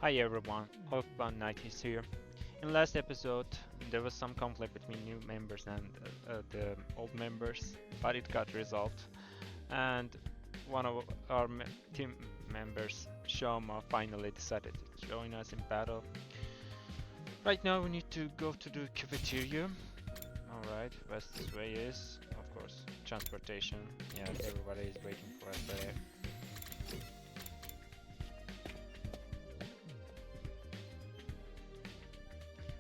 Hi everyone, Oakbound Knight is here. In last episode, there was some conflict between new members and the old members, but it got resolved. And one of our team members, Shouma, finally decided to join us in battle. Right now we need to go to the cafeteria. Alright, fastest way is, of course, transportation. Yeah, everybody is waiting for us there.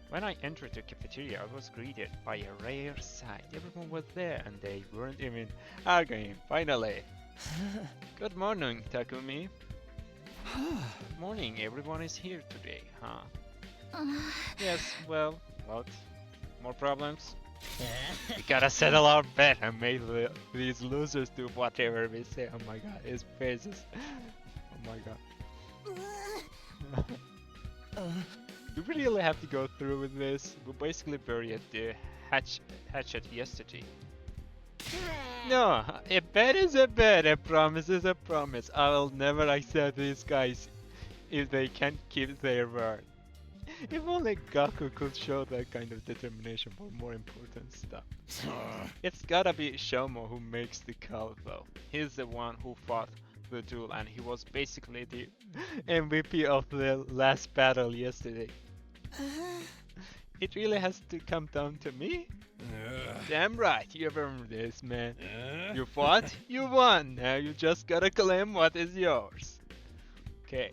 When I entered the cafeteria, I was greeted by a rare sight. Everyone was there and they weren't even arguing, finally. Good morning, Takumi. Good morning, everyone is here today, huh? Yes, well, what? More problems? We gotta settle our bet and make these losers do whatever we say. Oh my god, his faces. Oh my god. Do we really have to go through with this? We basically buried the hatchet yesterday. No, a bet is a bet, a promise is a promise. I will never accept these guys if they can't keep their word. If only Kako could show that kind of determination for more important stuff. It's gotta be Shouma who makes the call though. He's the one who fought the duel and he was basically the MVP of the last battle yesterday. It really has to come down to me? Damn right, you've earned this, man. You fought, you won. Now you just gotta claim what is yours. Okay.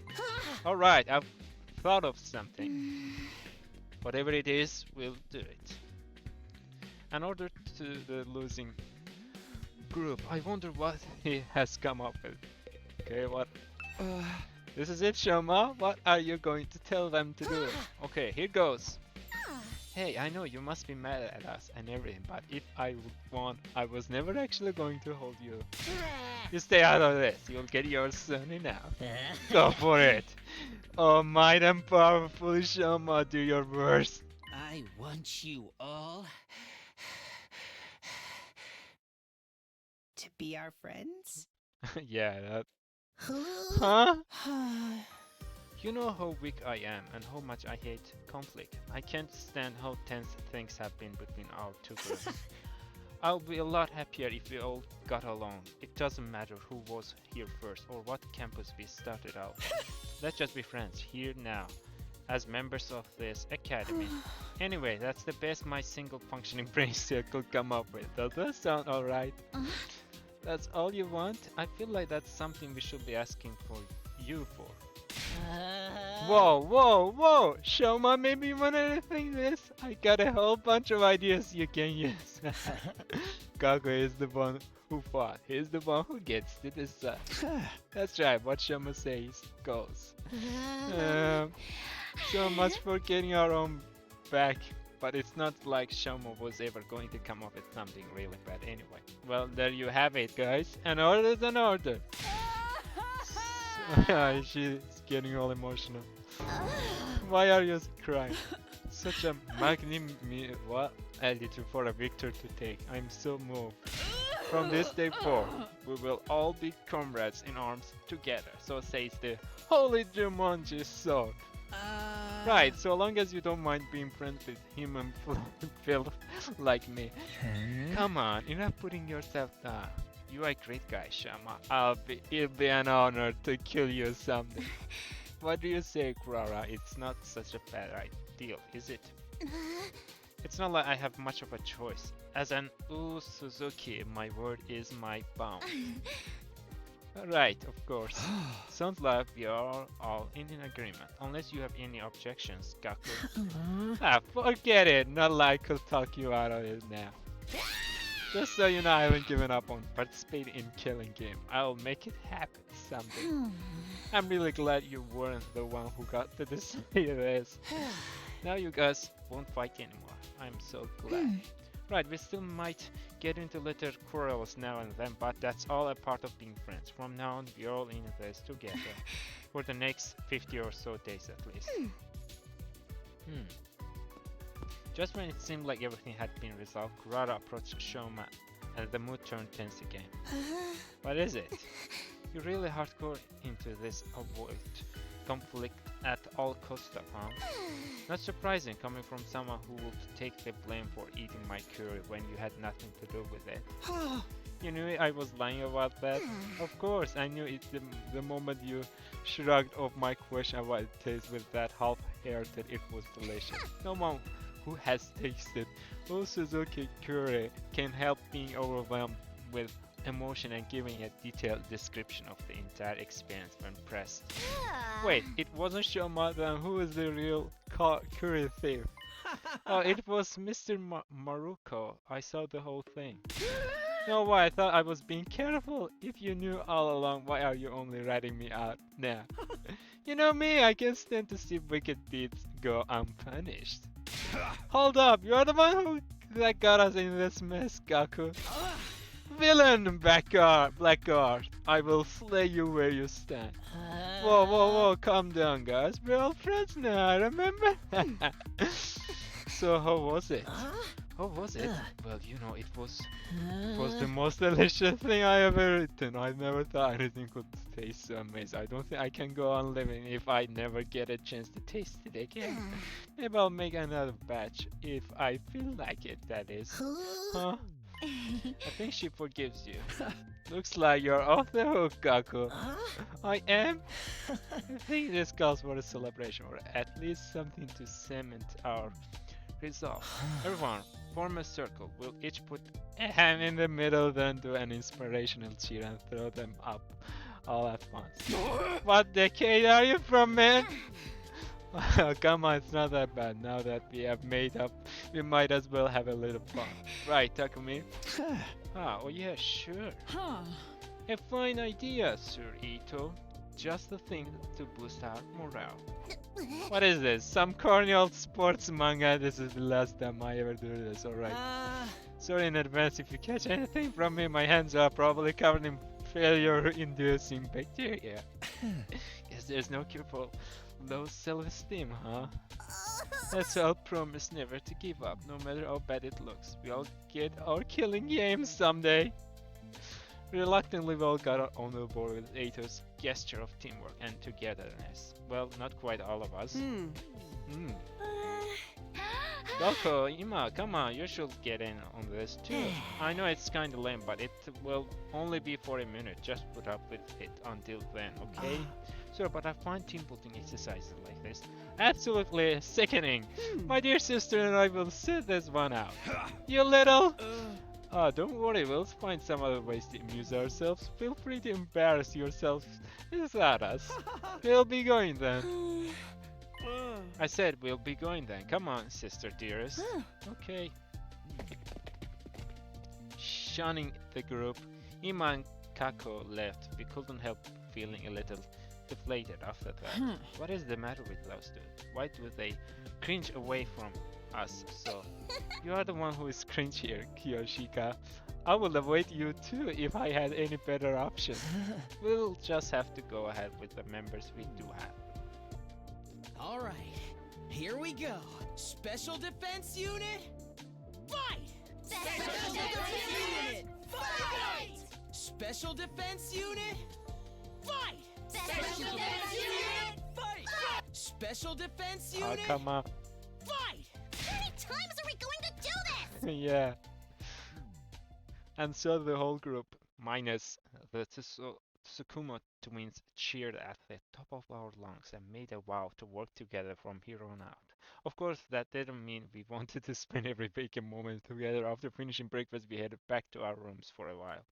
Alright, I've thought of something. Whatever it is, we'll do it. In order to the losing group, I wonder what he has come up with. Okay, what? This is it, Shouma. What are you going to tell them to do? Okay, here goes. Hey, I know you must be mad at us and everything, but if I won, I was never actually going to hold you. You stay out of this. You'll get yours soon enough. Go for it. Oh, might and powerful Shouma, do your worst. I want you all to be our friends. Yeah, that. Huh? You know how weak I am and how much I hate conflict. I can't stand how tense things have been between our two groups. I'll be a lot happier if we all got along. It doesn't matter who was here first or what campus we started out. Let's just be friends here now, as members of this academy. Anyway, that's the best my single functioning brain cell could come up with. Does that sound alright? That's all you want? I feel like that's something we should be asking for you for. Whoa, whoa, whoa! Shouma made me want to think this. I got a whole bunch of ideas you can use. Kako is the one who fought. He's the one who gets to decide. That's right, what Shouma says goes. So much for getting our own back. But it's not like Shouma was ever going to come up with something really bad anyway. Well, there you have it, guys. An order's an order. She's getting all emotional. Why are you crying? Such a what attitude for a victor to take. I'm so moved. From this day forward, we will all be comrades in arms together. So says the Holy Jumanji sword. Right, so long as you don't mind being friends with human filth like me. Come on, enough putting yourself down. You are a great guy, Shouma. It'll be an honor to kill you someday. What do you say, Kurara? It's not such a bad idea, is it? It's not like I have much of a choice. As an Suzuki, my word is my bond. Right, of course. Sounds like we are all in agreement. Unless you have any objections, Kako. Forget it. Not like I'll talk you out of it now. Just so you know, I haven't given up on participating in killing game. I'll make it happen someday. I'm really glad you weren't the one who got to decide this. Now you guys won't fight anymore. I'm so glad. Right, we still might get into little quarrels now and then, but that's all a part of being friends. From now on, we're all in this together. For the next 50 or so days at least. Just when it seemed like everything had been resolved, Kurara approached Shouma and the mood turned tense again. What is it? You're really hardcore into this avoid conflict at all costs stuff, huh? Not surprising coming from someone who would take the blame for eating my curry when you had nothing to do with it. You knew I was lying about that? Of course, I knew it the moment you shrugged off my question about it taste with that half-hearted it was delicious. No one who has tasted Suzuki curry can help being overwhelmed with emotion and giving a detailed description of the entire experience when pressed. Wait, it wasn't Shouma then who is the real curry thief? Oh, it was Mr. Maruko. I saw the whole thing. No, why? I thought I was being careful. If you knew all along, why are you only ratting me out now? You know me, I can stand to see wicked deeds go unpunished. Hold up, you're the one that got us in this mess, Kako. Villain, blackguard, I will slay you where you stand. Whoa, whoa, whoa, calm down, guys. We're all friends now, remember? So how was it? How was it? Well, you know, it was the most delicious thing I ever eaten. I never thought anything could taste so amazing. I don't think I can go on living if I never get a chance to taste it again. Maybe I'll make another batch if I feel like it, that is. Huh? I think she forgives you. Looks like you're off the hook, Kako. I am? I think this calls for a celebration, or at least something to cement our resolve. Everyone, form a circle. We'll each put a hand in the middle, then do an inspirational cheer and throw them up all at once. What decade are you from, man? Come on, it's not that bad. Now that we have made up, we might as well have a little fun. Right, Takumi? Oh yeah, sure. A fine idea, Sir Ito. Just the thing to boost our morale. What is this? Some corny old sports manga? This is the last time I ever do this, alright. Sorry in advance if you catch anything from me. My hands are probably covered in failure-inducing bacteria. Guess there's no cure for low self-esteem, huh? Let's all promise never to give up, no matter how bad it looks. We all get our killing games someday. Reluctantly, we all got on the board with Ato's gesture of teamwork and togetherness. Well, not quite all of us. Kako, Ima, come on, you should get in on this too. I know it's kinda lame, but it will only be for a minute. Just put up with it until then, okay? Sure, but I find team building exercises like this absolutely sickening. My dear sister and I will sit this one out. You little... don't worry, we'll find some other ways to amuse ourselves. Feel free to embarrass yourselves without us. We'll be going then. I said we'll be going then. Come on, sister dearest. Okay. Shunning the group, Ima and Kako left. We couldn't help feeling a little deflated after that. What is the matter with those two? Why do they cringe away from us so? You are the one who is cringe here, Kiyoshika. I would avoid you too if I had any better option. We'll just have to go ahead with the members we do have. Alright, here we go. Special Defense Unit, fight! Special Defense Unit, fight! Special Defense Unit, fight! Special Defense Unit, fight! Special Defense Unit, Oh, come on. fight! How many times are we going to do this? Yeah. And so the whole group, minus the Tsukumo twins, cheered at the top of our lungs and made a vow to work together from here on out. Of course, that didn't mean we wanted to spend every vacant moment together. After finishing breakfast, we headed back to our rooms for a while.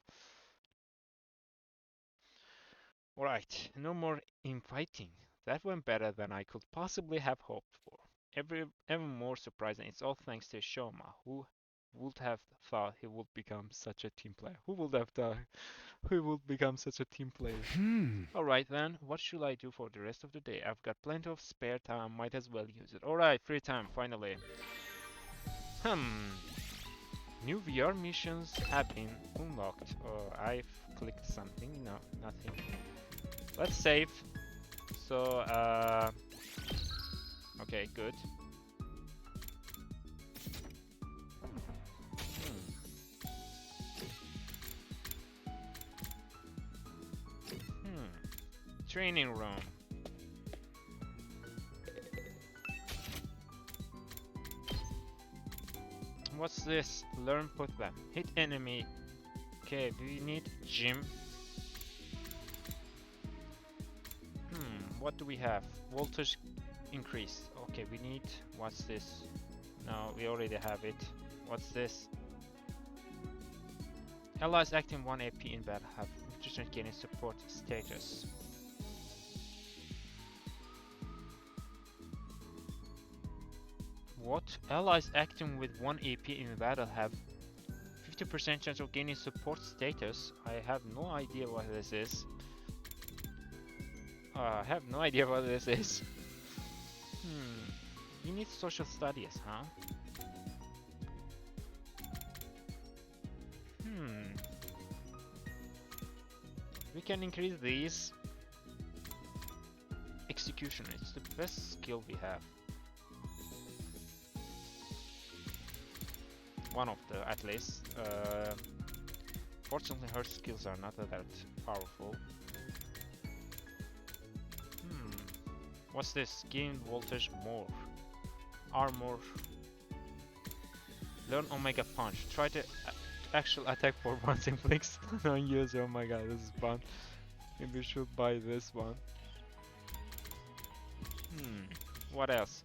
Alright, no more infighting. That went better than I could possibly have hoped for. Even more surprising, it's all thanks to Shouma, who would have thought he would become such a team player? Who would have thought he would become such a team player? Alright then, what should I do for the rest of the day? I've got plenty of spare time, might as well use it. Alright, free time, finally. New VR missions have been unlocked. I've clicked something, no, nothing. Let's save. So, okay, good. Training room. What's this? Learn put them. Hit enemy. Okay, we need gym. What do we have? Voltage increase. Okay, we need. What's this? No, we already have it. What's this? Allies acting 1 AP in battle have 50% gaining support status. What? Allies acting with 1 AP in battle have 50% chance of gaining support status? I have no idea what this is. I have no idea what this is. You need social studies, huh? We can increase these. Execution, it's the best skill we have. One of the, at least. Fortunately her skills are not that powerful. What's this? Gain voltage more. Armor. Learn Omega Punch. Try to actual attack for once inflicts on user. Oh my god, this is fun. Maybe we should buy this one. What else?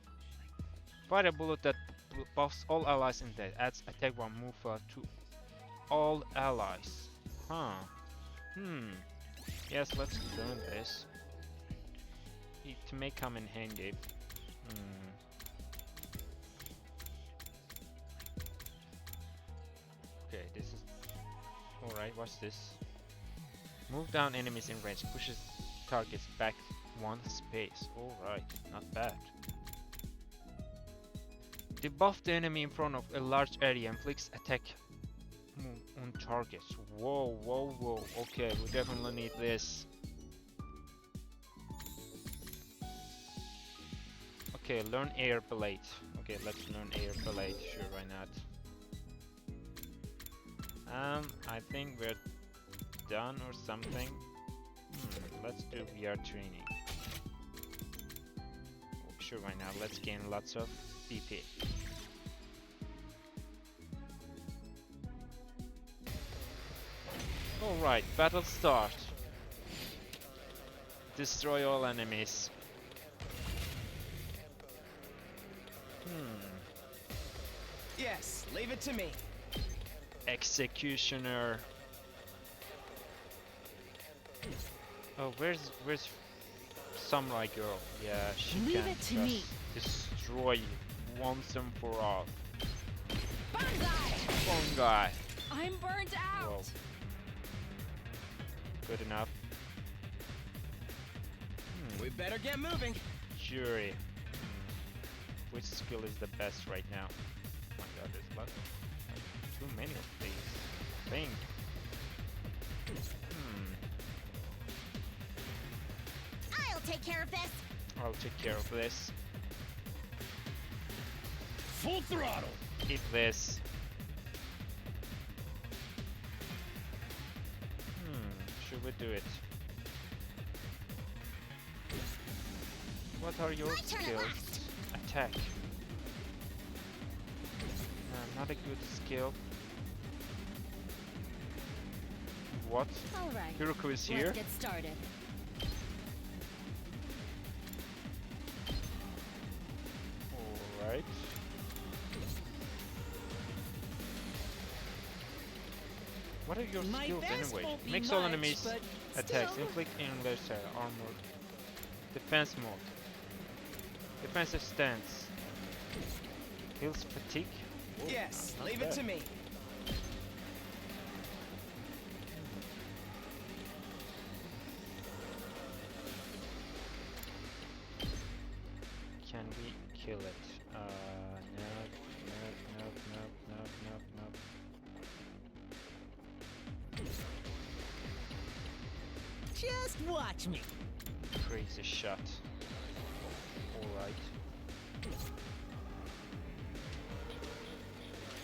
Fire a bullet that buffs all allies in death. Adds attack 1 move to all allies. Yes, let's learn this. It may come in handy. Okay, this is alright. What's this? Move down enemies in range, pushes targets back 1 space. Alright, not bad. Debuff the enemy in front of a large area, inflicts attack on targets. Whoa, whoa, whoa. Okay, we definitely need this. Okay, learn air blade. Okay, let's learn air blade. Sure, why not? I think we're done or something. Let's do VR training. Sure, why not? Let's gain lots of BP. Alright, battle start. Destroy all enemies. Yes, leave it to me. Executioner. Oh, where's Samurai Girl? Yeah, she Leave can it to just me. destroy you once and for all. Bungai! Bungai. I'm burnt out. Whoa. Good enough. We better get moving. Jury. Which skill is the best right now? Oh my god, there's lots. Too many of these. Think. I'll take care of this. I'll take care of this. Full throttle. Eat this. Should we do it? What are your My turn at skills? last. Attack. Not a good skill. What? All right. Hiroku is here. Let's get started. Alright. What are your My skills best anyway? won't be Makes all much, enemies but attacks. still. Inflict in their side. Armor. Defense mode. Defensive stance. Heals fatigue. Whoa, Yes, not leave bad. it to me. Can we kill it? Nope, nope, nope, nope, nope, nope, nope. Just watch me. Crazy shot. Alright.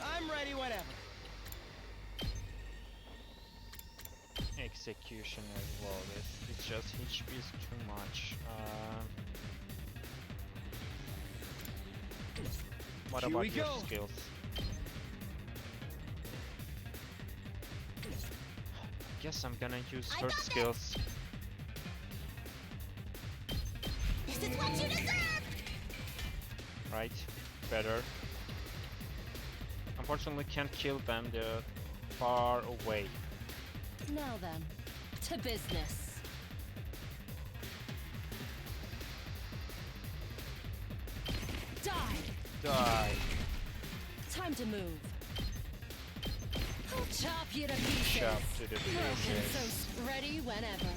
I'm ready whenever. Execution as well. It's just HP is too much. What Here about we your go. skills? Guess I'm gonna use I her got this. skills. This is what you deserve! Right, better. Unfortunately, can't kill them. They're far away. Now then, to business. Die! Die. Time to move. I'll chop you to pieces. Chop to the Broken, pieces. so ready whenever.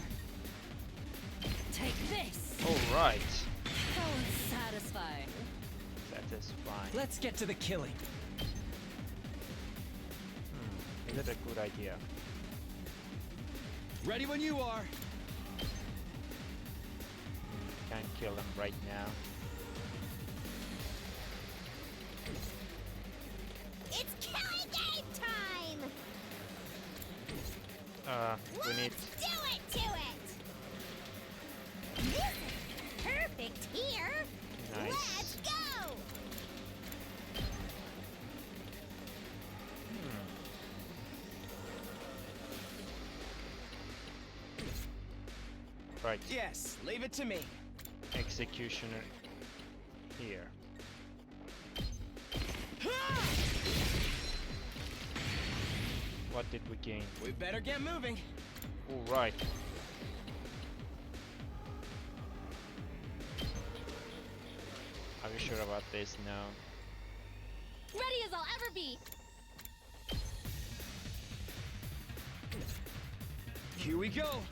Take this. All right. How satisfying. That is fine. Let's get to the killing. Is it a good idea? Ready when you are. Can't kill him right now. It's killing game time! We need. Let's do it to it! This is perfect here! Nice. Let's go! Right. Yes, leave it to me. Executioner here. What did we gain? We better get moving. All right. Are you sure about this now? Ready as I'll ever be. Here we go.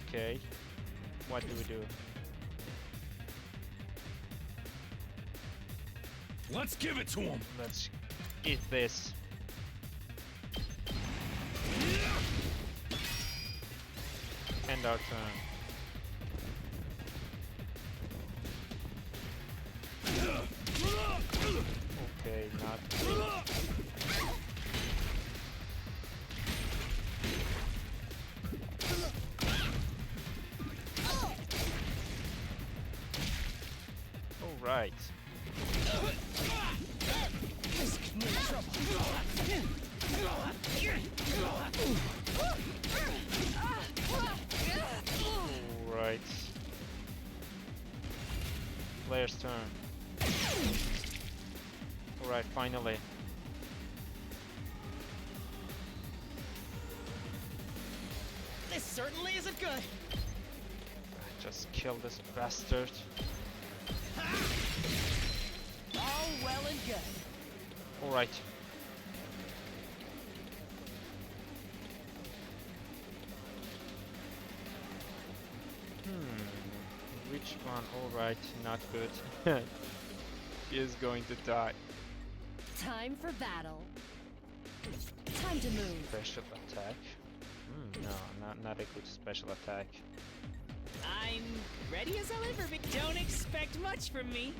Okay. What do we do? Let's give it to him. Let's eat this. End our turn. Okay, not. All right. This could mean trouble. All right. Player's turn. All right, finally. This certainly isn't good. Just kill this bastard. All well and good. All right. Which one? All right, not good. He is going to die. Time for battle. Time to move. Special attack. No, not a good special attack. I'm ready as I'll ever be. Don't expect much from me.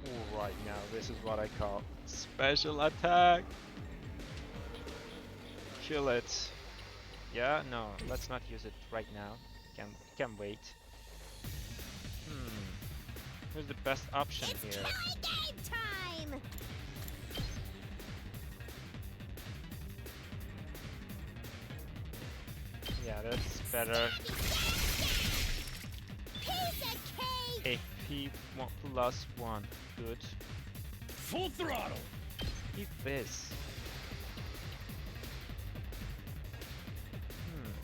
All right, now this is what I call special attack. Kill it. Yeah, no, let's not use it right now. Can wait. Who's the best option It's here? killing game time! Yeah, that's better. Piece of cake! AP +1. Good. Full throttle. Eat this.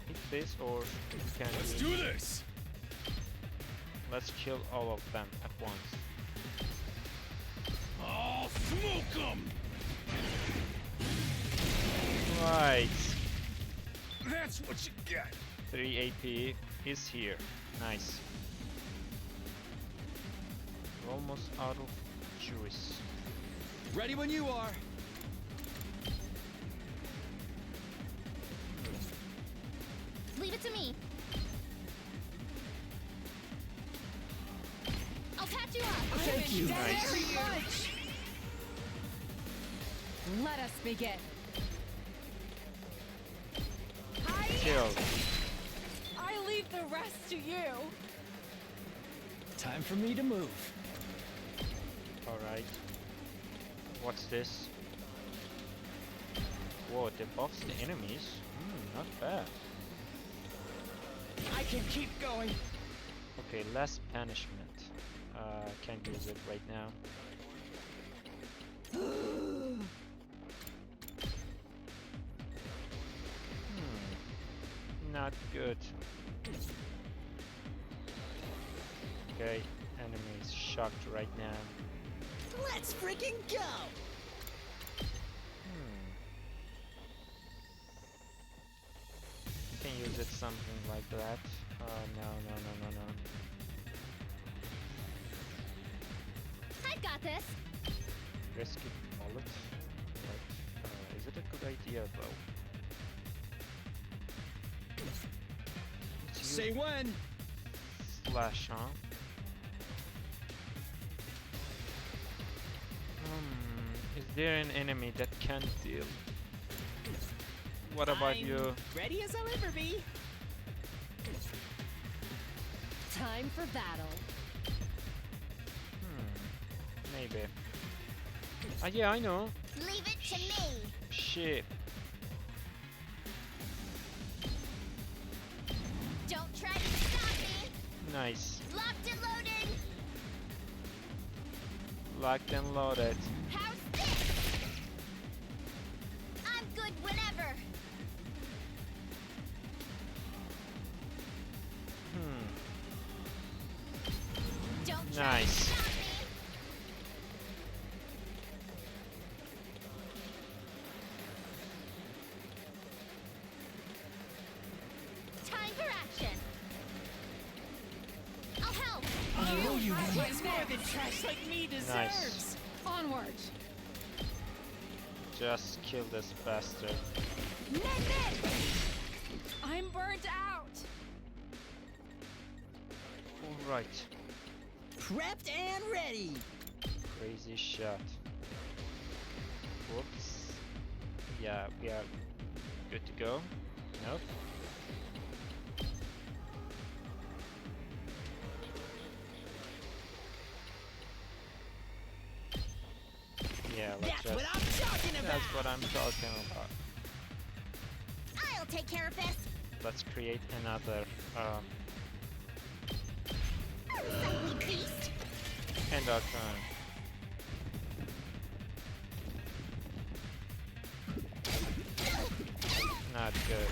Eat this or you can Let's use- do this. Let's kill all of them at once. I'll smoke them. Right. That's what you get. 3 AP is here. Nice. We're almost out of juice. Ready when you are. Leave it to me. I'll patch you up. Thank you. Nice. Let us begin. Killed. I leave the rest to you. Time for me to move. Alright. What's this? Whoa, they buffs the enemies? Not bad. I can keep going. Okay, less punishment. Can't use it right now. Not good. Okay, enemy is shocked right now. Let's freaking go! Can use it something like that. No. I've got this. Rescue bullet. But, is it a good idea though? Let's Say use when! Slash, huh? Is there an enemy that can deal? What about I'm you? ready as I'll ever be. Time for battle. Maybe. Yeah, I know. Leave it to me. Shit. Don't try to stop me. Nice. Locked and loaded. Locked and loaded. How's this? I'm good whenever. Don't try to Nice. stop me. Time for action. I'll help. He's more than trash like me deserves. Nice. Onward. Just kill this bastard. I'm burnt out. Alright. Prepped and ready. Crazy shot. Whoops. Yeah, we are good to go. Nope. Yeah, That's what I'm talking about. That's what I'm talking about. I'll take care of this. Let's create another Unsightly beast. end our turn. Not good.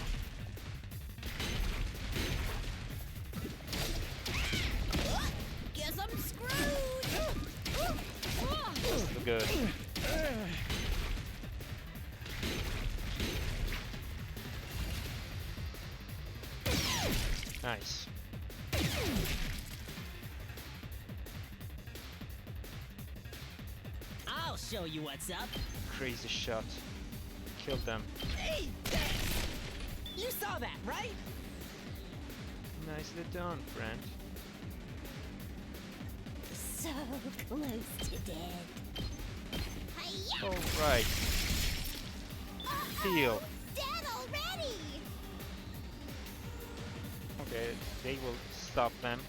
Guess I'm screwed. Just good. Nice. I'll show you what's up. Crazy shot. Kill them. Hey, you saw that, right? Nicely done, friend. So close to dead. Hiya! Alright. Heal. Dead already. Okay, they will stop them.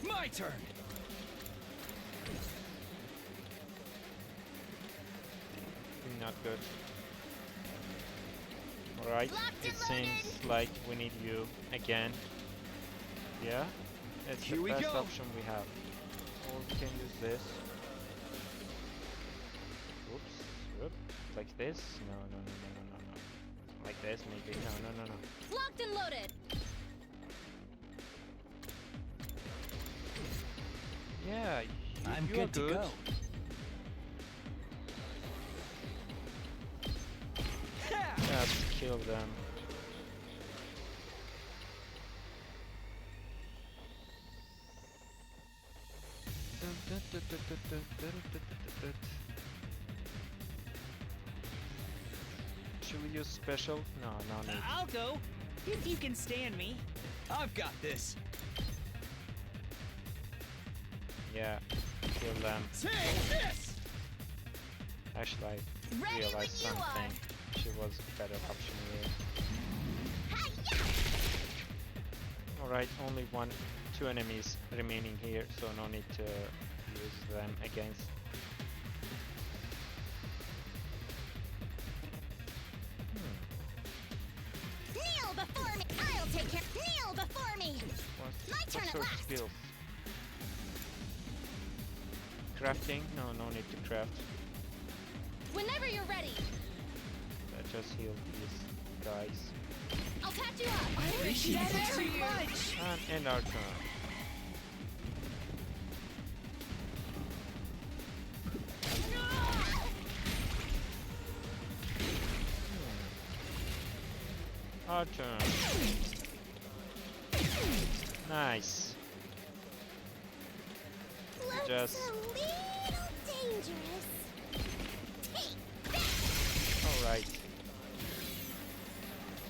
My turn. Not good. Alright, Locked it and seems like we need you again. Yeah? It's Here the we best go. option we have. Or we can use this. Oops. Oop. Like this? No. Like this, maybe. No. Locked and loaded. Yeah, I'm you are good to go. Just kill them. Should we use special? No need. I'll go if you can stand me. I've got this. Yeah, kill them. Take this. Actually, I Ready when realized you are. something. She was a better option here. Hiya! Alright, only two enemies remaining here, so no need to use them against. turn What's at her last. skills? Crafting? No, no need to craft. Whenever you're ready. I just heal these guys. I'll patch you up. I appreciate it very much. And end our turn. Our turn. Nice. Looks Just- a little dangerous. Take that! Alright.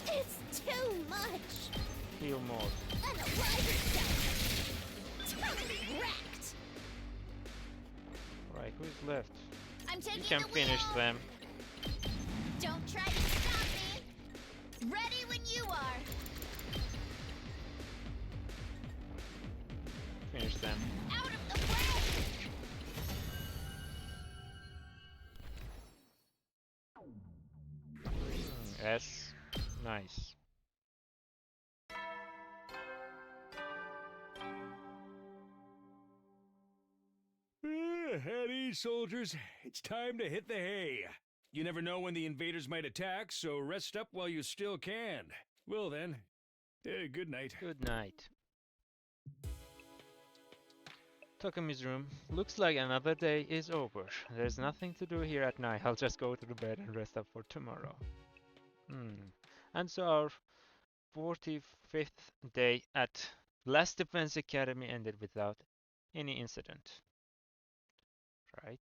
It's too much. Heal more. Unalive yourself. Totally wrecked. Alright, who's left? I'm You taking can the finish wheel. them. Don't try to stop me. Ready when you are. Finish them. Out of the way. Yes. Nice. At ease, soldiers. It's time to hit the hay. You never know when the invaders might attack, so rest up while you still can. Well then, good night. Good night. Takemi's room. Looks like another day is over. There's nothing to do here at night. I'll just go to the bed and rest up for tomorrow. And so our 45th day at Last Defense Academy ended without any incident. Right.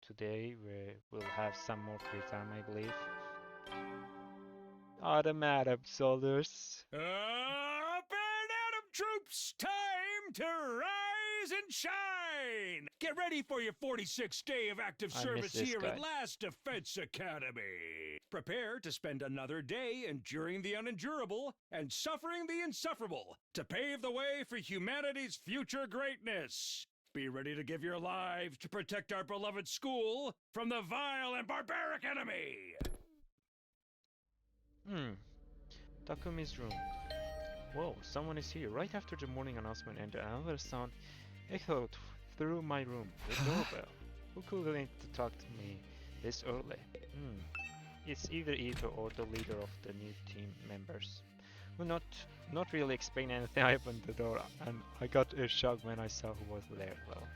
Today we will have some more free time, I believe. Autumn, soldiers. Up and Adam troops! Time to rise and shine! Get ready for your 46th day of active I miss service this here guy. at Last Defense Academy. Prepare to spend another day enduring the unendurable and suffering the insufferable to pave the way for humanity's future greatness. Be ready to give your lives to protect our beloved school from the vile and barbaric enemy. Takumi's room. Whoa, someone is here. Right after the morning announcement ended, another sound echoed through my room. The doorbell. Who could need to talk to me this early? It's either Ito or the leader of the new team members. Will not really explain anything. I opened the door and I got a shock when I saw who was there. Well,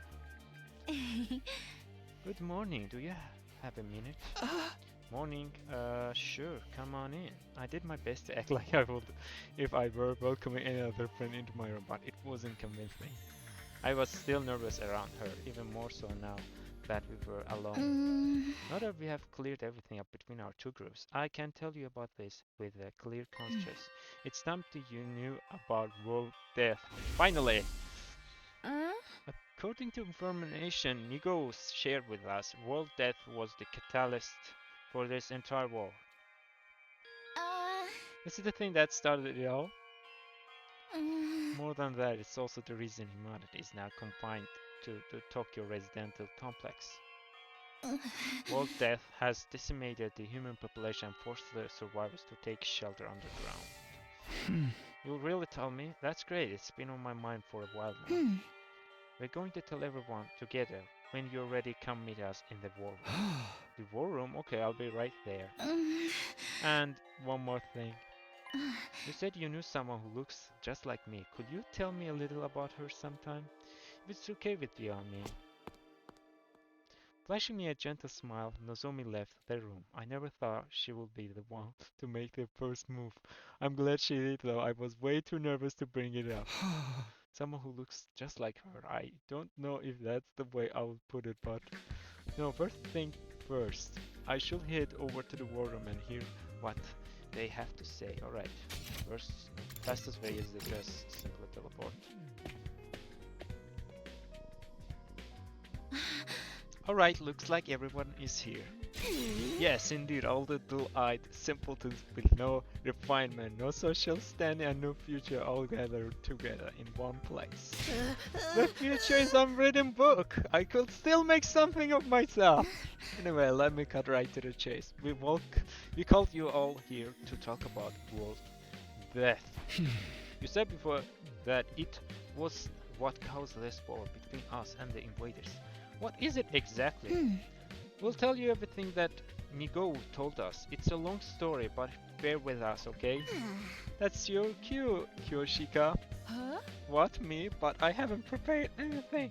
good morning. Do you have a minute? Morning. Sure. Come on in. I did my best to act like I would if I were welcoming any other friend into my room, but it wasn't convincing. I was still nervous around her, even more so now that we were alone. Now that we have cleared everything up between our two groups, I can tell you about this with a clear conscience. It's time you knew about world death. Finally! According to information Nigo shared with us, world death was the catalyst for this entire war. Is it the thing that started it all? More than that, it's also the reason humanity is now confined to the Tokyo residential complex. World death has decimated the human population and forced the survivors to take shelter underground. You'll really tell me? That's great, it's been on my mind for a while now. We're going to tell everyone together. When you're ready, come meet us in the war room. The war room? Okay, I'll be right there. And one more thing. You said you knew someone who looks just like me. Could you tell me a little about her sometime? If it's okay with you, I mean. Flashing me a gentle smile, Nozomi left the room. I never thought she would be the one to make the first move. I'm glad she did though. I was way too nervous to bring it up. Someone who looks just like her. I don't know if that's the way I would put it, but no, first thing first. I should head over to the war room and hear what they have to say. Alright. First, fastest way is to just simply teleport. Alright, looks like everyone is here. Yes, indeed, all the dull-eyed simpletons with no refinement, no social standing and no future all gathered together in one place. The future is unwritten book! I could still make something of myself! Anyway, let me cut right to the chase. We called you all here to talk about world death. You said before that it was what caused this war between us and the invaders. What is it exactly? We'll tell you everything that Nigo told us. It's a long story, but bear with us, okay? That's your cue, Kyoshika. Huh? What, me? But I haven't prepared anything.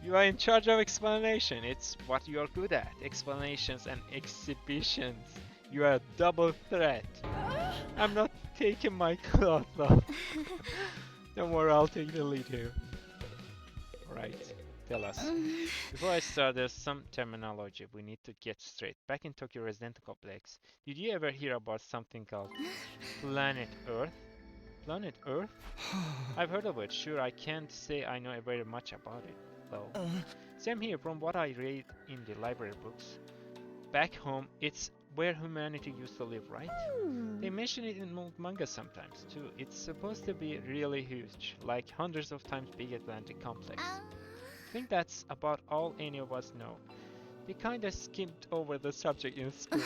You are in charge of explanation. It's what you are good at. Explanations and exhibitions. You are a double threat. I'm not taking my cloth off. Don't worry, I'll take the lead here. Right, tell us. Before I start, there's some terminology we need to get straight. Back in Tokyo Residential Complex, did you ever hear about something called Planet Earth? Planet Earth? I've heard of it, sure, I can't say I know very much about it, though. Same here, from what I read in the library books. Back home, it's where humanity used to live, right? They mention it in old manga sometimes, too. It's supposed to be really huge, like hundreds of times bigger than the complex. I think that's about all any of us know. We kinda skimmed over the subject in school.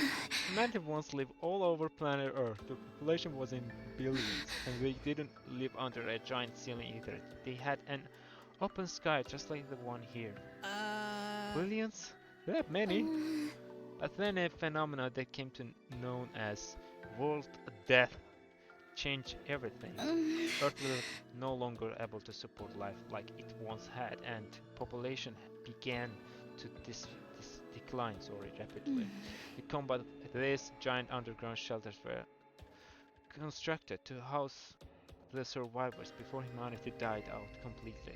Humanity once lived all over planet Earth. The population was in billions, and they didn't live under a giant ceiling either. They had an open sky just like the one here. Billions? That many? But then a phenomenon that came to known as world death changed everything. Earth was no longer able to support life like it once had, and population began to decline rapidly. To combat this, giant underground shelters were constructed to house the survivors before humanity died out completely.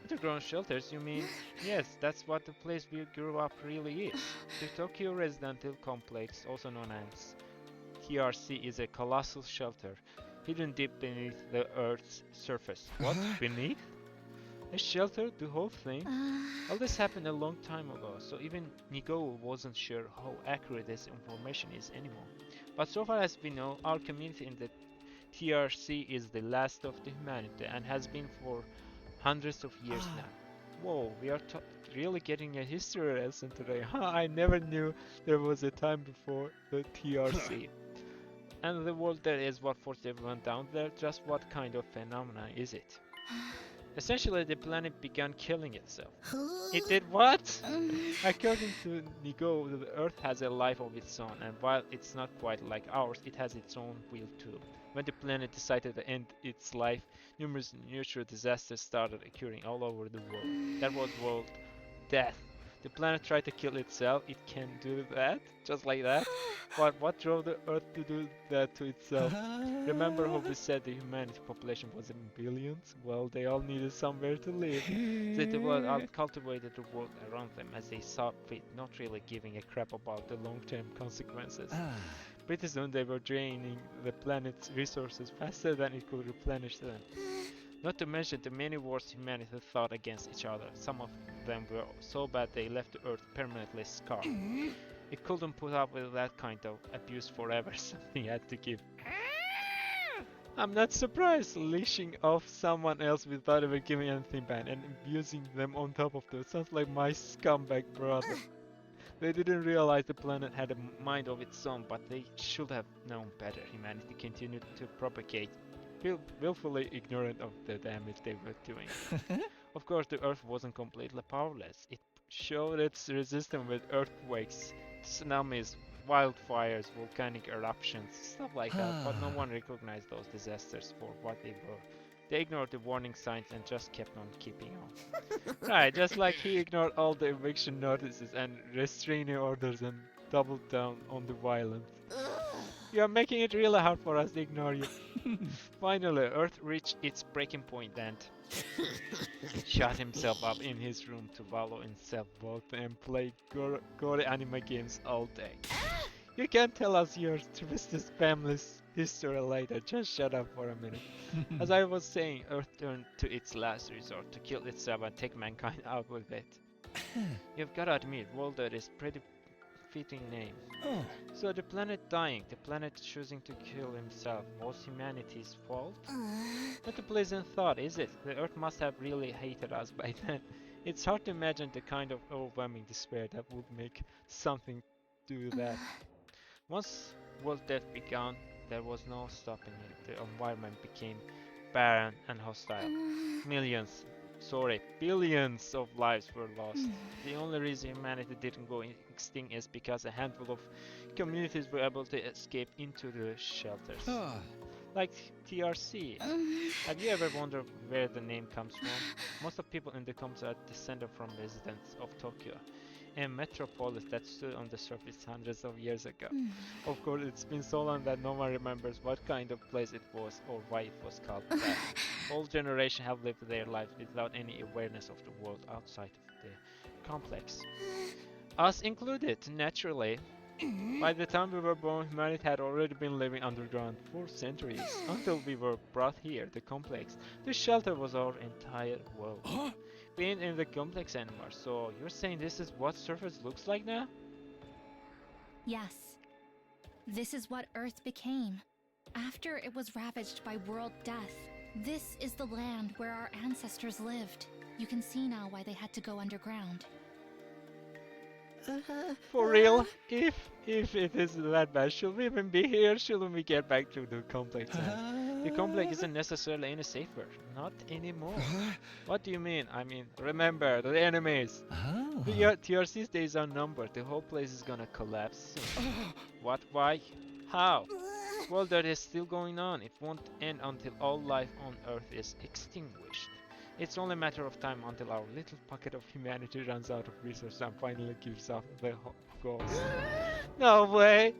Underground shelters, you mean? Yes, that's what the place we grew up really is. The Tokyo Residential Complex, also known as TRC, is a colossal shelter, hidden deep beneath the Earth's surface. What? Beneath? A shelter? The whole thing? All this happened a long time ago, so even Nigo wasn't sure how accurate this information is anymore. But so far as we know, our community in the TRC is the last of the humanity and has been for hundreds of years now. Whoa, we are really getting a history lesson today. I never knew there was a time before the TRC. And the world there is what forced everyone down there. Just what kind of phenomenon is it? Essentially, the planet began killing itself. It did what? According to Nigo, the Earth has a life of its own, and while it's not quite like ours, it has its own will too. When the planet decided to end its life, numerous natural disasters started occurring all over the world. That was world death. The planet tried to kill itself. It can do that, just like that. But what drove the Earth to do that to itself? Remember how we said the humanity population was in billions? Well, they all needed somewhere to live. They developed, cultivated the world around them as they saw fit, not really giving a crap about the long-term consequences. Pretty soon they were draining the planet's resources faster than it could replenish them. Not to mention the many wars humanity fought against each other. Some of them were so bad they left the Earth permanently scarred. It couldn't put up with that kind of abuse forever. Something had to give. I'm not surprised. Leashing off someone else without ever giving anything back and abusing them on top of that sounds like my scumbag brother. They didn't realize the planet had a mind of its own, but they should have known better. Humanity continued to propagate, willfully ignorant of the damage they were doing. Of course, the Earth wasn't completely powerless. It showed its resistance with earthquakes, tsunamis, wildfires, volcanic eruptions, stuff like that, but no one recognized those disasters for what they were. They ignored the warning signs and just kept on keeping on. Right, just like he ignored all the eviction notices and restraining orders and doubled down on the violence. You are making it really hard for us to ignore you. Finally, Earth reached its breaking point and shut himself up in his room to wallow in self-worth and play gory anime games all day. You can tell us your twisted family's history later, just shut up for a minute. As I was saying, Earth turned to its last resort to kill itself and take mankind out with it. You've gotta admit, World Earth is pretty fitting name. So the planet dying, the planet choosing to kill himself, was humanity's fault? Not a pleasant thought, is it? The Earth must have really hated us by then. It's hard to imagine the kind of overwhelming despair that would make something do that. Once world death began, There was no stopping it. The environment became barren and hostile. Billions of lives were lost. The only reason humanity didn't go extinct is because a handful of communities were able to escape into the shelters. Like TRC. Have you ever wondered where the name comes from? Most of people in the comments are descended from residents of Tokyo, a metropolis that stood on the surface hundreds of years ago. Of course, it's been so long that no one remembers what kind of place it was or why it was called that. Whole generations have lived their lives without any awareness of the world outside of the complex. Us included, naturally. By the time we were born, humanity had already been living underground for centuries, until we were brought here, the complex. The shelter was our entire world. Being in the complex anymore, so you're saying this is what surface looks like now? Yes. This is what Earth became after it was ravaged by world death. This is the land where our ancestors lived. You can see now why they had to go underground. For real? If it is that bad, should we even be here? Shouldn't we get back to the complex? The complex isn't necessarily any safer. Not anymore. What do you mean? I mean, remember, the enemies. The TRC's days are numbered. The whole place is gonna collapse soon. What? Why? How? Well, that is still going on. It won't end until all life on Earth is extinguished. It's only a matter of time until our little pocket of humanity runs out of resources and finally gives up the ghost. No way!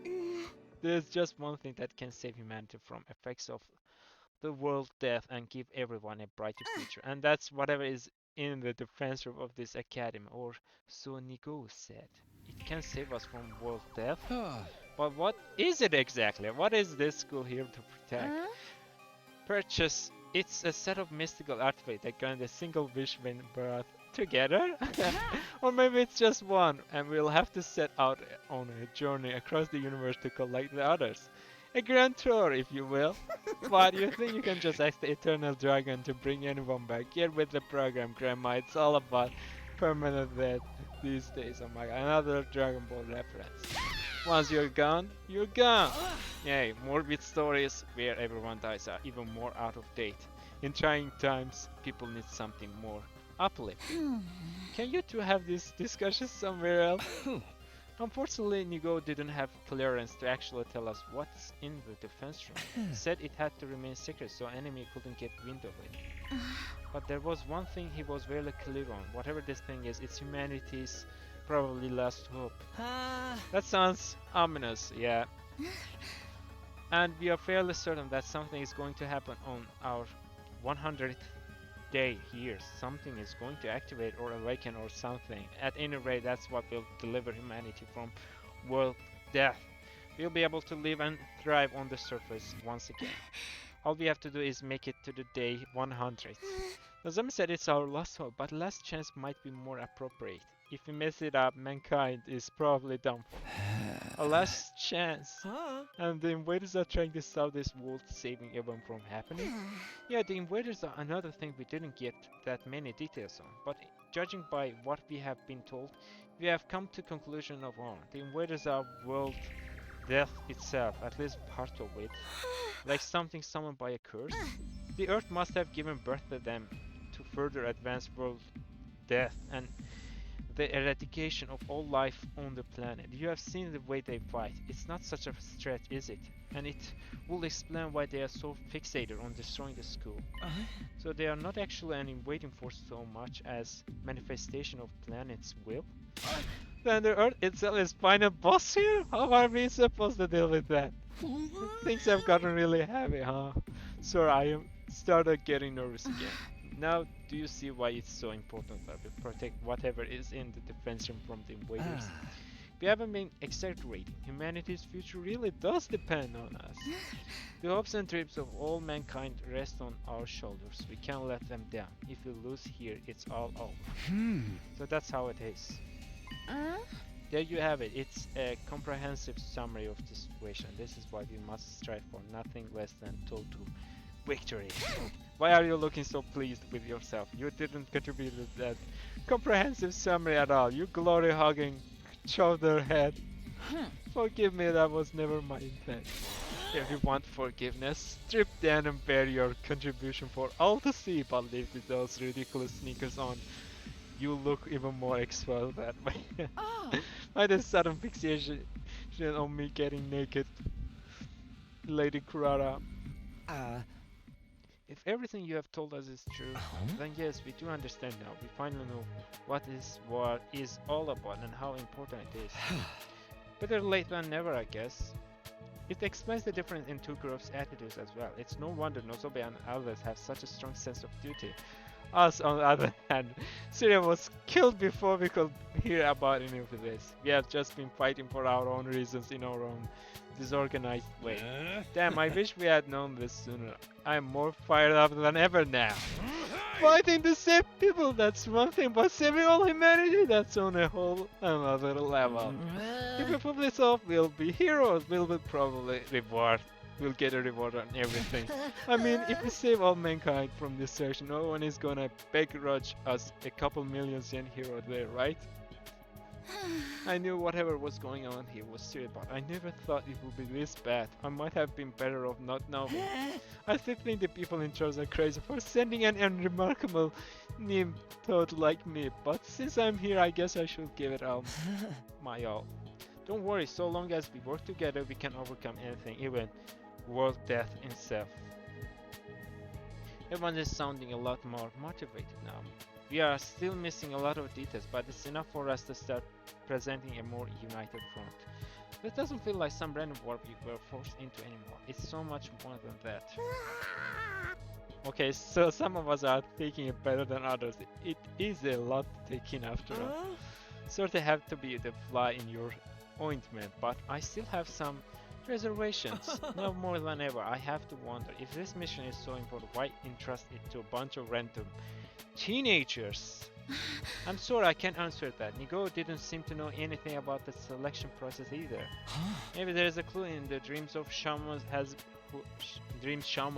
There's just one thing that can save humanity from effects of the world death and give everyone a brighter future, and that's whatever is in the defense room of this academy, or so Nigo said. It can save us from world death. But what is it exactly? What is this school here to protect? Purchase. It's a set of mystical artifacts that grant a single wish when brought together. Or maybe it's just one, and we'll have to set out on a journey across the universe to collect the others. A grand tour, if you will. What, you think you can just ask the Eternal Dragon to bring anyone back? Get with the program, Grandma. It's all about permanent death these days. Oh my god, another Dragon Ball reference. Once you're gone, you're gone. Yay, morbid stories where everyone dies are even more out of date. In trying times, people need something more uplifting. Can you two have this discussion somewhere else? Unfortunately, Nigo didn't have clearance to actually tell us what's in the defense room. He said it had to remain secret so enemy couldn't get wind of it. But there was one thing he was very clear on. Whatever this thing is, it's humanity's probably last hope. That sounds ominous, yeah. And we are fairly certain that something is going to happen on our 100th day here. Something is going to activate or awaken or something. At any rate, that's what will deliver humanity from world death. We'll be able to live and thrive on the surface once again. All we have to do is make it to the day 100. Nozomi said it's our last hope, but last chance might be more appropriate. If we mess it up, mankind is probably done for. A last chance. And the invaders are trying to stop this world, saving everyone from happening. Yeah, the invaders are another thing we didn't get that many details on. But judging by what we have been told, we have come to conclusion of our own. The invaders are world death itself, at least part of it. Like something summoned by a curse. The earth must have given birth to them to further advance world death and the eradication of all life on the planet. You have seen the way they fight. It's not such a stretch, is it? And it will explain why they are so fixated on destroying the school. So they are not actually an invading force so much as manifestation of planet's will. Then the Earth itself is final boss here? How are we supposed to deal with that? Things have gotten really heavy, huh? Sorry, I am started getting nervous again. Now, do you see why it's so important that we protect whatever is in the defense room from the invaders? We haven't been exaggerating. Humanity's future really does depend on us. The hopes and dreams of all mankind rest on our shoulders. We can't let them down. If we lose here, it's all over. So that's how it is. There you have it. It's a comprehensive summary of the situation. This is why we must strive for nothing less than total victory. Why are you looking so pleased with yourself? You didn't contribute to that comprehensive summary at all. You glory-hugging shoulder head. Forgive me, that was never my intent. If you want forgiveness, strip down and bear your contribution for all to see, but leave with those ridiculous sneakers on. You look even more exposed that way. Oh. Why the sudden fixation on me getting naked, Lady Kurara? If everything you have told us is true, then yes, we do understand now. We finally know what this war is all about and how important it is. Better late than never, I guess. It explains the difference in two groups' attitudes as well. It's no wonder Nozobe and others have such a strong sense of duty. Us, on the other hand, Syria was killed before we could hear about any of this. We have just been fighting for our own reasons in our own disorganized way. Damn, I wish we had known this sooner. I'm more fired up than ever now. Fighting to save people, that's one thing, but saving all humanity, that's on a whole another level. If we pull this off, we'll be heroes. We'll probably we'll get a reward on everything. I mean, if we save all mankind from destruction, no one is gonna begrudge us a couple million yen here or there, right? I knew whatever was going on here was serious, but I never thought it would be this bad. I might have been better off not knowing. I still think the people in charge are crazy for sending an unremarkable name toad like me, but since I'm here, I guess I should give it my all. Don't worry, so long as we work together, we can overcome anything, even world death itself. Everyone is sounding a lot more motivated now. We are still missing a lot of details, but it's enough for us to start presenting a more united front. This doesn't feel like some random war we were forced into anymore. It's so much more than that. Okay, so some of us are taking it better than others. It is a lot to take in after all. Sort of have to be the fly in your ointment, but I still have some reservations. Now more than ever, I have to wonder if this mission is so important, why entrust it to a bunch of random teenagers? I'm sorry, I can't answer that. Nigo didn't seem to know anything about the selection process either. Maybe there is a clue in the dreams of Shouma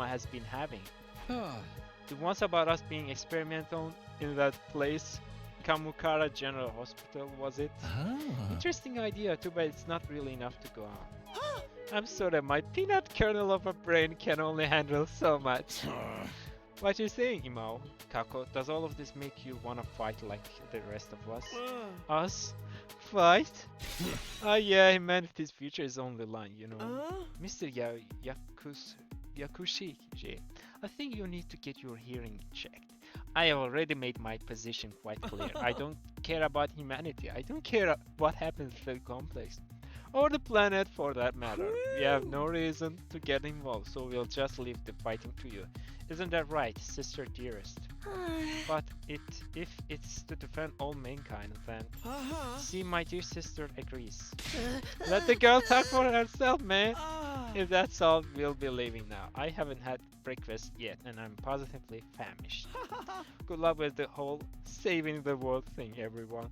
has been having. The ones about us being experimental in that place, Kamukara General Hospital, was it? Interesting idea, too bad it's not really enough to go on. I'm sorry, my peanut kernel of a brain can only handle so much. What you saying, Imao? Kako, does all of this make you wanna fight like the rest of us? Us? Fight? Yeah, humanity's future is on the line, you know. Mr. Yakushi, I think you need to get your hearing checked. I have already made my position quite clear. I don't care about humanity. I don't care what happens to the complex. Or the planet for that matter. We have no reason to get involved, so we'll just leave the fighting to you. Isn't that right, sister dearest? But if it's to defend all mankind, then... See, my dear sister agrees. Let the girl talk for herself, man! If that's all, we'll be leaving now. I haven't had breakfast yet, and I'm positively famished. Good luck with the whole saving the world thing, everyone.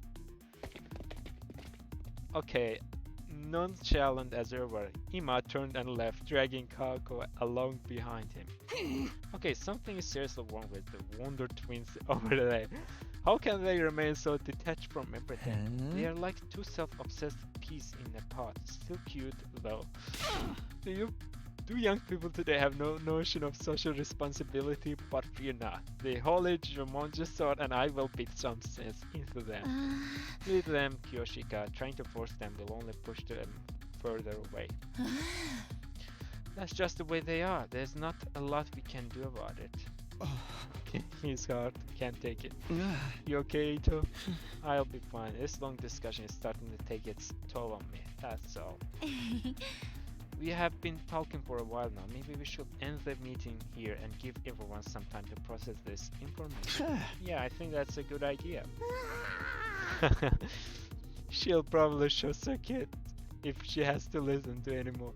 Okay, nonchalant as ever, Ima turned and left, dragging Kako along behind him. Okay, something is seriously wrong with the Wonder Twins over there. How can they remain so detached from everything? They are like two self-obsessed peas in a pot. Still cute though. Do young people today have no notion of social responsibility? But fear not. The holy Jumonji sword and I will beat some sense into them. Lead them, Kyoshika. Trying to force them will only push them further away. That's just the way they are. There's not a lot we can do about it. His heart can't take it. You okay, Ito? I'll be fine. This long discussion is starting to take its toll on me. That's all. We have been talking for a while now. Maybe we should end the meeting here and give everyone some time to process this information. Yeah, I think that's a good idea. She'll probably show circuit if she has to listen to anymore.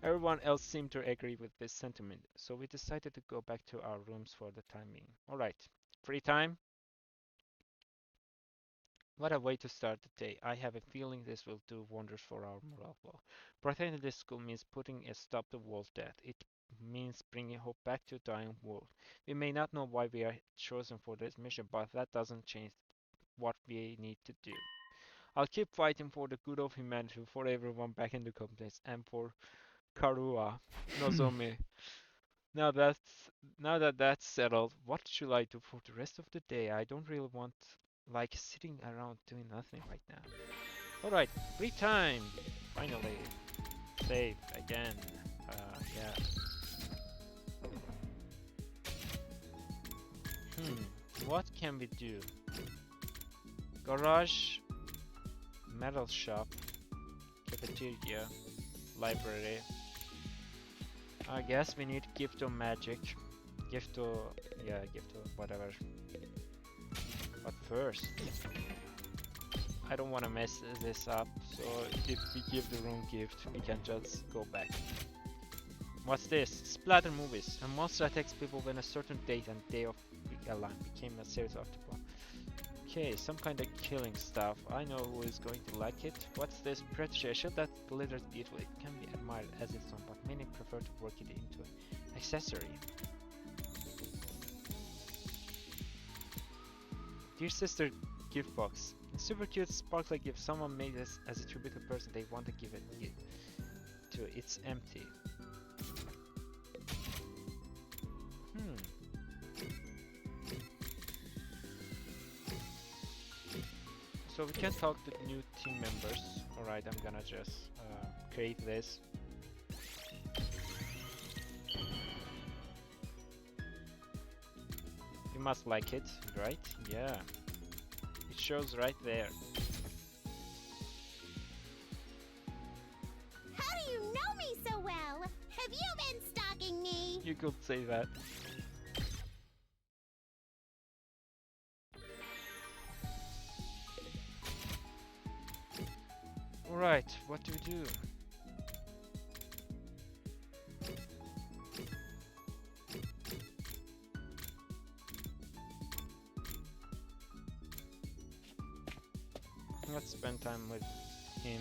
Everyone else seemed to agree with this sentiment, so we decided to go back to our rooms for the time being. Alright, free time? What a way to start the day. I have a feeling this will do wonders for our morale. Protecting this school means putting a stop to world death. It means bringing hope back to a dying world. We may not know why we are chosen for this mission, but that doesn't change what we need to do. I'll keep fighting for the good of humanity, for everyone back in the complex, and for Karua Nozomi. Now that's now that that's settled, what should I do for the rest of the day? I don't really want like sitting around doing nothing right now. Alright, free time! Finally. Save again. Yeah. What can we do? Garage, metal shop, cafeteria, library. I guess we need gift of magic. Gift of whatever. But first, I don't want to mess this up, so if we give the wrong gift, we can just go back. What's this? Splatter movies. A monster attacks people when a certain date and day of align. Became a series of people. Okay, some kind of killing stuff. I know who is going to like it. What's this? Precious shell that glitters beautifully. It can be admired as its own, but many prefer to work it into an accessory. Dear sister, gift box. A super cute sparkly gift. Someone made this as a tribute to the person they want to give it to. It's empty. So we can talk to new team members. Alright, I'm gonna just create this. You must like it, right? Yeah. It shows right there. How do you know me so well? Have you been stalking me? You could say that. Alright, what do we do? Let's spend time with him.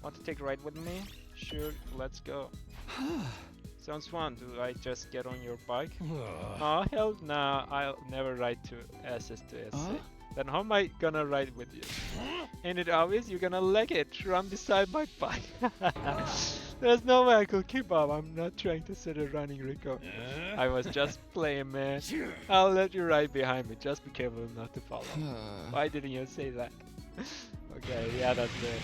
Want to take a ride with me? Sure, let's go. Sounds fun. Do I just get on your bike? Oh, hell nah, I'll never ride to SS to SC. Then how am I gonna ride with you? Ain't it obvious? You're gonna leg it, run beside my bike. There's no way I could keep up. I'm not trying to set a running record. I was just playing, man. I'll let you ride behind me. Just be careful not to follow. Why didn't you say that? Okay, yeah, that's it.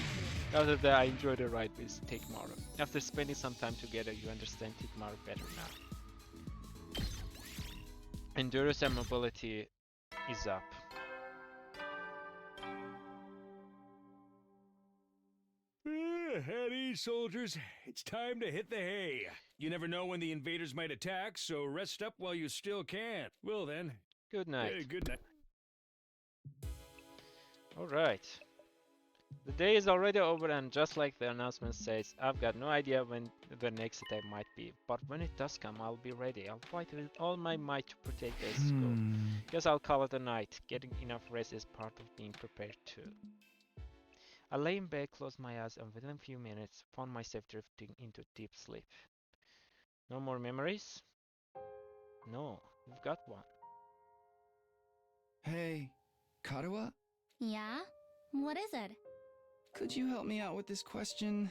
After that, I enjoyed the ride with Takemaru. After spending some time together, you understand Takemaru better now. Endurance and mobility is up. At ease, soldiers. It's time to hit the hay. You never know when the invaders might attack, so rest up while you still can. Well then. Good night. Good night. Alright. The day is already over, and just like the announcement says, I've got no idea when the next attack might be. But when it does come, I'll be ready. I'll fight with all my might to protect the school. Guess I'll call it a night. Getting enough rest is part of being prepared too. I lay in bed, closed my eyes, and within a few minutes found myself drifting into deep sleep. No more memories? No, you've got one. Hey, Karua? Yeah? What is it? Could you help me out with this question?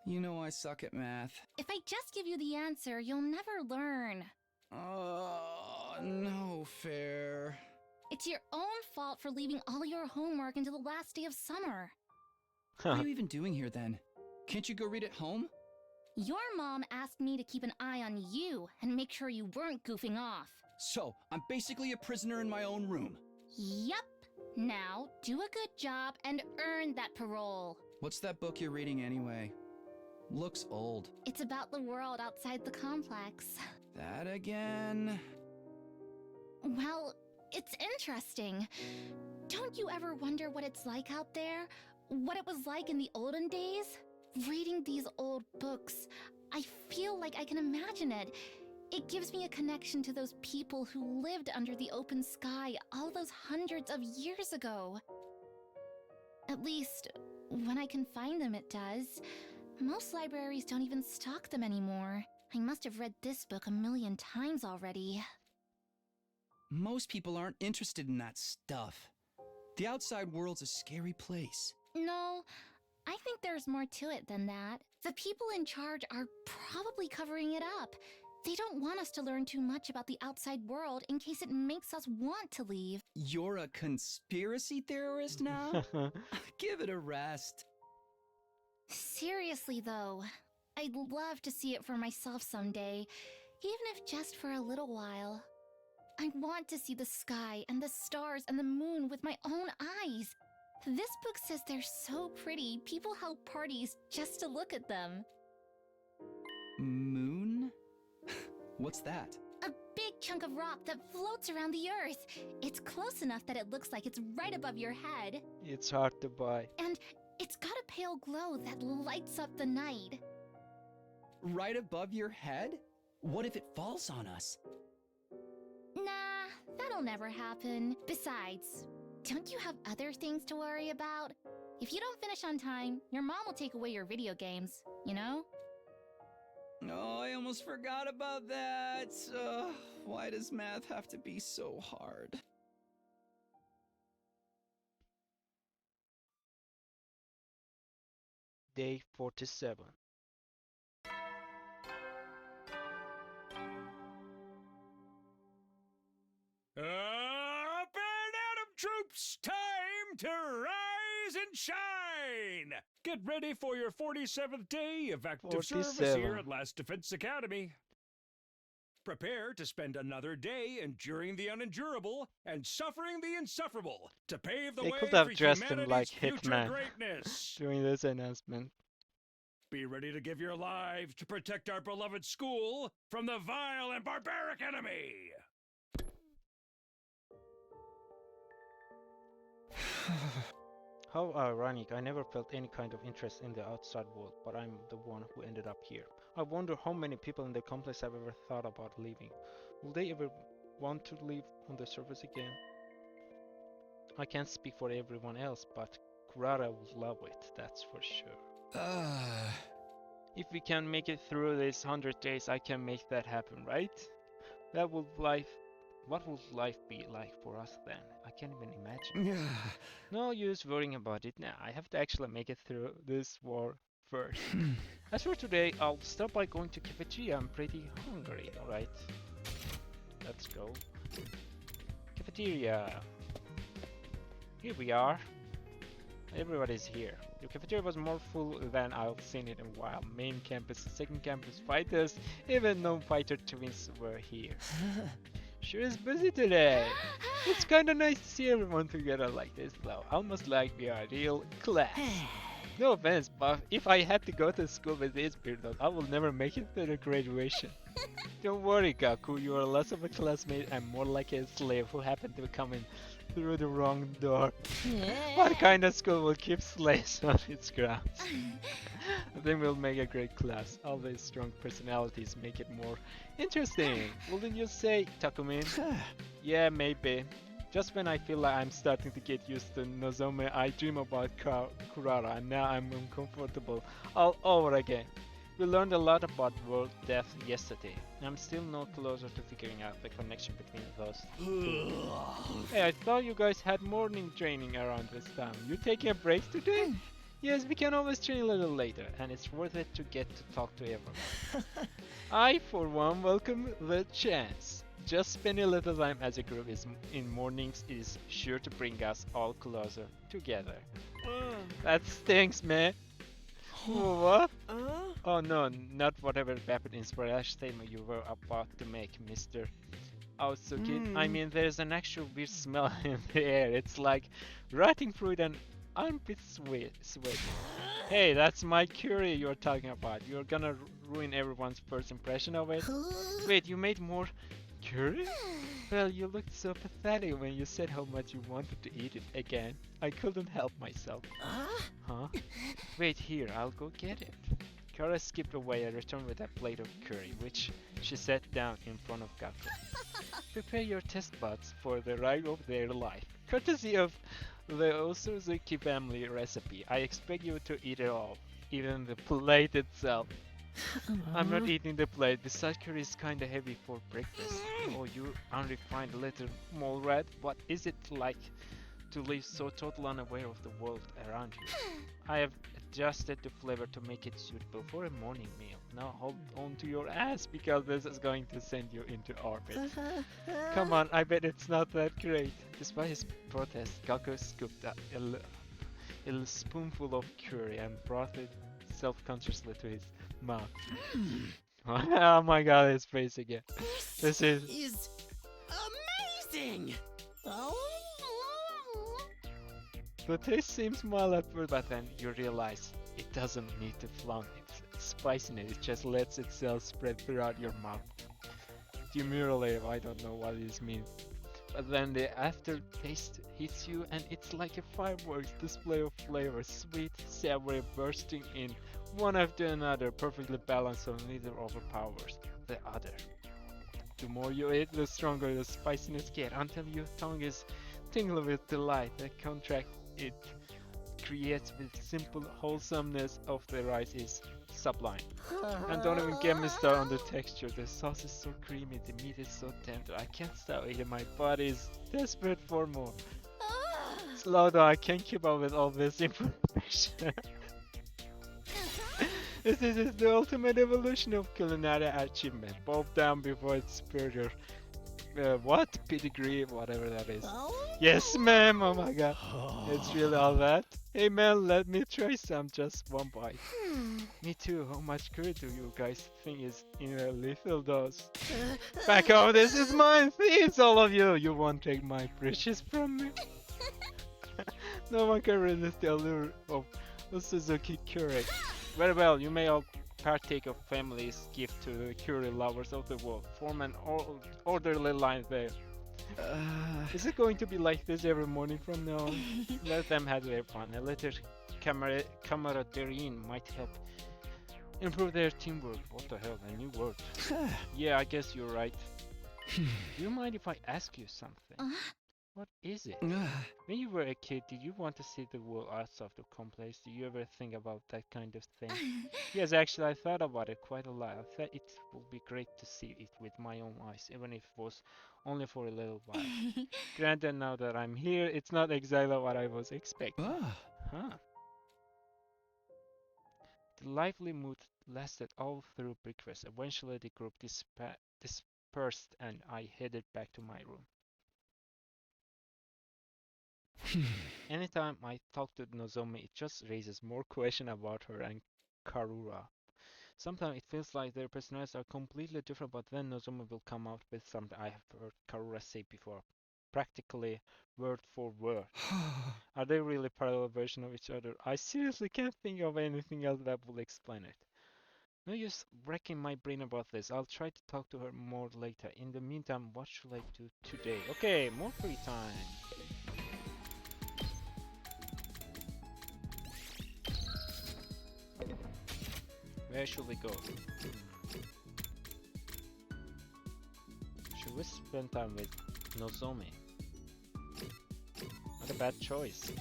You know I suck at math. If I just give you the answer, you'll never learn. No fair. It's your own fault for leaving all your homework until the last day of summer. What are you even doing here then? Can't you go read at home? Your mom asked me to keep an eye on you and make sure you weren't goofing off. So, I'm basically a prisoner in my own room. Yup. Now, do a good job and earn that parole. What's that book you're reading anyway? Looks old. It's about the world outside the complex. That again? Well, it's interesting. Don't you ever wonder what it's like out there? What it was like in the olden days? Reading these old books, I feel like I can imagine it. It gives me a connection to those people who lived under the open sky all those hundreds of years ago. At least, when I can find them, it does. Most libraries don't even stock them anymore. I must have read this book a million times already. Most people aren't interested in that stuff. The outside world's a scary place. No, I think there's more to it than that. The people in charge are probably covering it up. They don't want us to learn too much about the outside world in case it makes us want to leave. You're a conspiracy theorist now? Give it a rest. Seriously, though, I'd love to see it for myself someday, even if just for a little while. I want to see the sky and the stars and the moon with my own eyes. This book says they're so pretty, people held parties just to look at them. Moon? What's that? A big chunk of rock that floats around the earth. It's close enough that it looks like it's right above your head. It's hard to buy. And it's got a pale glow that lights up the night. Right above your head? What if it falls on us? Nah, that'll never happen. Besides, don't you have other things to worry about? If you don't finish on time, your mom will take away your video games, you know? Oh, I almost forgot about that. Why does math have to be so hard? Day 47. Up and Atom troops, time to rise and shine! Get ready for your 47th day of active service 47. here at Last Defense Academy. Prepare to spend another day enduring the unendurable and suffering the insufferable to pave the They way could have for dressed him humanity's like future Hitman greatness. during this announcement. Be ready to give your lives to protect our beloved school from the vile and barbaric enemy. How ironic, I never felt any kind of interest in the outside world, but I'm the one who ended up here. I wonder how many people in the complex have ever thought about leaving. Will they ever want to leave on the surface again? I can't speak for everyone else, but Kurara would love it, that's for sure. If we can make it through these 100 days, I can make that happen, right? What would life be like for us then? I can't even imagine. No use worrying about it now. I have to actually make it through this war first. As for today, I'll start by going to cafeteria. I'm pretty hungry, alright? Let's go. Cafeteria. Here we are. Everybody's here. The cafeteria was more full than I've seen it in a while. Main campus, second campus, fighters, even no fighter twins were here. Sure is busy today. It's kinda nice to see everyone together like this though. Almost like we are a real class. No offense, but if I had to go to school with this beard though, I will never make it to the graduation. Don't worry, Kako, you are less of a classmate and more like a slave who happened to come in through the wrong door. What kind of school will keep slaves on its grounds? I think we'll make a great class. Always strong personalities make it more interesting. Wouldn't you say, Takumin? Yeah, maybe. Just when I feel like I'm starting to get used to Nozomi, I dream about Kurara, and now I'm uncomfortable all over again. We learned a lot about world death yesterday. I'm still no closer to figuring out the connection between those two. Hey, I thought you guys had morning training around this time. You taking a break today? Yes, we can always train a little later, and it's worth it to get to talk to everyone. I, for one, welcome the chance. Just spending a little time as a group in mornings is sure to bring us all closer together. That stinks, man. What? Oh no, not whatever vapid inspiration statement you were about to make, Mr. Outsuki. I mean, there's an actual weird smell in the air. It's like rotting fruit and armpit sweat. Hey, that's my curry you're talking about. You're gonna ruin everyone's first impression of it. Wait, you made more curry? Well, you looked so pathetic when you said how much you wanted to eat it again. I couldn't help myself. Huh? Wait here, I'll go get it. Kara skipped away and returned with a plate of curry, which she set down in front of Kako. Prepare your test buds for the ride of their life. Courtesy of the Osuzuki family recipe, I expect you to eat it all, even the plate itself. I'm not eating the plate, besides curry is kinda heavy for breakfast. Oh, you unrefined little mole rat, what is it like to live so totally unaware of the world around you. I have adjusted the flavor to make it suitable for a morning meal. Now hold on to your ass because this is going to send you into orbit. Come on, I bet it's not that great. Despite his protest, Kako scooped a spoonful of curry and brought it self-consciously to his mouth. Oh my god, his face again. This is amazing! The taste seems mild at first, but then you realize it doesn't need to flaunt its spiciness, it just lets itself spread throughout your mouth. Cumulative, I don't know what this means. But then the aftertaste hits you and it's like a fireworks display of flavors, sweet, savory, bursting in, one after another, perfectly balanced so neither overpowers the other. The more you eat, the stronger the spiciness gets, until your tongue is tingling with delight. The contrast it creates with simple wholesomeness of the rice is sublime. And don't even get me started on the texture. The sauce is so creamy, the meat is so tender. I can't stop eating. My body is desperate for more. Slow down, I can't keep up with all this information. This is the ultimate evolution of culinary achievement. Bow down before its superior. What? Pedigree, whatever that is. Yes, ma'am. Oh my god. It's really all that. Hey man, let me try some, just one bite. Me too. How much curry do you guys think is in a lethal dose? Back off, this is mine. Thieves, all of you. You won't take my precious from me. No one can resist the allure of the Suzuki curry. Very well, you may all partake of family's gift to the curry lovers of the world. Form an orderly line there. Is it going to be like this every morning from now on? Let them have their fun. A little camaraderie might help improve their teamwork. What the hell, a new word. Yeah, I guess you're right. Do you mind if I ask you something? What is it? When you were a kid, did you want to see the world outside of the complex? Do you ever think about that kind of thing? Yes, actually, I thought about it quite a lot. I thought it would be great to see it with my own eyes, even if it was only for a little while. Granted, now that I'm here, it's not exactly what I was expecting. Huh. The lively mood lasted all through breakfast. Eventually, the group dispersed and I headed back to my room. Anytime I talk to Nozomi, it just raises more questions about her and Karura. Sometimes it feels like their personalities are completely different, but then Nozomi will come out with something I have heard Karura say before, practically word for word. Are they really parallel versions of each other? I seriously can't think of anything else that will explain it. No use wrecking my brain about this. I'll try to talk to her more later. In the meantime, what should I do today? Okay, more free time. Where should we go? Should we spend time with Nozomi? Not a bad choice.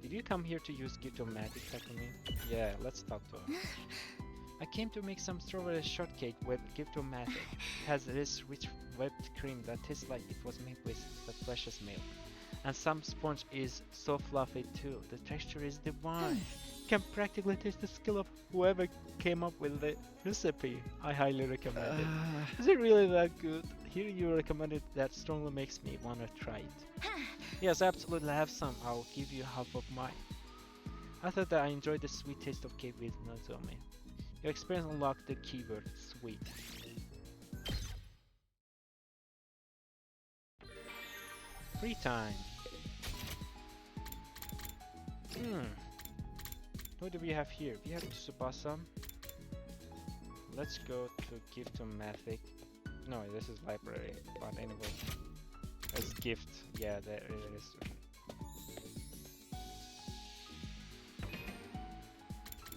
Did you come here to use gift of magic, Takumi? Yeah, let's talk to her. I came to make some strawberry shortcake with gift of magic. It has this rich whipped cream that tastes like it was made with the precious milk. And some sponge is so fluffy too. The texture is divine. You can practically taste the skill of whoever came up with the recipe. I highly recommend it. Is it really that good? Hearing you recommend it, that strongly makes me want to try it. Yes, absolutely, have some. I'll give you half of mine. I thought that I enjoyed the sweet taste of cake with Nozomi. Your experience unlocked the keyword sweet. Free time. What do we have here? We have Tsubasa. Let's go to gift to Mathic. No, this is library. But anyway, as gift, yeah, there it is.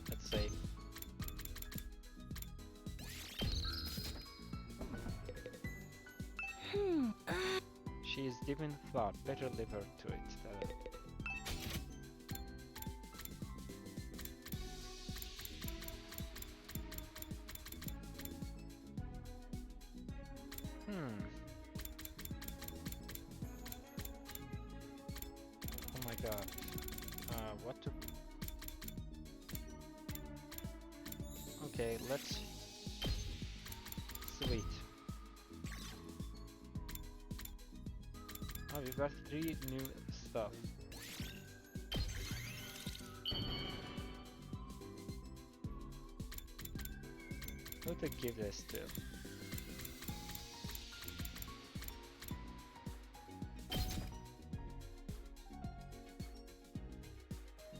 Let's save. She is deep in thought. Better leave her to it. Okay, let's... Sweet. Oh, we got 3 new stuff. Who to give this to?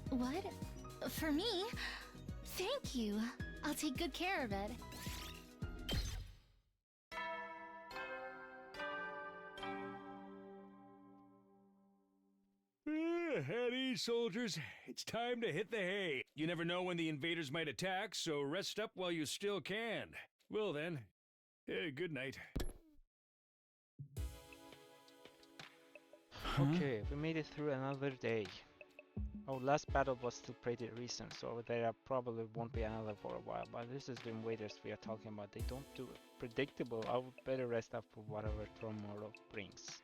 What? For me? Thank you. I'll take good care of it. At ease, soldiers. It's time to hit the hay. You never know when the invaders might attack, so rest up while you still can. Well then, good night. Okay, we made it through another day. Our last battle was still pretty recent, so there probably won't be another for a while, but this is the invaders we are talking about. They don't do predictable. I would better rest up for whatever tomorrow brings.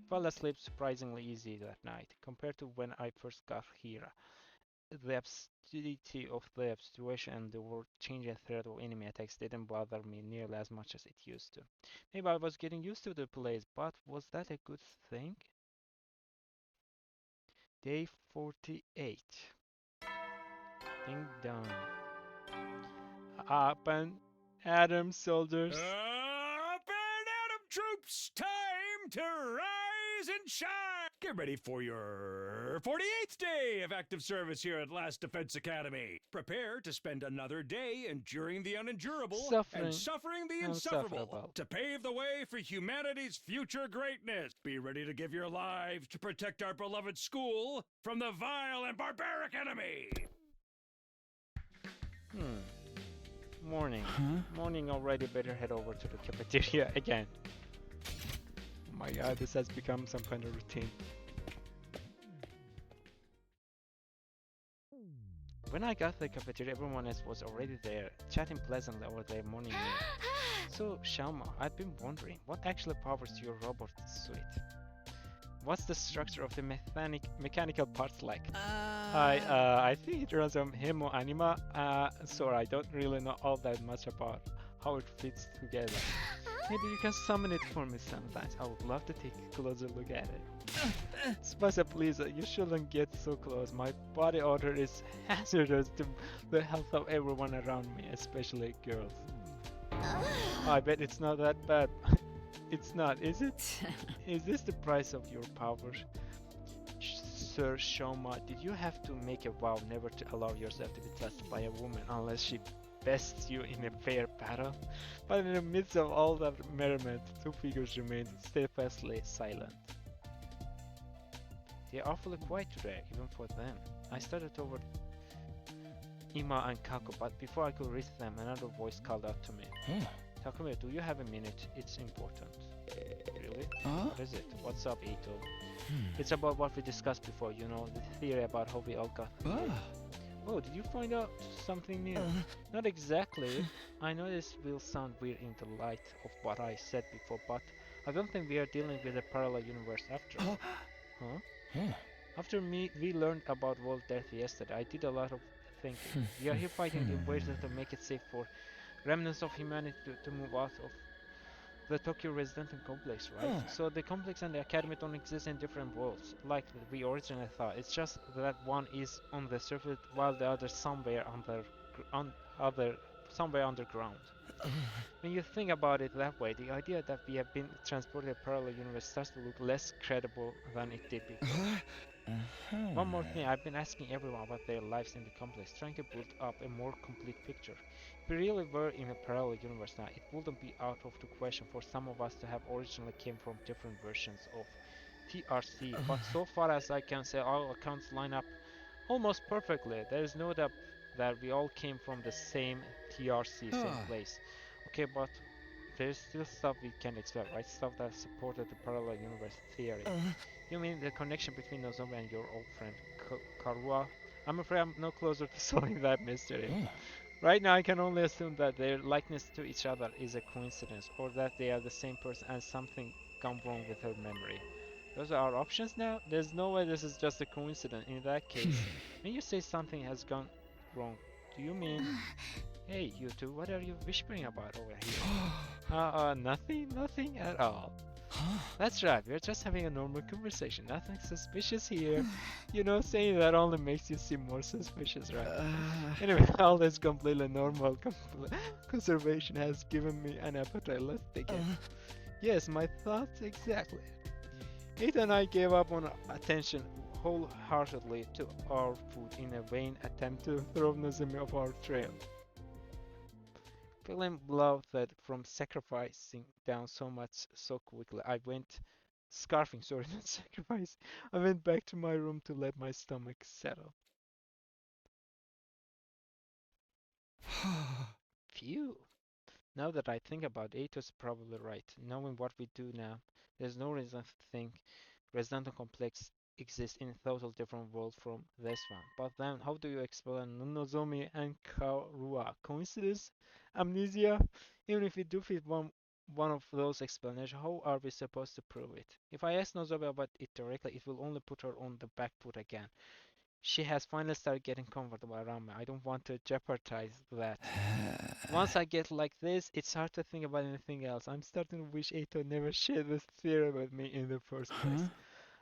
Fell asleep surprisingly easy that night, compared to when I first got here. The absurdity of the situation and the world-changing threat of enemy attacks didn't bother me nearly as much as it used to. Maybe I was getting used to the place, but was that a good thing? Day 48. Ding dong. Up and Adam, soldiers. Up and Adam, troops! Time to rise and shine! Get ready for your 48th day of active service here at Last Defense Academy. Prepare to spend another day enduring the unendurable and suffering the insufferable to pave the way for humanity's future greatness. Be ready to give your lives to protect our beloved school from the vile and barbaric enemy. Morning. Morning already, better head over to the cafeteria again. Oh my god, this has become some kind of routine. When I got to the cafeteria, everyone else was already there, chatting pleasantly over their morning meal. So, Shouma, I've been wondering, what actually powers your robot suit? What's the structure of the mechanical parts like? I think it runs on Hemo Anima, so I don't really know all that much about how it fits together. Maybe you can summon it for me sometimes. I would love to take a closer look at it. Spasa, please, you shouldn't get so close. My body odor is hazardous to the health of everyone around me, especially girls. I bet it's not that bad. It's not, is it? Is this the price of your power? Sir Shouma, did you have to make a vow never to allow yourself to be touched by a woman unless she bests you in a fair battle? But in the midst of all that merriment, two figures remained steadfastly silent. They're awfully quiet today, even for them. I started toward Ima and Kako, but before I could reach them, another voice called out to me. Takemaru, do you have a minute? It's important. Really? What is it? What's up, Ito? It's about what we discussed before, you know, the theory about how we all got here. Oh, did you find out something new? Not exactly. I know this will sound weird in the light of what I said before, but I don't think we are dealing with a parallel universe after all. After we learned about world death yesterday, I did a lot of thinking. We are here fighting the invaders to make it safe for remnants of humanity to move out of the Tokyo resident complex, right? So the complex and the academy don't exist in different worlds, like we originally thought. It's just that one is on the surface while the other somewhere somewhere underground. When you think about it that way, the idea that we have been transported to a parallel universe starts to look less credible than it did before. One more thing, I've been asking everyone about their lives in the complex, trying to build up a more complete picture. If we really were in a parallel universe now, it wouldn't be out of the question for some of us to have originally came from different versions of TRC, but so far as I can say, all accounts line up almost perfectly. There is no doubt that we all came from the same TRC, same place. Okay, but there's still stuff we can expect, right? Stuff that supported the parallel universe theory. You mean the connection between Nozomi and your old friend Karua? I'm afraid I'm no closer to solving that mystery. Right now I can only assume that their likeness to each other is a coincidence, or that they are the same person and something gone wrong with her memory. Those are our options now? There's no way this is just a coincidence. In that case, when you say something has gone wrong, do you mean Hey, you two, what are you whispering about over here? Nothing at all. That's right, we're just having a normal conversation. Nothing suspicious here. You know, saying that only makes you seem more suspicious, right? Anyway, all this completely normal conservation has given me an appetite. Let's begin. Yes, my thoughts exactly. Ethan and I gave up on attention wholeheartedly to our food in a vain attempt to throw Nazumi off our trail. Feeling bloated from sacrificing down so much so quickly, sorry, not sacrifice. I went back to my room to let my stomach settle. Phew. Now that I think about it, Ato's probably right. Knowing what we do now, there's no reason to think Resident Evil Complex exists in a total different world from this one. But then, how do you explain Nozomi and Karua? Coincidence? Amnesia? Even if we do fit one of those explanations, how are we supposed to prove it? If I ask Nozomi about it directly, it will only put her on the back foot again. She has finally started getting comfortable around me. I don't want to jeopardize that. Once I get like this, it's hard to think about anything else. I'm starting to wish Ato never shared this theory with me in the first place.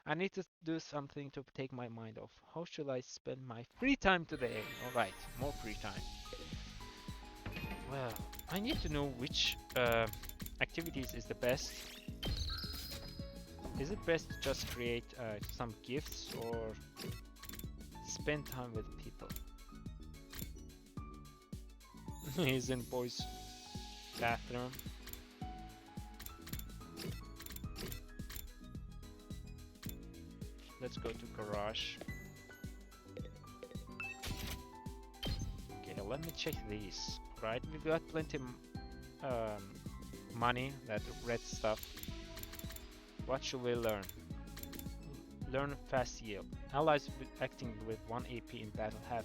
I need to do something to take my mind off. How should I spend my free time today? Alright, more free time. Well, I need to know which activities is the best. Is it best to just create some gifts or spend time with people? He's in boys' bathroom. Let's go to garage. Okay, let me check these. Right, we've got plenty money, that red stuff. What should we learn? Learn fast yield. Allies acting with 1 AP in battle have.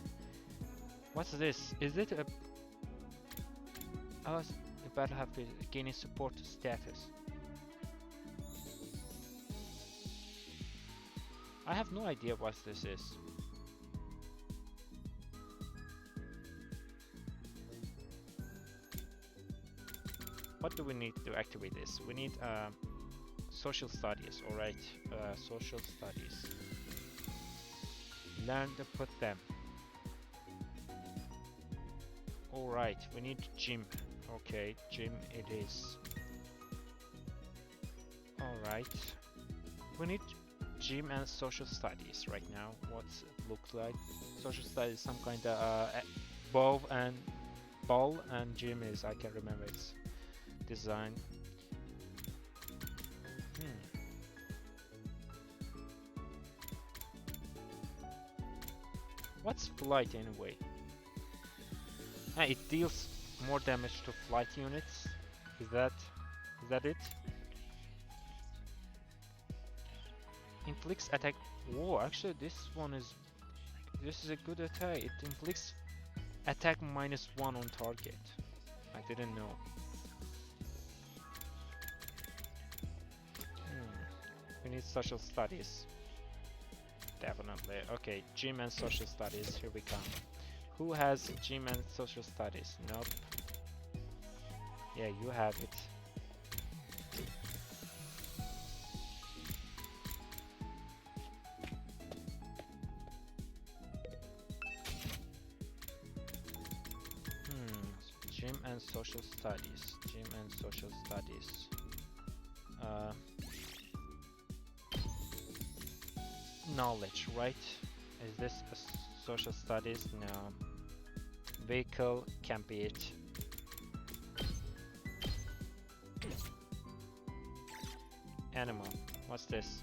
What's this? Is it a allies in battle have gaining support status? I have no idea what this is. What do we need to activate this? We need social studies, alright. Social studies. Learn to put them. Alright, we need gym. Okay, gym it is. Alright. We need gym and social studies right now. What's it look like? Social studies, some kind of ball and gym is, I can remember its design. What's flight anyway? It deals more damage to flight units. Is that it? Inflicts attack. Whoa, actually this is a good attack. It inflicts attack -1 on target. I didn't know. We need social studies. Definitely. Okay, gym and social studies. Here we come. Who has gym and social studies? Nope. Yeah, you have it. Gym and social studies. Gym and social studies. Knowledge, right? Is this a social studies? No. Vehicle can be it. Animal. What's this?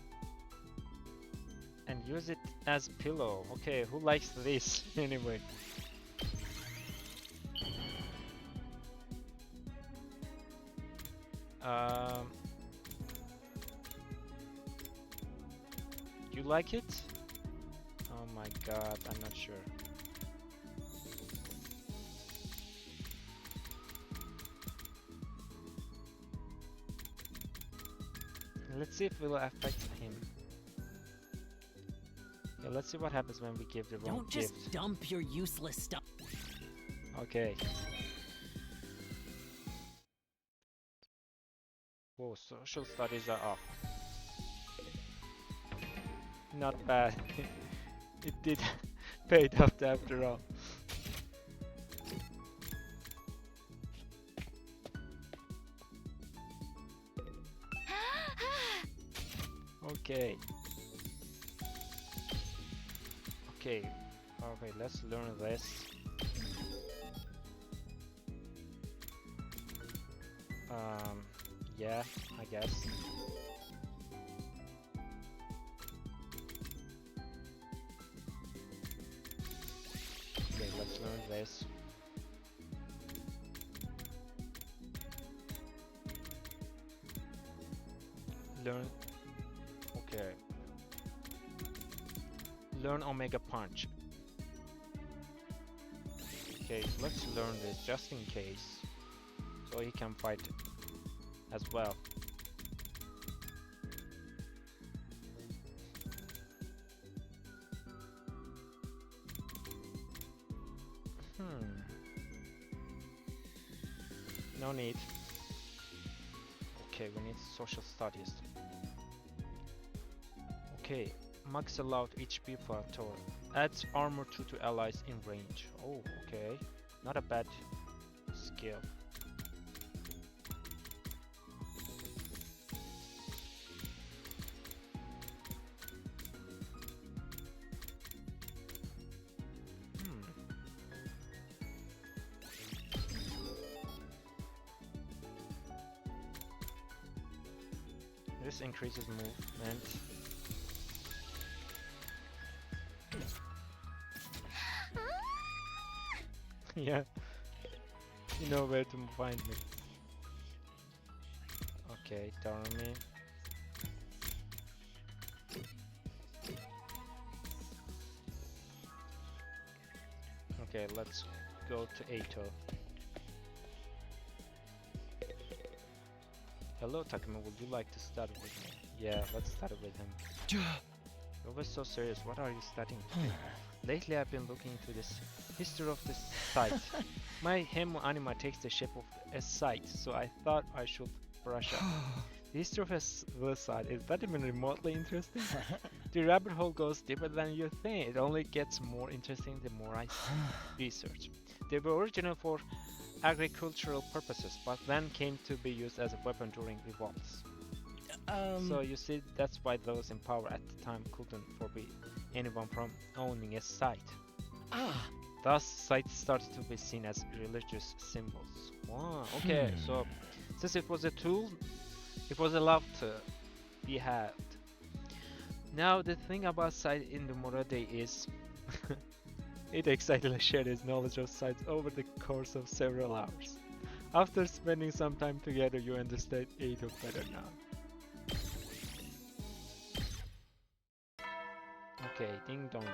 And use it as pillow. Okay, who likes this anyway? You like it? Oh my god, I'm not sure. Let's see if it will affect him. Yeah, let's see what happens when we give the wrong Don't gift. just dump your useless stuff. Okay. Whoa, social studies are up. Not bad. It did paid off after all. Okay. Okay. Okay, let's learn this. Yeah, I guess. Okay, let's learn this. Learn. Okay. Learn Omega Punch. Okay, let's learn this just in case, so he can fight as well. No need. Okay, we need social studies. Okay, max allowed HP per turn. Adds armor 2 to allies in range. Oh, okay. Not a bad skill. This increases movement. Yeah, you know where to find me. Okay, Darmy. Okay, let's go to Ato. Hello, Takemaru, would you like to study with me? Yeah, let's study with him. You're always so serious. What are you studying? Lately, I've been looking into this history of this site. My Hemu anima takes the shape of a site, so I thought I should brush up. The history of the site, is that even remotely interesting? The rabbit hole goes deeper than you think. It only gets more interesting the more I research. They were original for agricultural purposes, but then came to be used as a weapon during revolts. So you see, that's why those in power at the time couldn't forbid anyone from owning a site. Thus, sites started to be seen as religious symbols. Wow, okay, so since it was a tool, it was allowed to be had. Now, the thing about site in the Morade is it excitedly shared his knowledge of sites over the course of several hours. After spending some time together, you understand Ado better now. Okay, ding dong.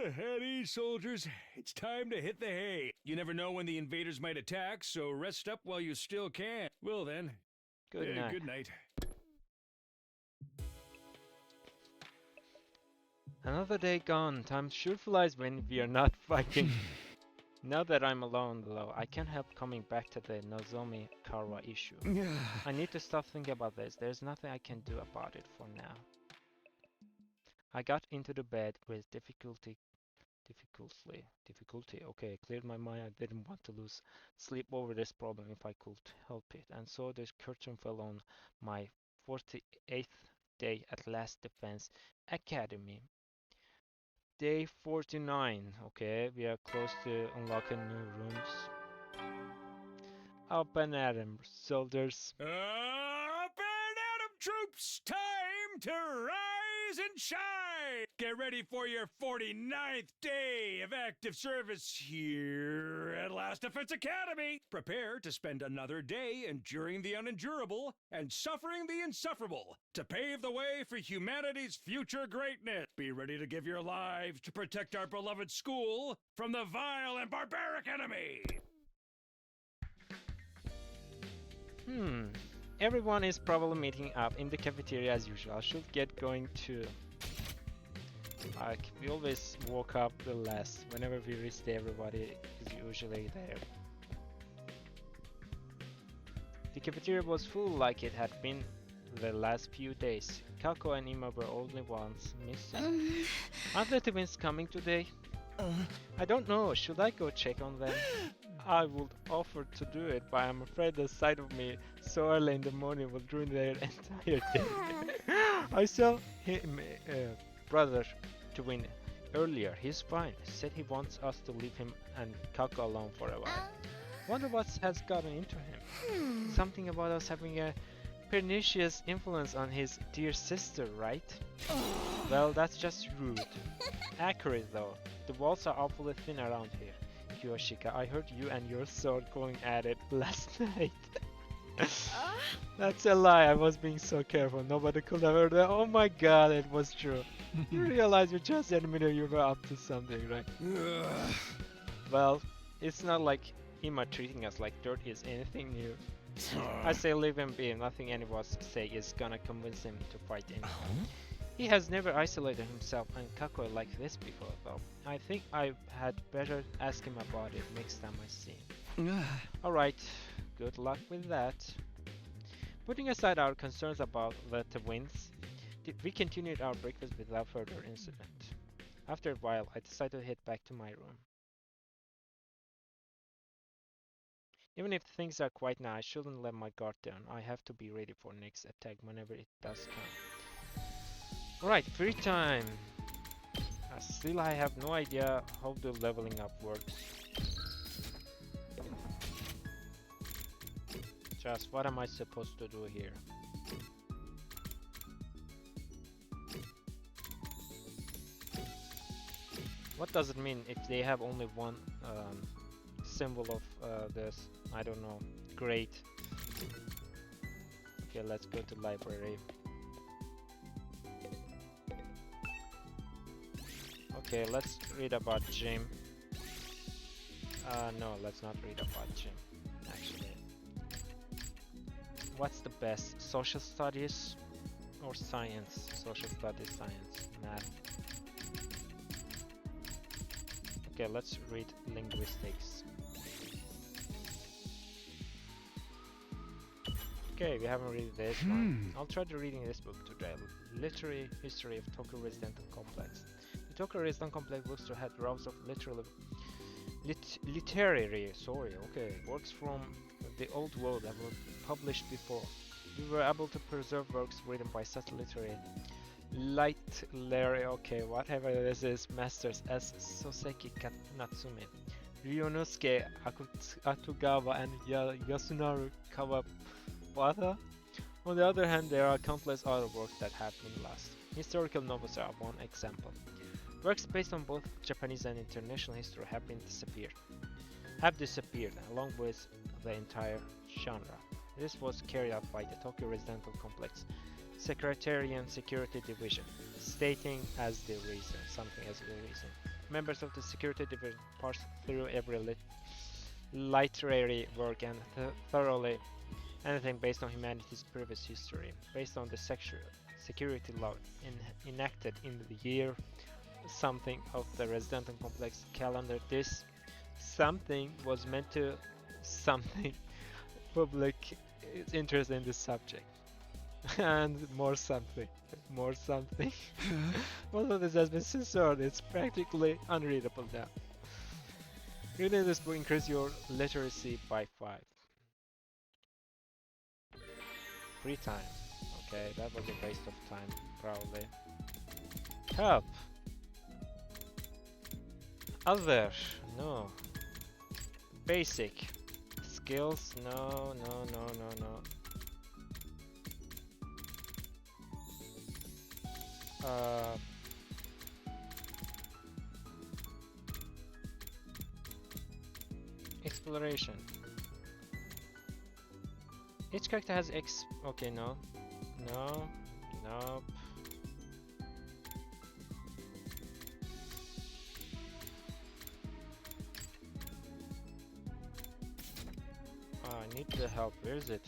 At ease, soldiers. It's time to hit the hay. You never know when the invaders might attack, so rest up while you still can. Well then, Good night. Good night. Another day gone. Time sure flies when we are not fighting. Now that I'm alone, though, I can't help coming back to the Nozomi Karwa issue. I need to stop thinking about this. There's nothing I can do about it for now. I got into the bed with difficulty. Okay, cleared my mind. I didn't want to lose sleep over this problem if I could help it. And so the curtain fell on my 48th day at Last Defense Academy. Day 49. Okay, we are close to unlocking new rooms. Up and at 'em, soldiers. Up and at 'em, troops! Time to rise and shine! Get ready for your 49th day of active service here at Last Defense Academy. Prepare to spend another day enduring the unendurable and suffering the insufferable to pave the way for humanity's future greatness. Be ready to give your lives to protect our beloved school from the vile and barbaric enemy. Everyone is probably meeting up in the cafeteria as usual. I should get going too. Like, we always woke up the last. Whenever we reach there, everybody is usually there. The cafeteria was full like it had been the last few days. Kako and Ima were only ones missing. Aren't the twins coming today? I don't know, should I go check on them? I would offer to do it, but I'm afraid the sight of me so early in the morning will ruin their entire day. I saw him, brother twin earlier. He's fine. Said he wants us to leave him and Kako alone for a while. Wonder what has gotten into him. Something about us having a pernicious influence on his dear sister, right? Well, that's just rude. Accurate though. The walls are awfully thin around here. Yoshika, I heard you and your sword going at it last night. That's a lie. I was being so careful. Nobody could have heard that. Oh my god, it was true. You realize you just admitted you were up to something, right? Well, it's not like Ima treating us like dirt is anything new. I say leave him be. Nothing any of us say is gonna convince him to fight anyone. He has never isolated himself and Kako like this before though. I think I had better ask him about it next time I see him. Alright, good luck with that. Putting aside our concerns about the twins, we continued our breakfast without further incident. After a while, I decided to head back to my room. Even if things are quiet now, I shouldn't let my guard down. I have to be ready for next attack whenever it does come. Alright, free time! Still I have no idea how the leveling up works. Just what am I supposed to do here? What does it mean if they have only one symbol of this, I don't know, grade? Okay, let's go to library. Okay, let's read about gym. No, let's not read about gym, actually. What's the best? Social studies or science? Social studies, science, math. Okay, let's read linguistics. Okay, we haven't read this one. I'll try to reading this book today. Literary History of Tokyo Residential Complex. The Tokyo Residential Complex bookstore had rows of literary works from the old world that were published before. We were able to preserve works written by such whatever this is, masters as Soseki Natsume, Ryunosuke Akutagawa, and Yasunari Kawabata. On the other hand, there are countless other works that have been lost. Historical novels are one example. Works based on both Japanese and international history have disappeared along with the entire genre. This was carried out by the Tokyo Residential Complex Secretarian Security Division, stating as the reason, Members of the Security Division parsed through every literary work and thoroughly anything based on humanity's previous history, based on the security law enacted in the year something of the residential complex calendar. This something was meant to something public interest in the subject. And more something. Most of this has been censored. It's practically unreadable now. Reading this book increases your literacy by 5. Free time. Okay, that was a waste of time, probably. Help! Other. No. Basic. Skills. No. Exploration. Each character has okay, no. Nope. Oh, I need the help. Where is it?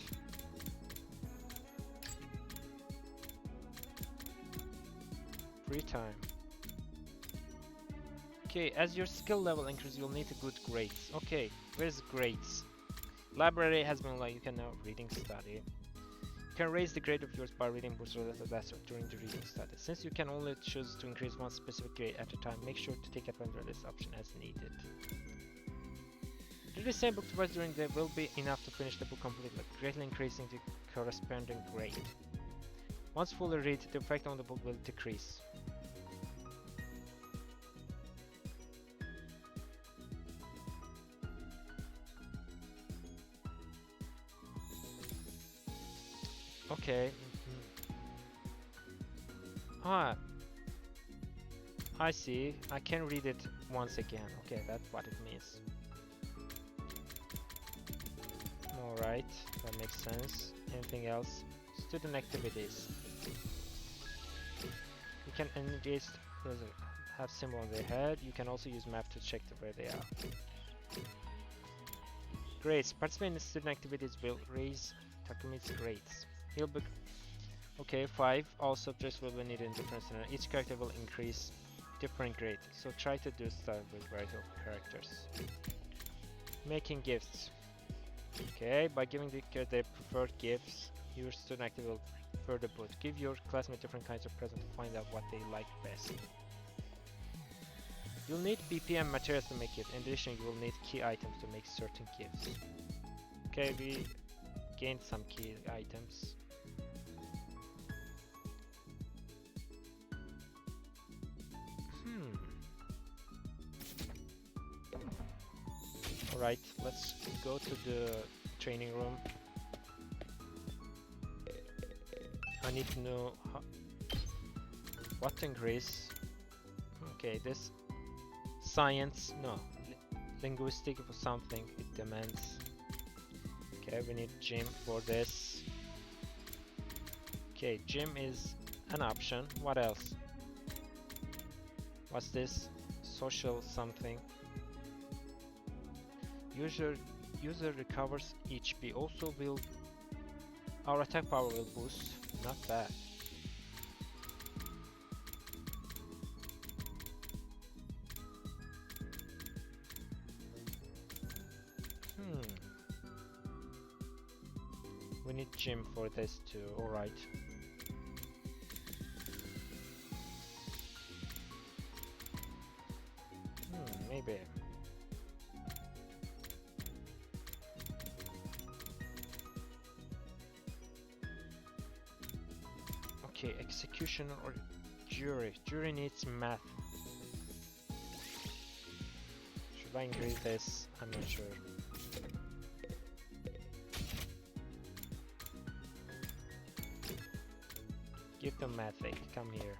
Free time. Okay, as your skill level increases, you'll need good grades. Okay, where's grades? Library has been like you can now reading study. You can raise the grade of yours by reading books or lesser during the reading study. Since you can only choose to increase one specific grade at a time, make sure to take advantage of this option as needed. Read the same book twice during the day will be enough to finish the book completely, greatly increasing the corresponding grade. Once fully read, the effect on the book will decrease. Okay. Ah, I see. I can read it once again. Okay, that's what it means. Alright, that makes sense. Anything else? Student activities. You can engage, doesn't have symbol on their head. You can also use map to check where they are. Grades. Participating in student activities will raise Takemi's grades. He'll be okay. 5. All subjects will be needed in different scenarios. Each character will increase different grade. So try to do stuff with variety of characters. Making gifts. Okay, by giving the preferred gifts, your student activity will further boost. Give your classmates different kinds of presents to find out what they like best. You'll need BPM materials to make it. In addition, you will need key items to make certain gifts. Okay, we gained some key items. Alright, let's go to the training room. I need to know how, what to increase. Okay, this science, no, linguistic or something, it demands. Okay, we need gym for this. Okay, gym is an option. What else? What's this? Social something. User recovers HP. Also will our attack power will boost. Not bad. We need gym for this too. Alright. Maybe. Okay, executioner or jury. Jury needs math. Should I increase this? I'm not sure. Give them math, come here.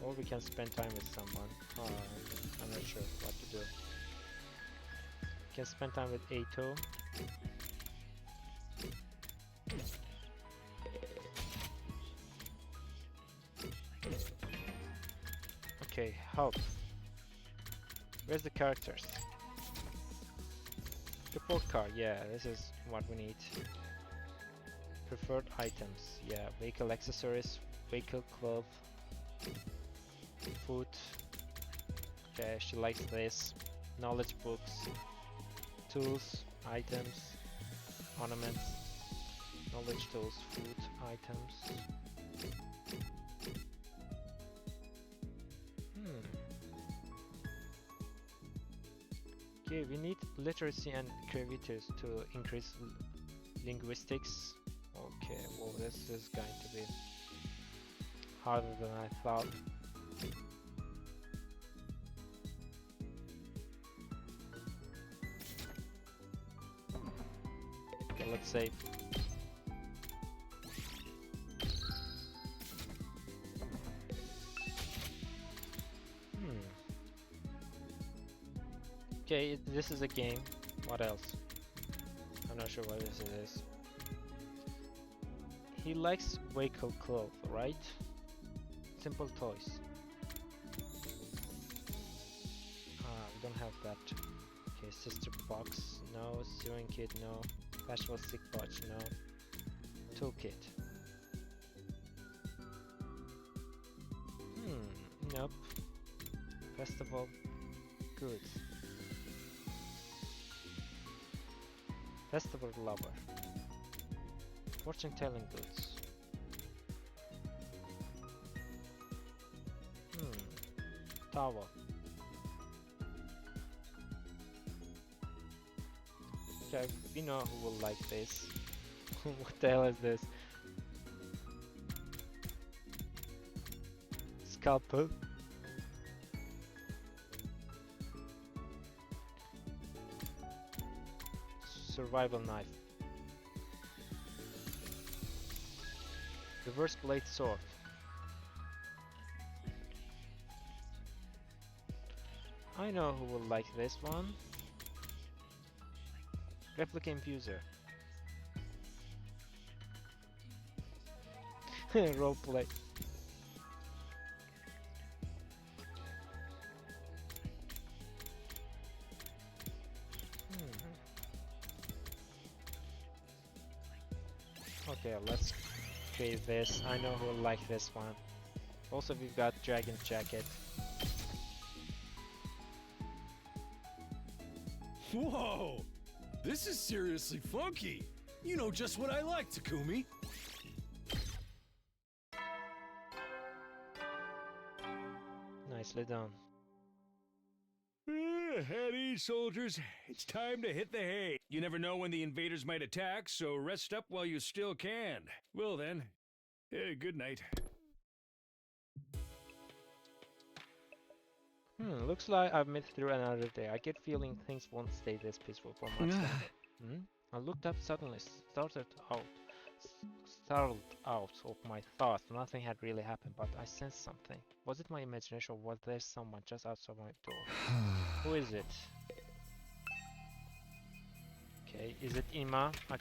Or we can spend time with someone. I'm not sure what to do. We can spend time with Ato. Okay, help. Where's the characters? Report card, yeah, this is what we need. Preferred items, yeah, vehicle accessories, vehicle cloth, food. Okay, she likes this. Knowledge books, tools, items, ornaments, knowledge tools, food, items. Okay, we need literacy and creativity to increase linguistics. Okay, well this is going to be harder than I thought. Okay, let's save. Okay, this is a game. What else? I'm not sure what this is. He likes vehicle cloth, right? Simple toys. We don't have that. Okay, sister box, no. Sewing kit, no. Fashionable stick pouch, no. Toolkit. Nope. Festival goods. Festival lover. Fortune telling goods. Tower. Okay, we know who will like this. What the hell is this? Scalpel. Survival knife. Reverse blade sword. I know who will like this one. Replica infuser. Roleplay. Okay, let's create this. I know who will like this one. Also, we've got Dragon's Jacket. Whoa! This is seriously funky! You know just what I like, Takumi! Nicely done. At ease, soldiers. It's time to hit the hay. You never know when the invaders might attack, so rest up while you still can. Well then, good night. Looks like I've made it through another day. I get feeling things won't stay this peaceful for much longer. I looked up suddenly, startled out of my thoughts. Nothing had really happened, but I sensed something. Was it my imagination or was there someone just outside my door? Who is it? Okay, is it Ima? I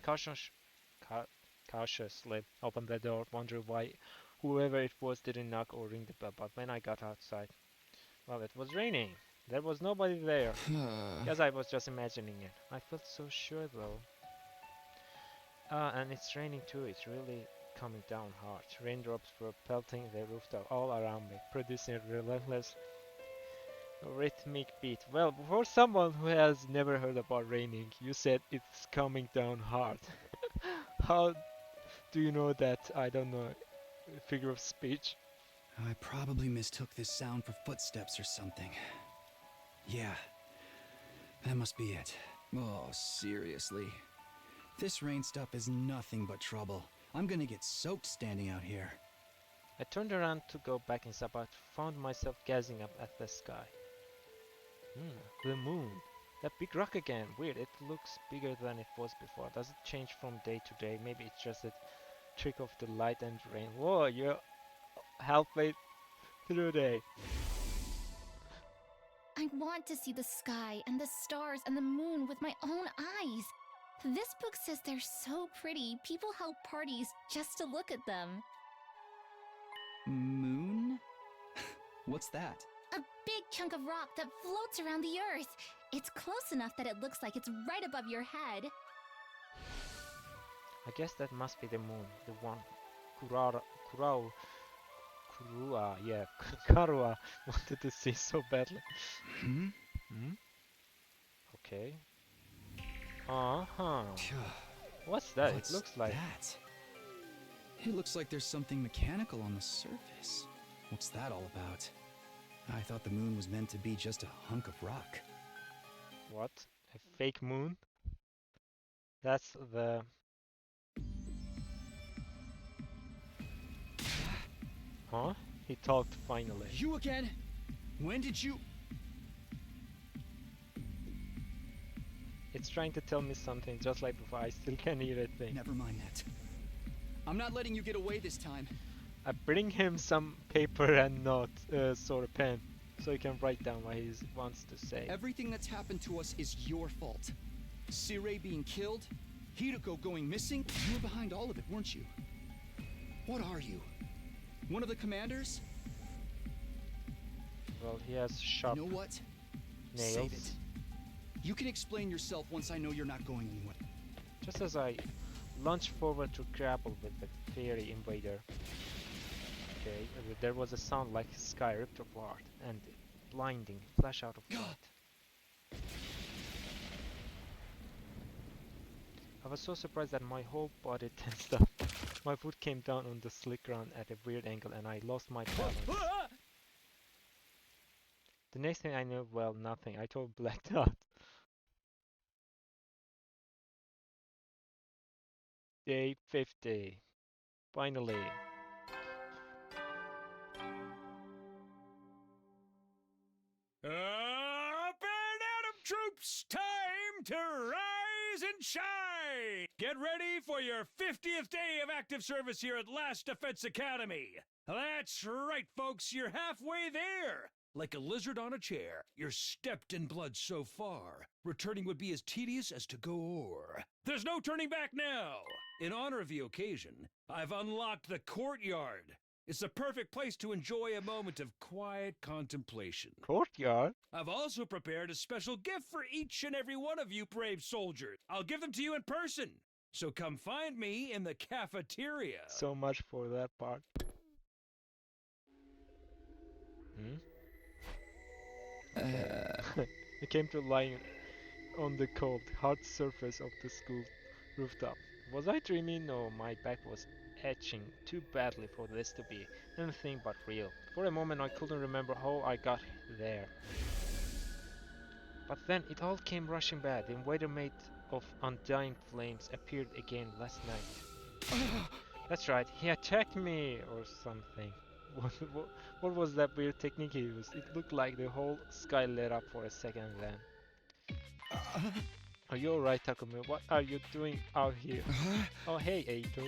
cautiously opened the door, wondering why whoever it was didn't knock or ring the bell, but when I got outside, well, it was raining. There was nobody there. Guess I was just imagining it. I felt so sure though. And it's raining too. It's really coming down hard. Raindrops were pelting the rooftop all around me, producing a relentless rhythmic beat. Well, for someone who has never heard about raining, you said it's coming down hard. How do you know that? I don't know. Figure of speech. I probably mistook this sound for footsteps or something. Yeah, that must be it. Oh, seriously. This rain stuff is nothing but trouble. I'm gonna get soaked standing out here. I turned around to go back inside, but found myself gazing up at the sky. The moon. That big rock again. Weird, it looks bigger than it was before. Does it change from day to day? Maybe it's just a trick of the light and rain. Whoa, you're halfway through the day. I want to see the sky and the stars and the moon with my own eyes. This book says they're so pretty, people held parties just to look at them. Moon? What's that? A big chunk of rock that floats around the earth. It's close enough that it looks like it's right above your head. I guess that must be the moon, the one Karua wanted to see so badly. Okay. What's that? What's it looks like that? It looks like there's something mechanical on the surface. What's that all about? I thought the moon was meant to be just a hunk of rock. what? A fake moon? That's the Huh? He talked finally. You again? When did you... It's trying to tell me something just like before. I still can't hear a thing. Never mind that. I'm not letting you get away this time. I bring him some paper and note, sort of pen, so he can write down what he wants to say. Everything that's happened to us is your fault. Sirei being killed, Hideko going missing, you were behind all of it, weren't you? What are you? One of the commanders? Well, he has sharp You know what? nails. Save it. You can explain yourself once I know you're not going anywhere. Just as I launched forward to grapple with the fairy invader, okay, there was a sound like sky ripped apart and blinding flash out of light. was so surprised that my whole body tensed up. My foot came down on the slick ground at a weird angle and I lost my balance. The next thing I knew, well, nothing. I totally blacked out. Day 50. Finally. Up and Atom troops, time to rise and shine! Get ready for your 50th day of active service here at Last Defense Academy. That's right, folks, you're halfway there. Like a lizard on a chair, you're stepped in blood so far. Returning would be as tedious as to go o'er. There's no turning back now. In honor of the occasion, I've unlocked the courtyard. It's the perfect place to enjoy a moment of quiet contemplation. Courtyard? I've also prepared a special gift for each and every one of you brave soldiers. I'll give them to you in person. So come find me in the cafeteria. So much for that part. I came to lying on the cold, hard surface of the school rooftop. Was I dreaming? No, my back was itching too badly for this to be anything but real. For a moment I couldn't remember how I got there. But then it all came rushing back. The invader made of undying flames appeared again last night. That's right, he attacked me or something. What was that weird technique he used? It looked like the whole sky lit up for a second then. Are you alright, Takemaru? What are you doing out here? Oh hey, Eito.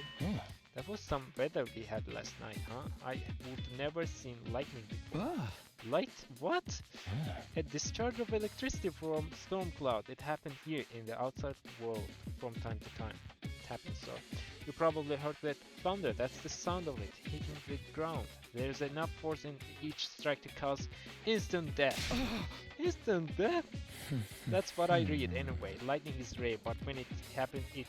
That was some weather we had last night, huh? I would never seen lightning before. Light? What? A discharge of electricity from storm cloud. It happened here in the outside world from time to time. It happens so. You probably heard that thunder. That's the sound of it hitting the ground. There's enough force in each strike to cause instant death. Instant death? That's what I read anyway. Lightning is rare, but when it happens, it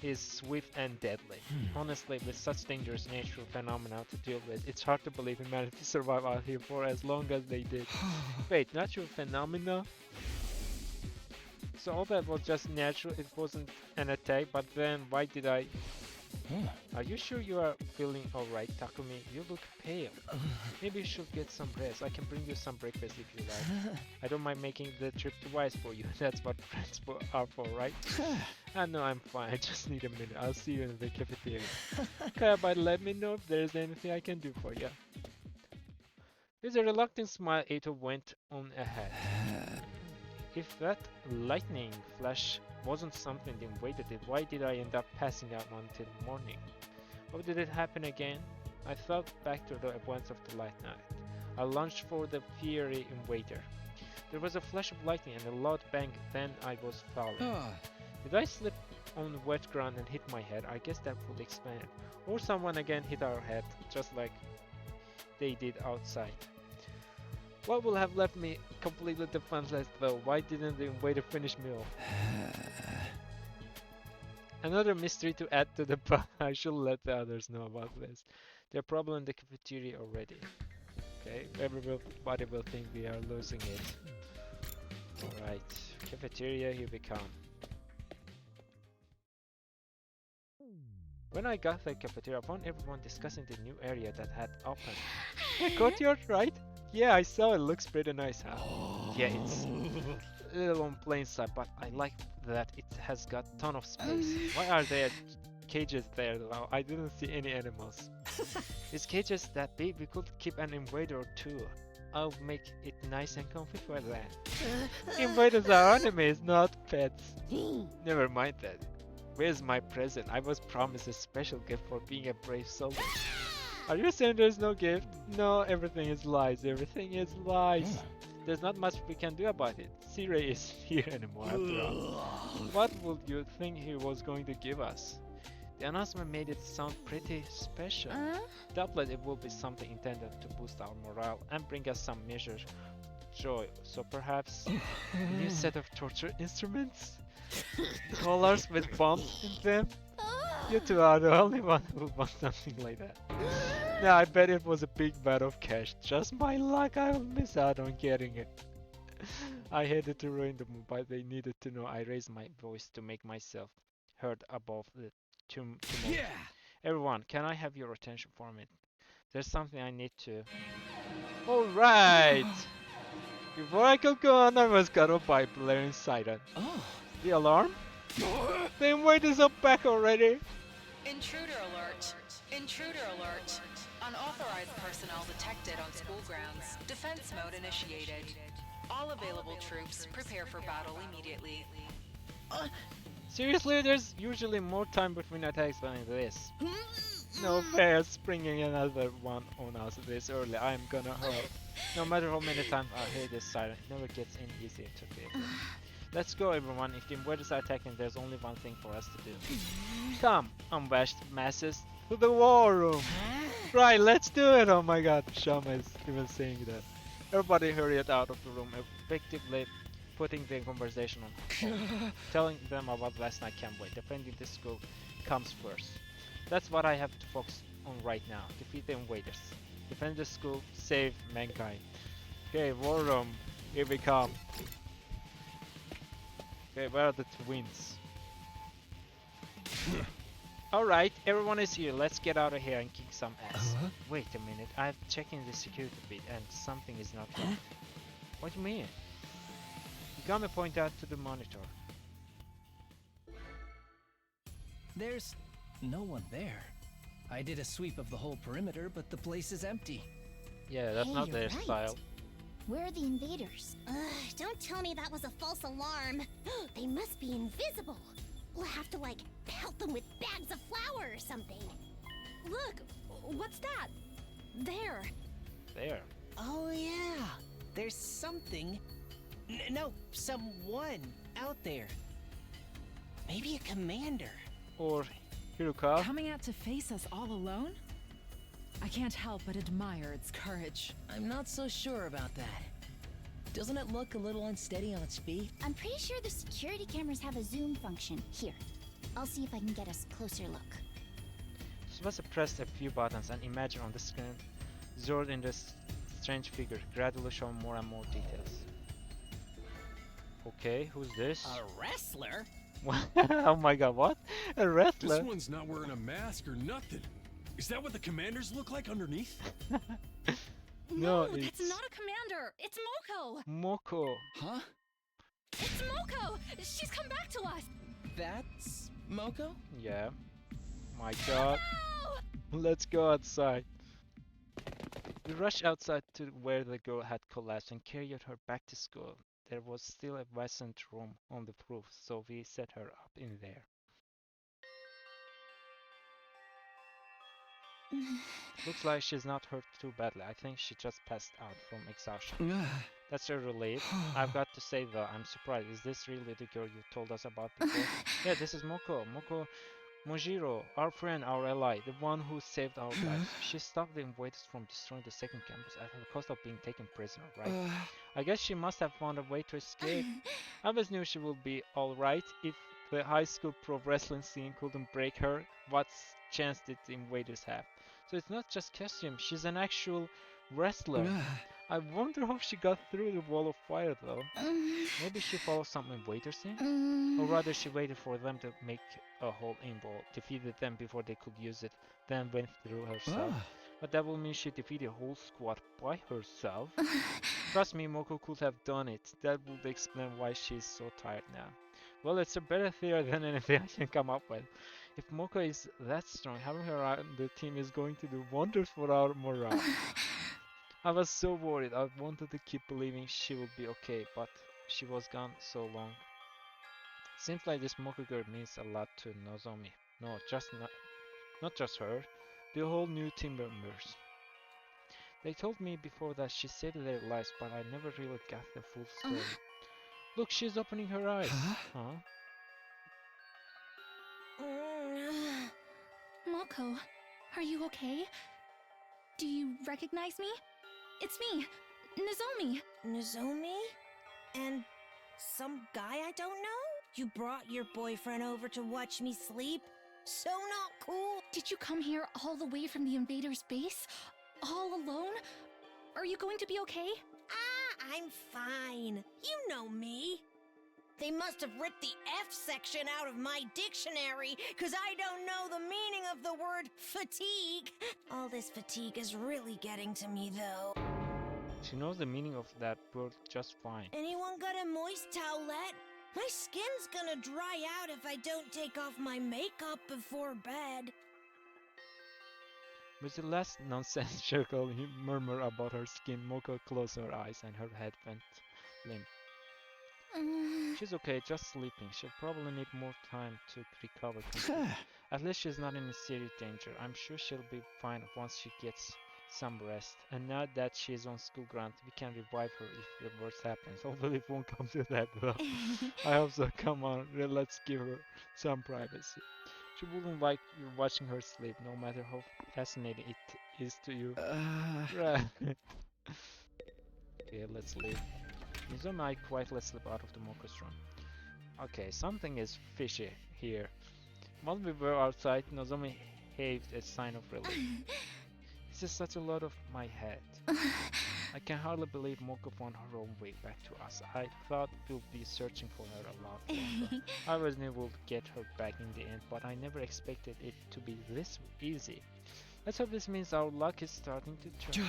is swift and deadly. Honestly, with such dangerous natural phenomena to deal with, it's hard to believe humanity survived out here for as long as they did. Wait, natural phenomena? So all that was just natural, it wasn't an attack, but then why did I... Are you sure you are feeling alright, Takumi? You look pale. Maybe you should get some rest. I can bring you some breakfast if you like. I don't mind making the trip twice for you. That's what friends are for, right? No, I'm fine. I just need a minute. I'll see you in the cafeteria. Okay, but let me know if there's anything I can do for you. With a reluctant smile, Eito went on ahead. If that lightning flash wasn't something the invader did, why did I end up passing out until morning? How did it happen again? I thought back to the events of the last night. I lunged for the fiery invader. There was a flash of lightning and a loud bang, then I was falling. Did I slip on wet ground and hit my head? I guess that would explain it. Or someone again hit our head, just like they did outside. What will have left me completely defenseless though? Why didn't the invader finish me off? Another mystery to add to the pot. I should let the others know about this. They're probably in the cafeteria already. Okay, everybody will think we are losing it. Alright, cafeteria, here we come. When I got to the cafeteria, I found everyone discussing the new area that had opened. The courtyard, right? Yeah, I saw it. Looks pretty nice, huh? Yeah, it's a little on plain side, but I like that it has got ton of space. Why are there cages there though? I didn't see any animals. Is cages that big? We could keep an invader or two. I'll make it nice and comfy for that. Invaders are enemies, not pets. Never mind that. Where's my present? I was promised a special gift for being a brave soldier. Are you saying there's no gift? No, everything is lies. Everything is lies. There's not much we can do about it. Sirei isn't here anymore after all. What would you think he was going to give us? The announcement made it sound pretty special. Doubtless it will be something intended to boost our morale and bring us some measure of joy. So perhaps a new set of torture instruments? Collars with bombs in them? You two are the only one who would want something like that. Now I bet it was a big bag of cash. Just my luck, I will miss out on getting it. I hated to ruin the mood, but they needed to know I raised my voice to make myself heard above the tumult. Yeah! Everyone, can I have your attention for a minute? There's something I need to... Alright! Before I could go on, I was cut off by blaring siren. Oh. The alarm? The invaders are back already! Intruder alert! Intruder alert! Unauthorized personnel detected on school grounds. Defense mode initiated. All available troops prepare for battle immediately. Seriously, there's usually more time between attacks than this. No fair springing another one on us this early. I'm gonna hurt. No matter how many times I hear this siren, it never gets any easier to feel. Let's go, everyone. If the invaders are attacking, there's only one thing for us to do. Come, unwashed masses, to the war room! Right, let's do it! Oh my god, Shouma is even saying that. Everybody hurried out of the room, effectively putting the conversation on hold. Telling them about last night can't wait. Defending the school comes first. That's what I have to focus on right now. Defeat the invaders. Defend the school, save mankind. Okay, war room, here we come. Okay, where are the twins? Alright, everyone is here. Let's get out of here and kick some ass. Wait a minute, I'm checking the security feed and something is not right. What do you mean? Yagami point out to the monitor. There's no one there. I did a sweep of the whole perimeter, but the place is empty. Yeah, that's Hey, not you're their right. style. Where are the invaders? Don't tell me that was a false alarm. They must be invisible. We'll have to, like, pelt them with bags of flour or something. Look, what's that? There. There. Oh yeah, there's something. No, someone out there. Maybe a commander. Or Hiruka. Coming out to face us all alone? I can't help but admire its courage. I'm not so sure about that. Doesn't it look a little unsteady on its feet? I'm pretty sure the security cameras have a zoom function. Here, I'll see if I can get us a closer look. Tsubasa pressed a few buttons and imagine on the screen Zord in this strange figure, gradually showing more and more details. Okay, who's this? A wrestler? Oh my god, what? A wrestler? This one's not wearing a mask or nothing. Is that what the commanders look like underneath? No, that's it's not a commander. It's Moko. Moko. Huh? It's Moko. She's come back to us. That's Moko? Yeah. My god. No! Let's go outside. We rushed outside to where the girl had collapsed and carried her back to school. There was still a vacant room on the roof, so we set her up in there. Looks like she's not hurt too badly. I think she just passed out from exhaustion. That's a relief. I've got to say though, I'm surprised. Is this really the girl you told us about before? Yeah, this is Moko. Moko Mojiro, our friend, our ally, the one who saved our lives. She stopped the invaders from destroying the second campus at the cost of being taken prisoner, right? I guess she must have found a way to escape. I always knew she would be alright. If the high school pro wrestling scene couldn't break her, what chance did the invaders have? So it's not just costume, she's an actual wrestler. I wonder how she got through the wall of fire though. Maybe she followed some invaders in? Or rather she waited for them to make a hole in wall, defeated them before they could use it, then went through herself. But that would mean she defeated a whole squad by herself. Trust me, Moko could have done it. That would explain why she's so tired now. Well, it's a better theory than anything I can come up with. If Moko is that strong, having her on the team is going to do wonders for our morale. I was so worried. I wanted to keep believing she would be okay, but she was gone so long. Seems like this Moko girl means a lot to Nozomi. No, not just her, the whole new team members. They told me before that she saved their lives, but I never really got the full story. Look, she's opening her eyes. Huh? Moko, are you okay? Do you recognize me? It's me, Nozomi. Nozomi? And some guy I don't know? You brought your boyfriend over to watch me sleep? So not cool. Did you come here all the way from the invaders' base? All alone? Are you going to be okay? I'm fine. You know me. They must have ripped the F section out of my dictionary, because I don't know the meaning of the word fatigue. All this fatigue is really getting to me, though. She knows the meaning of that word just fine. Anyone got a moist towelette? My skin's gonna dry out if I don't take off my makeup before bed. With the last nonsensical murmur about her skin, Moko closed her eyes and her head went limp. She's okay, just sleeping. She'll probably need more time to recover completely. At least she's not in serious danger. I'm sure she'll be fine once she gets some rest. And now that she's on school ground, we can revive her if the worst happens. Hopefully it won't come to that though. I hope so. Come on, let's give her some privacy. She wouldn't like you watching her sleep, no matter how fascinating it is to you. Right. Okay, let's leave. Mizu and I quietly slip out of the Moko's room. Okay, something is fishy here. While we were outside, Nozomi heaved a sign of relief. This is such a lot of my head. I can hardly believe Moko found her own way back to us. I thought we'd be searching for her a lot longer. I always knew we'd get her back in the end, but I never expected it to be this easy. Let's hope this means our luck is starting to turn.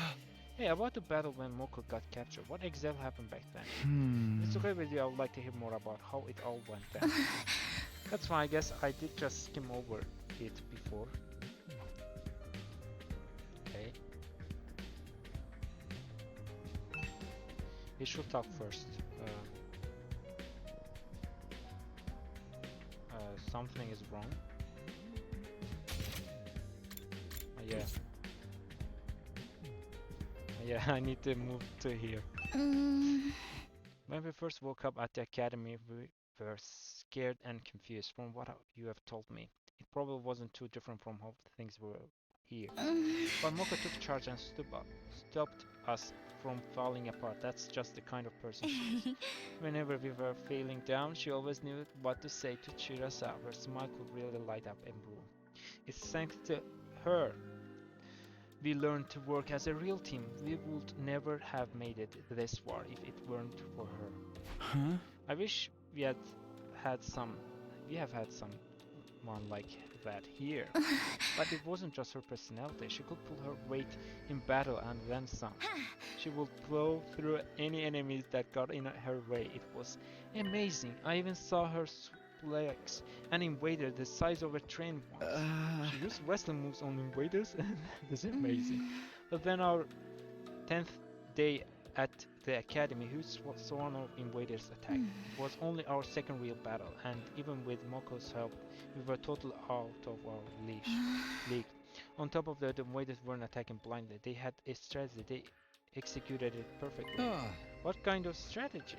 Hey, about the battle when Moko got captured, what exactly happened back then? If it's okay with you, I would like to hear more about how it all went down. That's fine, I guess I did just skim over it before. Okay. We should talk first. Something is wrong. Yeah. Yeah, I need to move to here. When we first woke up at the academy, we were scared and confused from what you have told me. It probably wasn't too different from how things were here. But Moko took charge and stopped us from falling apart. That's just the kind of person she is. Whenever we were feeling down, she always knew what to say to cheer us up. Her smile could really light up a room. It's thanks to her we learned to work as a real team. We would never have made it this far if it weren't for her. Huh? I wish we have had someone like that here. But it wasn't just her personality. She could pull her weight in battle and then some. She would plow through any enemies that got in her way. It was amazing. I even saw her suplex an invader the size of a train once. She used wrestling moves on invaders. That's amazing. But then our 10th day at the academy, who saw one of invaders attack? It was only our second real battle, and even with Moko's help, we were totally out of our league. On top of that, the invaders weren't attacking blindly. They had a strategy. They executed it perfectly. What kind of strategy?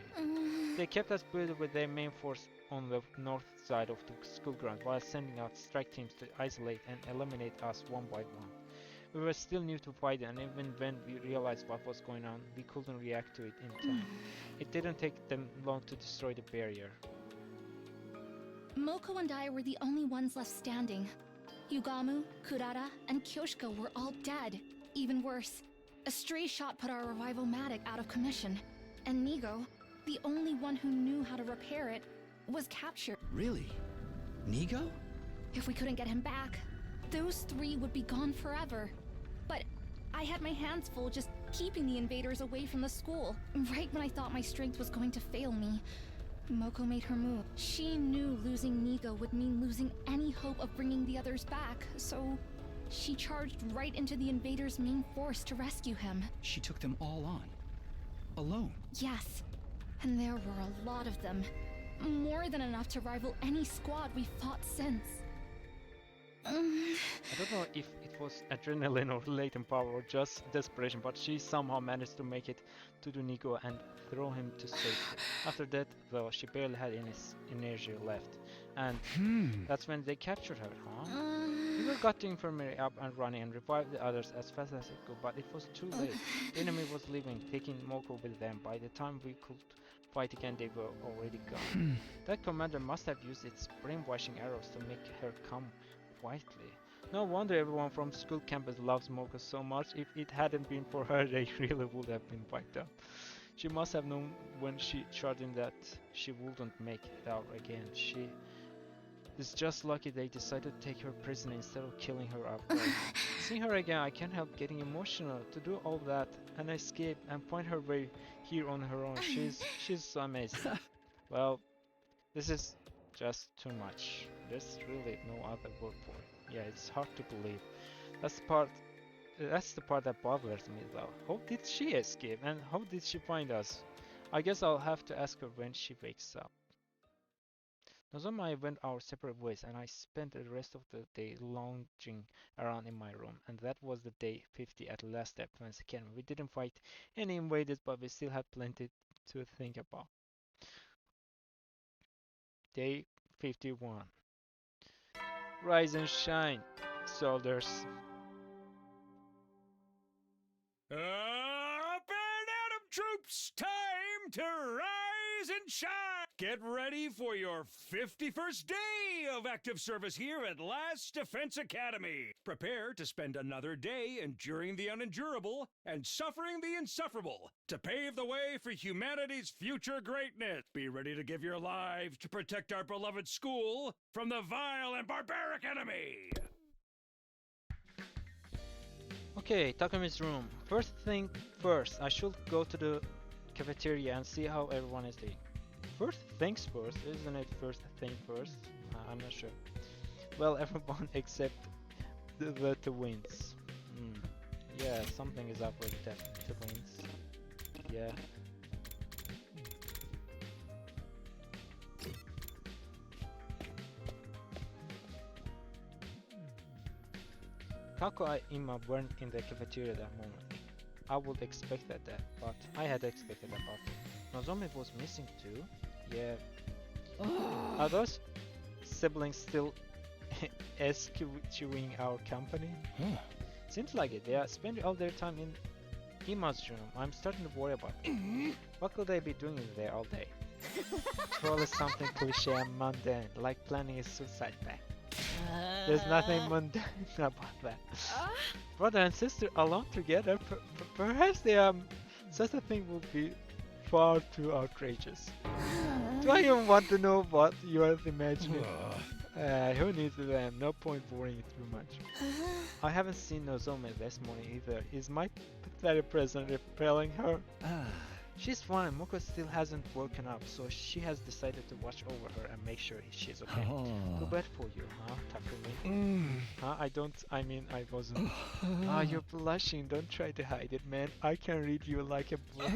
They kept us busy with their main force on the north side of the school ground while sending out strike teams to isolate and eliminate us one by one. We were still new to fighting, and even when we realized what was going on, we couldn't react to it in time. It didn't take them long to destroy the barrier. Moko and I were the only ones left standing. Yugamu, Kurara, and Kyoshiko were all dead. Even worse, a stray shot put our revival-matic out of commission. And Nigo, the only one who knew how to repair it, was captured. Really? Nigo? If we couldn't get him back, those three would be gone forever. But I had my hands full just keeping the invaders away from the school. Right when I thought my strength was going to fail me, Moko made her move. She knew losing Nigo would mean losing any hope of bringing the others back, so she charged right into the invaders' main force to rescue him. She took them all on. Alone? Yes, and there were a lot of them. More than enough to rival any squad we've fought since. I don't know if it was adrenaline or latent power or just desperation, but she somehow managed to make it to the Nigo and throw him to safety. After that, though, she barely had any energy left. And that's when they captured her, huh? We got the infirmary up and running and revived the others as fast as it could, but it was too late. The enemy was leaving, taking Moko with them. By the time we could fight again, they were already gone. That commander must have used its brainwashing arrows to make her come quietly. No wonder everyone from school campus loves Moko so much. If it hadn't been for her, they really would have been wiped out. She must have known when she shot in that she wouldn't make it out again. She is just lucky they decided to take her prisoner instead of killing her outright. Seeing her again, I can't help getting emotional. To do all that and escape and find her way here on her own, she's so amazing. Well, this is just too much. There's really no other word for it. Yeah, it's hard to believe. That's the part. That's the part that bothers me though. How did she escape and how did she find us? I guess I'll have to ask her when she wakes up. Nozomi and I went our separate ways and I spent the rest of the day lounging around in my room. And that was the day 50 at last Advance Academy. We didn't fight any invaders, but we still had plenty to think about. Day 51. Rise and shine, soldiers. Up and Adam troops, time to rise and shine! Get ready for your 51st day of active service here at Last Defense Academy. Prepare to spend another day enduring the unendurable and suffering the insufferable to pave the way for humanity's future greatness. Be ready to give your lives to protect our beloved school from the vile and barbaric enemy. Okay, Takemi's room. First thing first, I should go to the cafeteria and see how everyone is doing. First things first, isn't it? First thing first? I'm not sure. Well, everyone except the twins. Yeah, something is up with the twins. Yeah. Kako and Ima weren't in the cafeteria that moment. I would expect that, but I had expected that, but Nozomi was missing too. Yeah. Are those siblings still eschewing our company? Seems like it. They are spending all their time in Ima's room. I'm starting to worry about them. What could they be doing in there all day? Probably something cliche and mundane, like planning a suicide pact. There's nothing mundane about that. Brother and sister alone together, perhaps such a thing would be far too outrageous. Do I even want to know what you are imagining? Who needs them? No point worrying too much. I haven't seen Nozomi this morning either. Is my pathetic presence repelling her? She's fine. Moko still hasn't woken up, so she has decided to watch over her and make sure she's okay. Too bad for you, huh, Takumi? Huh? I wasn't. You're blushing. Don't try to hide it, man. I can read you like a book.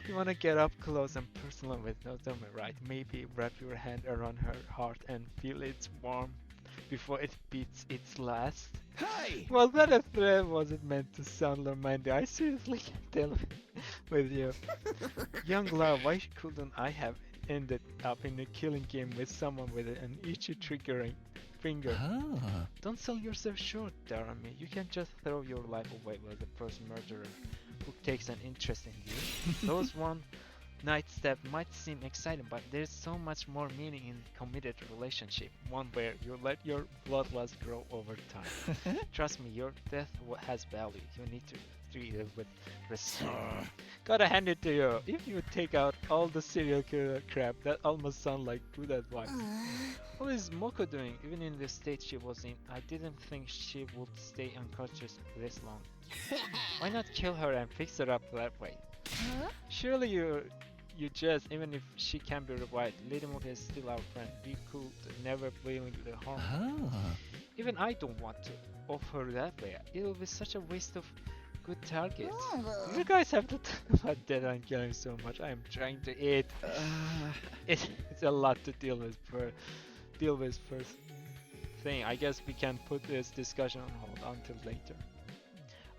You wanna get up close and personal with Nozomi, right? Maybe wrap your hand around her heart and feel its warmth before it beats its last. Hey! Was that a threat? Was it meant to sound romantic? I seriously can't tell with you. Young love, why couldn't I have ended up in a killing game with someone with an itchy triggering finger? Don't sell yourself short, Darami. You can't just throw your life away with the first murderer who takes an interest in you. Those one night steps might seem exciting, but there's so much more meaning in committed relationship. One where you let your bloodlust grow over time. Trust me, your death has value. You need to treat it with respect. Gotta hand it to you. If you take out all the serial killer crap, that almost sounds like good advice. What is Moko doing? Even in the state she was in, I didn't think she would stay unconscious this long. Why not kill her and fix her up that way? Surely you just, even if she can be revived, Lady Moka is still our friend. We could never willingly harm her. Even I don't want to off her that way. It'll be such a waste of good targets. You guys have to talk about dead and killing so much. I am trying to eat. It's a lot to deal with first thing. I guess we can put this discussion on hold until later.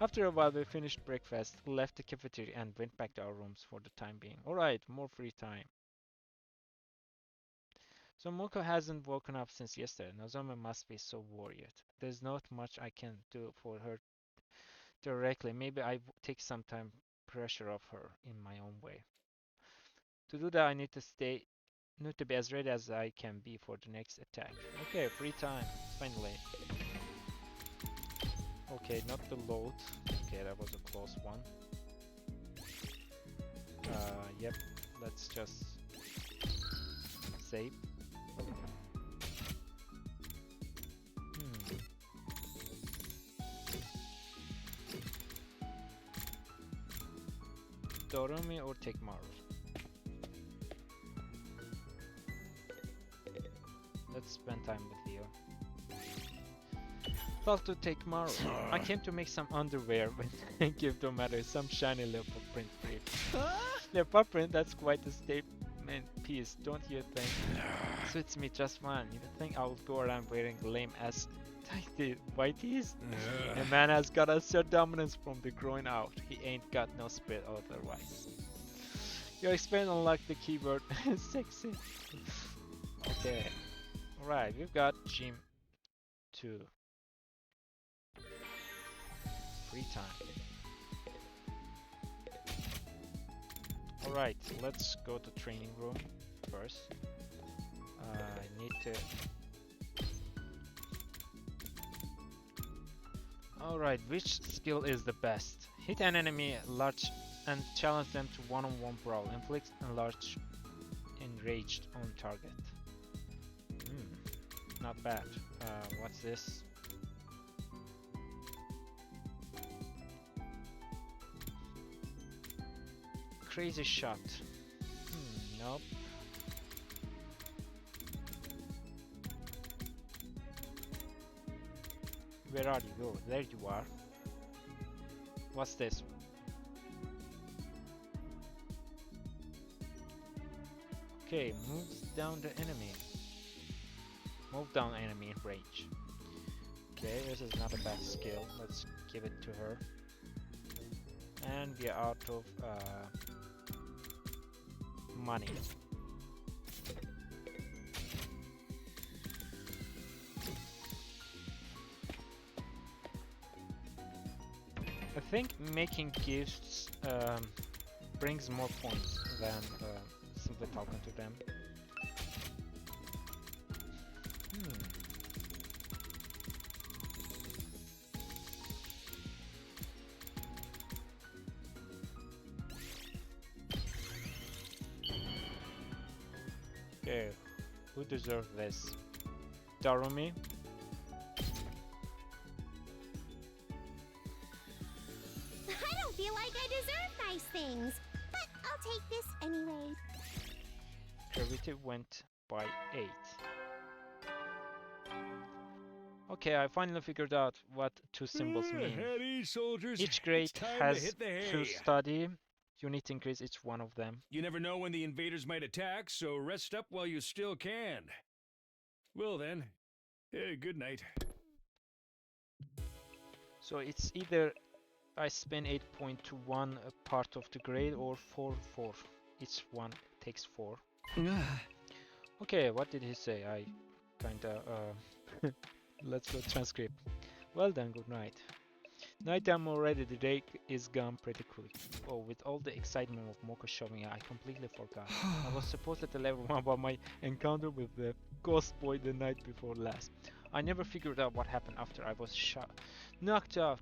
After a while, we finished breakfast, left the cafeteria, and went back to our rooms for the time being. Alright, more free time. So Moko hasn't woken up since yesterday. Nozomi must be so worried. There's not much I can do for her directly. Maybe I take some time pressure off her in my own way. To do that, I need to be as ready as I can be for the next attack. Okay, free time, finally. Okay, not the load. Okay, that was a close one. Yep, let's just save. Dorumi or Takemaru? Let's spend time with you. Talk to Takemaru. I came to make some underwear and give Domaru some shiny leopard print brief. Leopard print, that's quite a statement piece, don't you think? Suits me just fine. You think I will go around wearing lame ass tighty whiteys? A man has got a set dominance from the groin out. He ain't got no spirit otherwise. Your experience unlocked the keyword sexy. Okay. Alright, we've got Gym 2. Free time. Alright, let's go to training room first. I need to... Alright, which skill is the best? Hit an enemy large and challenge them to one-on-one brawl. Inflict enlarge enraged on target. Not bad. What's this? Crazy shot. Nope. Where are you? Oh, there you are. What's this? Okay, moves down the enemy. Move down enemy in range. Okay, this is not a bad skill. Let's give it to her. And we are out of money. I think making gifts brings more points than simply talking to them. Okay, who deserves this? Darumi? I don't feel like I deserve nice things, but I'll take this anyway. Gravity went by 8. Okay, I finally figured out what two symbols mean. Heady, soldiers. Each grade It's time has to hit the hay. 2 study. You need to increase each one of them. You never know when the invaders might attack, so rest up while you still can. Well then, good night. So it's either I spend 8 point to one part of the grade or 4. Each one takes 4. Okay, what did he say? I kinda let's go transcript. Well then, good night. Nighttime already, the day is gone pretty quick. Oh, with all the excitement of Moko showing up, I completely forgot. I was supposed to tell everyone about my encounter with the ghost boy the night before last. I never figured out what happened after I was knocked out.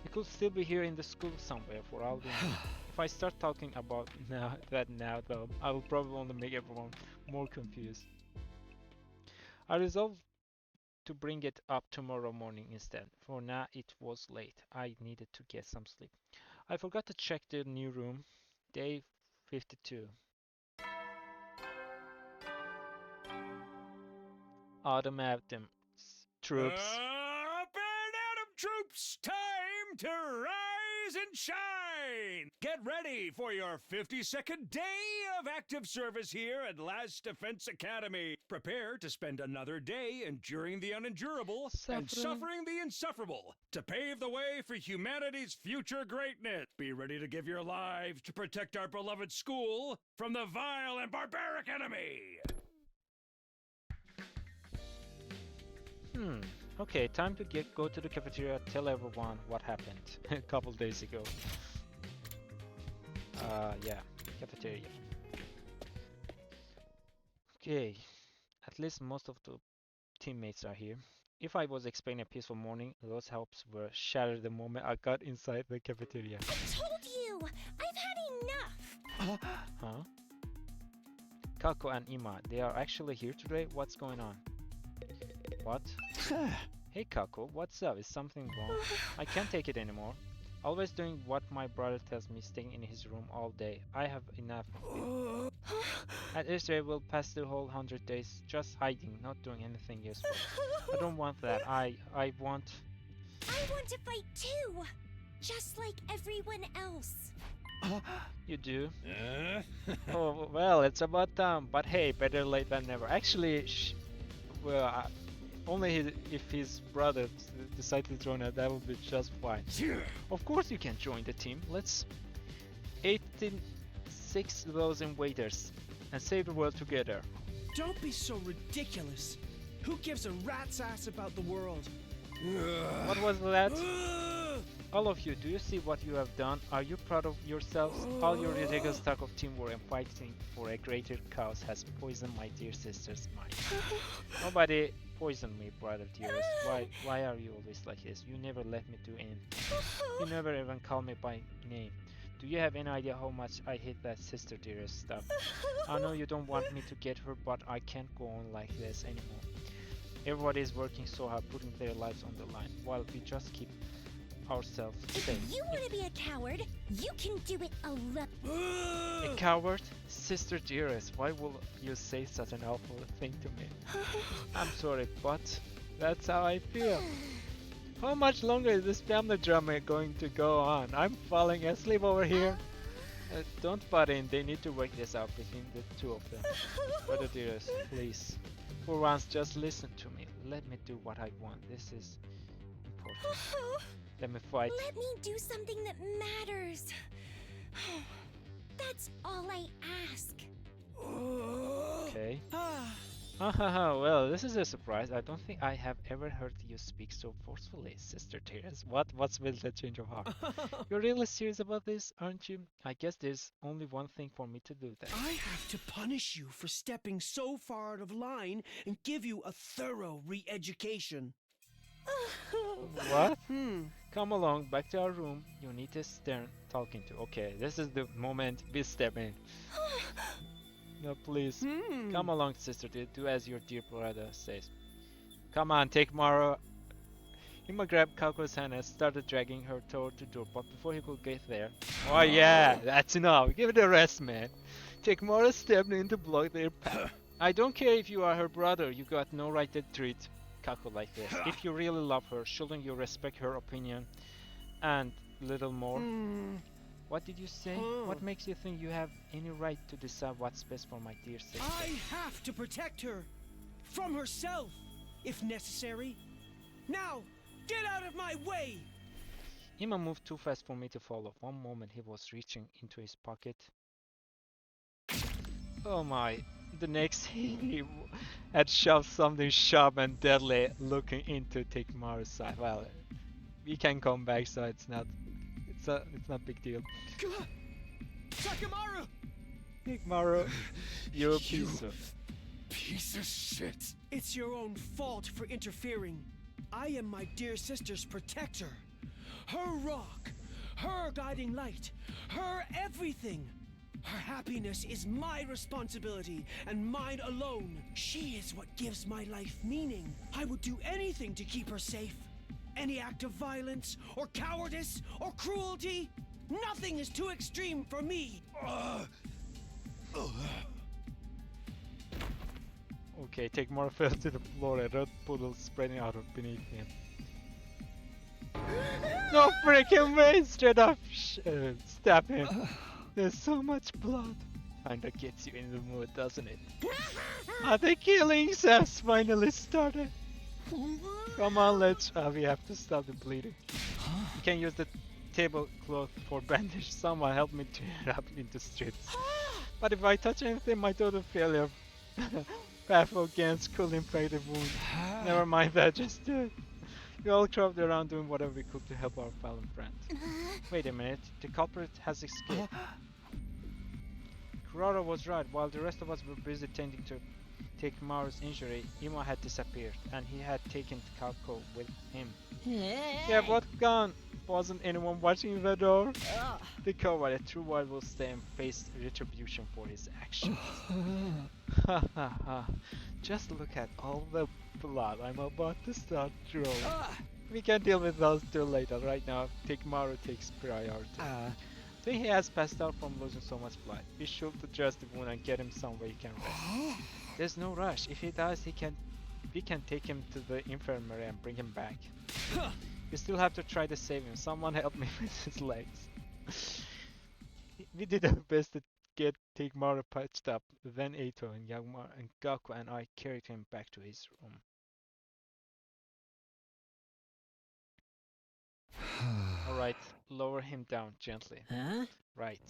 He could still be here in the school somewhere for all we know. If I start talking about now though, I will probably only make everyone more confused. I resolved to bring it up tomorrow morning instead. For now it was late. I needed to get some sleep. I forgot to check the new room. Day 52. Autumn troops. Up and Atom troops! Time to rise and shine! Get ready for your 52nd day of active service here at Last Defense Academy. Prepare to spend another day enduring the unendurable and suffering the insufferable to pave the way for humanity's future greatness. Be ready to give your lives to protect our beloved school from the vile and barbaric enemy. Okay, time to go to the cafeteria, tell everyone what happened a couple days ago. Yeah, cafeteria. Okay, at least most of the teammates are here. If I was expecting a peaceful morning, those hopes were shattered the moment I got inside the cafeteria. I told you! I've had enough! Huh? Kako and Ima, they are actually here today? What's going on? What? Hey Kako, what's up? Is something wrong? I can't take it anymore. Always doing what my brother tells me, staying in his room all day. I have enough of it. At least I will pass the whole 100 days just hiding, not doing anything useful. I don't want that. I want... I want to fight too! Just like everyone else. You do? Oh, well, it's about time. But hey, better late than never. Actually, well, only if his brother decides to join us, that would be just fine. Of course you can join the team. Let's 6,000 waiters and save the world together. Don't be so ridiculous. Who gives a rat's ass about the world? What was that? All of you, do you see what you have done? Are you proud of yourselves? All your ridiculous talk of teamwork and fighting for a greater cause has poisoned my dear sister's mind. Nobody poisoned me, brother dearest. Why are you always like this? You never let me do anything. You never even call me by name. Do you have any idea how much I hate that sister dearest stuff? I know you don't want me to get her, but I can't go on like this anymore. Everybody is working so hard, putting their lives on the line, while we just keep ourselves safe. If you want to be a coward, you can do it alone. A coward? Sister dearest, why will you say such an awful thing to me? I'm sorry, but that's how I feel. How much longer is this family drama going to go on? I'm falling asleep over here. Don't butt in, they need to work this out between the two of them. Brother dearest, please. For once, just listen to me. Let me do what I want. This is important. Let me fight. Let me do something that matters. That's all I ask. Okay. Well, this is a surprise. I don't think I have ever heard you speak so forcefully, Sister Tears. What's with the change of heart? You're really serious about this, aren't you? I guess there's only one thing for me to do then. I have to punish you for stepping so far out of line and give you a thorough re-education. What? Come along, back to our room. You need a stern talking to. Okay, this is the moment we step in. No, please. Come along, sister. Do as your dear brother says. Come on, Takemaru. Ima grabbed Kako's hand and started dragging her toward the door, but before he could get there... Oh yeah, that's enough. Give it a rest, man. Takemaru stepped in to block their path. I don't care if you are her brother. You got no right to treat Kako like this. If you really love her, shouldn't you respect her opinion and little more? What did you say? What makes you think you have any right to decide what's best for my dear sister? I have to protect her from herself, if necessary. Now, get out of my way! Ima moved too fast for me to follow. One moment he was reaching into his pocket. Oh my. The next he had shoved something sharp and deadly looking into Takemaru's side. Well, we can come back, so it's not big deal. Takemaru! Takemaru, you're a piece of shit. It's your own fault for interfering. I am my dear sister's protector. Her rock, her guiding light, her everything. Her happiness is my responsibility and mine alone. She is what gives my life meaning. I would do anything to keep her safe. Any act of violence, or cowardice, or cruelty, nothing is too extreme for me. Okay, Takemaru fell to the floor, a red puddle spreading out beneath him. No freaking way! Straight up stab him. There's so much blood. Kinda gets you in the mood, doesn't it? The killings have finally started. Come on, we have to stop the bleeding. You can use the tablecloth for bandage. Someone help me tear up into strips. But if I touch anything, my total failure path against could infect the wound. Never mind that, just do it. We all crawled around doing whatever we could to help our fallen friend. Wait a minute, the culprit has escaped. Kurara was right. While the rest of us were busy tending to Takemaru's injury, Ima had disappeared, and he had taken Kako with him. Yeah, what gone? Wasn't anyone watching the door? The coward, a true warrior, will stay and face retribution for his actions. Ha ha ha. Just look at all the blood I'm about to start drawing. We can deal with those two later. Right now, Takemaru takes priority. Think he has passed out from losing so much blood. We should address the wound and get him somewhere he can rest. There's no rush. If he dies, we can take him to the infirmary and bring him back. We still have to try to save him. Someone help me with his legs. We did our best to get Takemaru patched up. Then Eito and Yagmar and Kako and I carried him back to his room. Alright, lower him down gently. Huh? Right.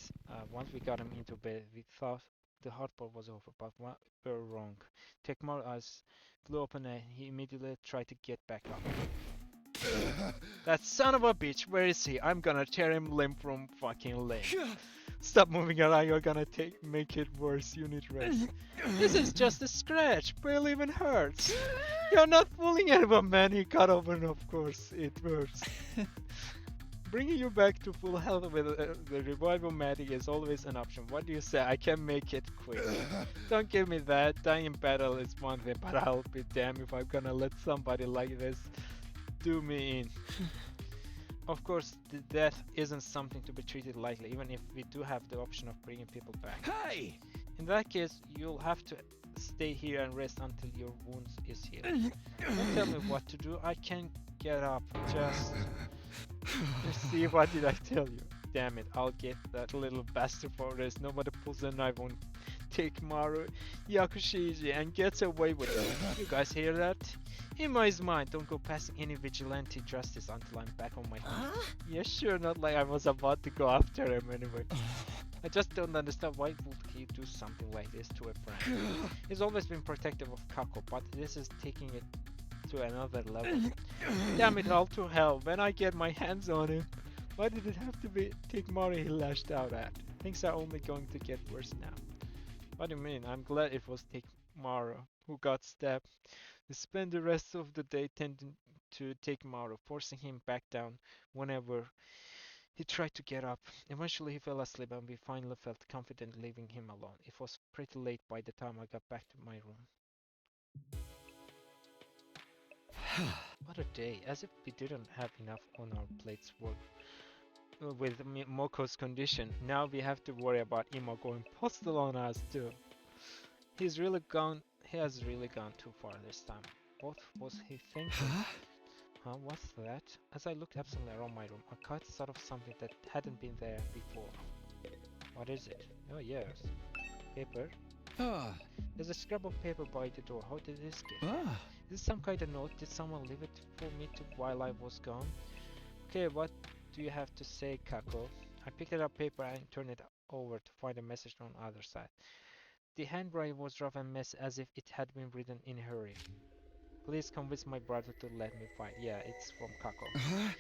Once we got him into bed, we thought the hard part was over, but we were wrong. Takemaru's eyes flew open and he immediately tried to get back up. That son of a bitch, where is he? I'm gonna tear him limb from fucking limb. Stop moving around, you're gonna make it worse, you need rest. This is just a scratch, barely even hurts. You're not fooling anyone, man, he cut open, of course, it hurts. Bringing you back to full health with the revival medic is always an option. What do you say? I can make it quick. Don't give me that, dying in battle is one thing, but I'll be damned if I'm gonna let somebody like this do me in. Of course, the death isn't something to be treated lightly, even if we do have the option of bringing people back. Hey! In that case, you'll have to stay here and rest until your wounds is healed. Don't tell me what to do, I can get up, just see, what did I tell you? Damn it, I'll get that little bastard for rest. Nobody pulls a knife on Takemaru Yakushiji and gets away with it. You guys hear that? Ima is mine. Don't go passing any vigilante justice until I'm back on my feet. Yeah, sure, not like I was about to go after him anyway. I just don't understand why would he do something like this to a friend. He's always been protective of Kako, but this is taking it to another level. Damn it all to hell, when I get my hands on him. Why did it have to be Takemaru he lashed out at? Things are only going to get worse now. What do you mean? I'm glad it was Takemaru who got stabbed. We spent the rest of the day tending to Takemaru, forcing him back down whenever he tried to get up. Eventually he fell asleep and we finally felt confident leaving him alone. It was pretty late by the time I got back to my room. What a day, as if we didn't have enough on our plates with Moko's condition. Now we have to worry about Imo going postal on us too. He has really gone too far this time. What was he thinking? Huh, what's that? As I looked absently around my room, I caught sight of something that hadn't been there before. What is it? Oh yes, paper. There's a scrap of paper by the door. How did this get here? Is this some kind of note? Did someone leave it for me while I was gone? Okay, what do you have to say, Kako? I picked up paper and turned it over to find a message on the other side. The handwriting was rough and messy, as if it had been written in a hurry. Please convince my brother to let me fight. Yeah, it's from Kako.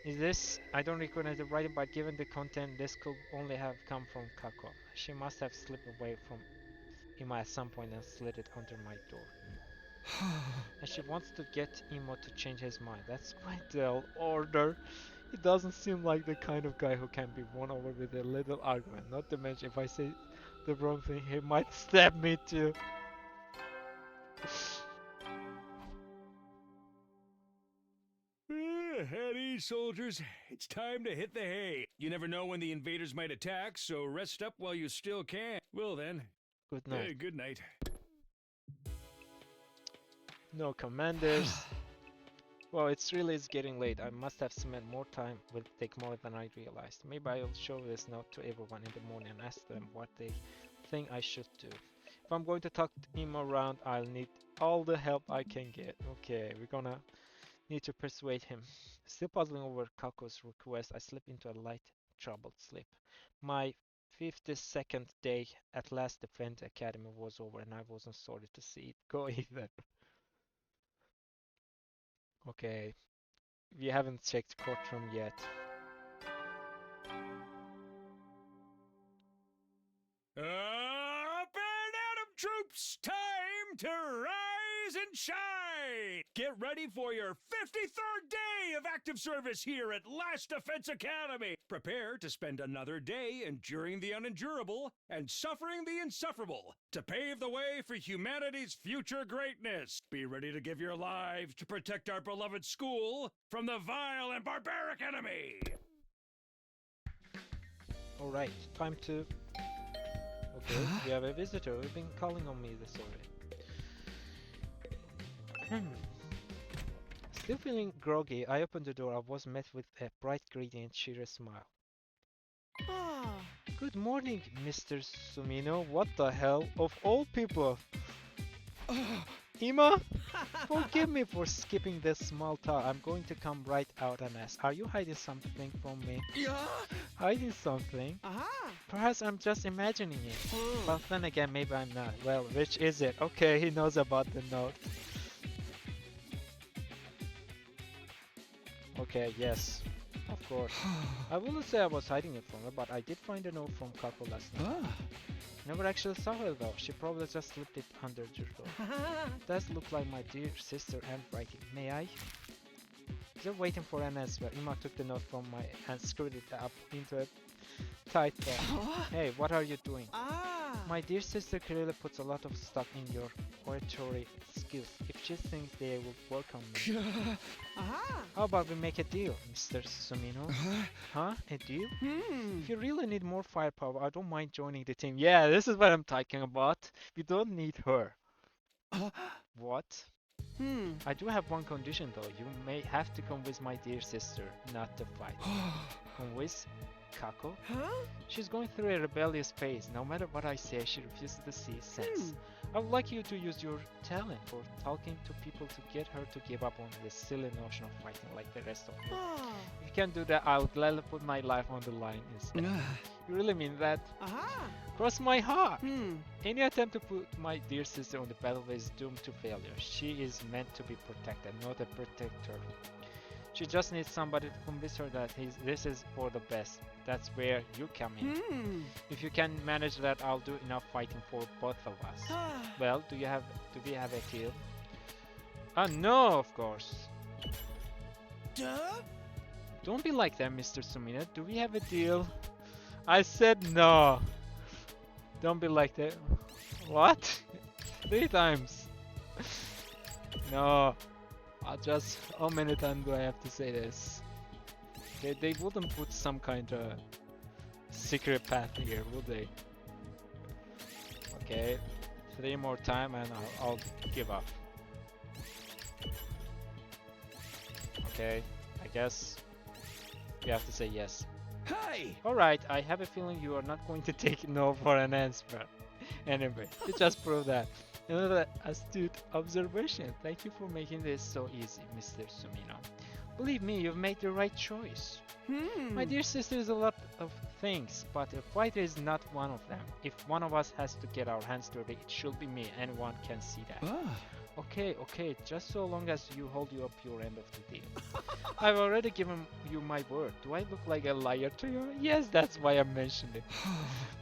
Is this? I don't recognize the writing, but given the content, this could only have come from Kako. She must have slipped away from Ima at some point and slid it under my door. And she wants to get Imo to change his mind. That's quite the order. He doesn't seem like the kind of guy who can be won over with a little argument. Not to mention, if I say the wrong thing, he might stab me too. At ease, soldiers. It's time to hit the hay. You never know when the invaders might attack, so rest up while you still can. Well then. Good night. Good night. No commanders. Well, it's getting late. I must have spent more time with Takemaru than I realized. Maybe I'll show this note to everyone in the morning and ask them what they think I should do. If I'm going to talk him around, I'll need all the help I can get. Okay, we're gonna need to persuade him. Still puzzling over Kako's request, I slip into a light, troubled sleep. My 52nd day at last Defense Academy was over, and I wasn't sorry to see it go either. Okay, we haven't checked courtroom yet. Up and Adam troops, time to rise and shine! right! Get ready for your 53rd day of active service here at Last Defense Academy. Prepare to spend another day enduring the unendurable and suffering the insufferable to pave the way for humanity's future greatness. Be ready to give your lives to protect our beloved school from the vile and barbaric enemy. Alright, time to... Okay, we have a visitor. We've been calling on me this already. Still feeling groggy, I opened the door. I was met with a bright greeting and cheery smile. Good morning, Mr. Sumino. What the hell? Of all people! Ima? Forgive me for skipping this small talk. I'm going to come right out and ask. Are you hiding something from me? Yeah. Hiding something? Perhaps I'm just imagining it. But then again, maybe I'm not. Well, which is it? Okay, he knows about the note. Okay, yes. Of course. I wouldn't say I was hiding it from her, but I did find a note from Kako last night. Never actually saw her though. She probably just slipped it under the door. Does look like my dear sister handwriting. May I? Still waiting for an answer. Ima took the note from my and screwed it up into a tight ball. Hey, what are you doing? My dear sister clearly puts a lot of stock in your oratory skills. If she thinks they will work on me. How about we make a deal, Mr. Sumino? Huh? A deal? If you really need more firepower, I don't mind joining the team. Yeah, this is what I'm talking about. We don't need her. What? I do have one condition though. You may have to convince my dear sister not to fight. Convince Kako? She's going through a rebellious phase. No matter what I say, she refuses to see sense. I would like you to use your talent for talking to people to get her to give up on this silly notion of fighting like the rest of them. If you can do that, I would gladly put my life on the line instead. You really mean that? Cross my heart! Any attempt to put my dear sister on the battlefield is doomed to failure. She is meant to be protected, not a protector. She just needs somebody to convince her that this is for the best. That's where you come in. If you can manage that, I'll do enough fighting for both of us. Well, do we have a deal? No, of course. Don't be like that, Mr. Sumino. Do we have a deal? I said no. Don't be like that. What? 3 times. No. How many times do I have to say this? They wouldn't put some kind of secret path here, would they? Okay, 3 more times and I'll give up. Okay, I guess we have to say yes. Hey! Alright, I have a feeling you are not going to take no for an answer. Anyway, you just proved that. Another astute observation. Thank you for making this so easy, Mr. Sumino. Believe me, you've made the right choice. My dear sister is a lot of things, but a fighter is not one of them. If one of us has to get our hands dirty, it should be me. Anyone can see that. Okay, just so long as you hold up your end of the deal. I've already given you my word. Do I look like a liar to you? Yes, that's why I mentioned it.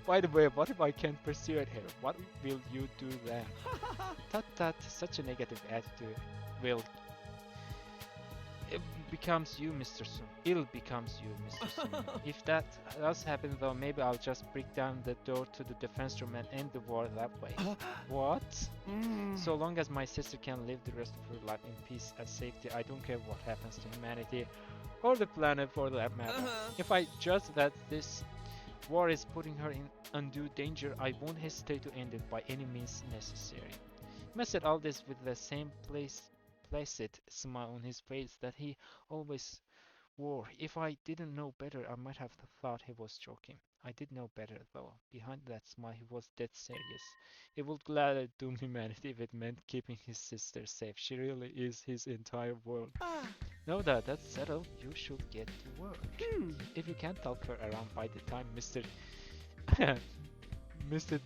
By the way, what if I can't pursue it here? What will you do then? Tut, such a negative attitude will... It becomes you, Mr. Sum. It becomes you, Mr. Sumino. If that does happen though, maybe I'll just break down the door to the defense room and end the war that way. What? So long as my sister can live the rest of her life in peace and safety, I don't care what happens to humanity or the planet for that matter. If I judge that this war is putting her in undue danger, I won't hesitate to end it by any means necessary. He said all this with the same placid smile on his face that he always wore. If I didn't know better, I might have thought he was joking. I did know better though. Behind that smile, he was dead serious. He would gladly doom humanity if it meant keeping his sister safe. She really is his entire world. Now that that's settled, you should get to work. If you can't help her around by the time Mr. Mr.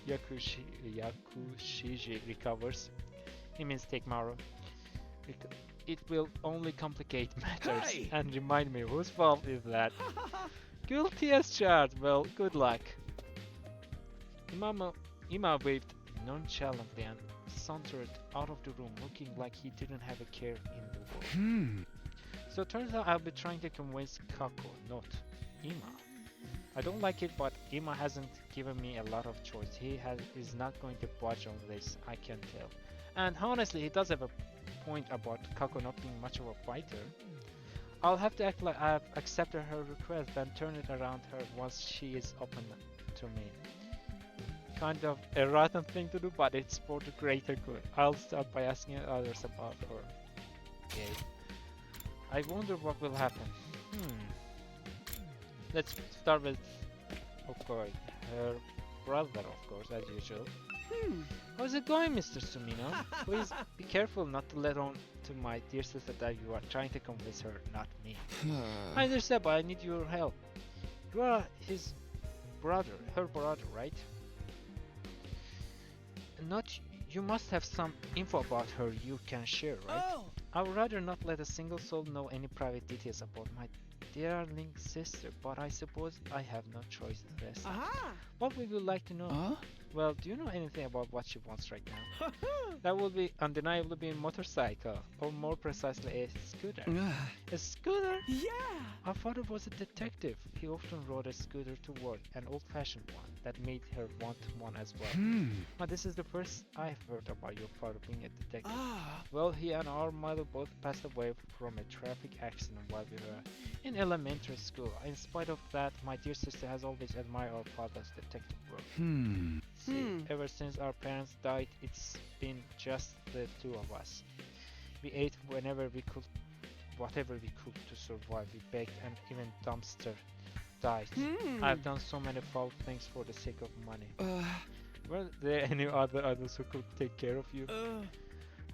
Yakushiji recovers, he means Takemaru, it will only complicate matters. Hey! And remind me, whose fault is that? Guilty as charged. Well, good luck. Ima waved nonchalantly and sauntered out of the room looking like he didn't have a care in the world. So it turns out I'll be trying to convince Kako, not Ima. I don't like it, but Ima hasn't given me a lot of choice. Is not going to budge on this, I can tell. And honestly, he does have a point about Kako not being much of a fighter. I'll have to act like I've accepted her request and turn it around her once she is open to me. Kind of a rotten thing to do, but it's for the greater good. I'll start by asking others about her. Okay. I wonder what will happen. Let's start with, of course, her brother, of course, as usual. How's it going, Mr. Sumino? Please be careful not to let on to my dear sister that you are trying to convince her, not me. I understand, but I need your help. You are his brother, her brother, right? Not. You must have some info about her you can share, right? I would rather not let a single soul know any private details about my darling sister, but I suppose I have no choice in this. What would you like to know? Well, do you know anything about what she wants right now? That would be undeniably be a motorcycle, or more precisely a scooter. A scooter? Yeah! Our father was a detective. He often rode a scooter to work, an old-fashioned one that made her want one as well. But this is the first I've heard about your father being a detective. Well, he and our mother both passed away from a traffic accident while we were in elementary school. In spite of that, my dear sister has always admired our father's detective work. See, ever since our parents died, it's been just the two of us. We ate whenever we could, whatever we could to survive. We begged and even dumpster died. I've done so many foul things for the sake of money. Were there any other adults who could take care of you?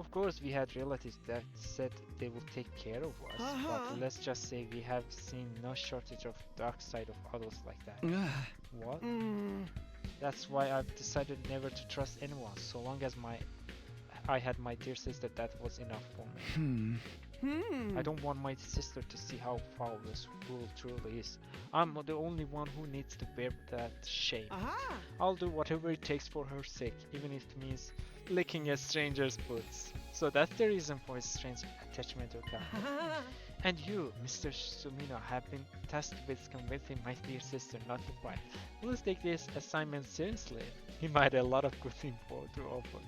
Of course, we had relatives that said they would take care of us, but let's just say we have seen no shortage of dark side of adults like that. What? That's why I've decided never to trust anyone. So long as I had my dear sister, that was enough for me. I don't want my sister to see how foul this world truly is. I'm the only one who needs to bear that shame. I'll do whatever it takes for her sake, even if it means licking a stranger's boots. So that's the reason for his strange attachment to Kako. And you, Mr. Sumino, have been tasked with convincing my dear sister not to fight. Let's take this assignment seriously. He might have a lot of good info to offer.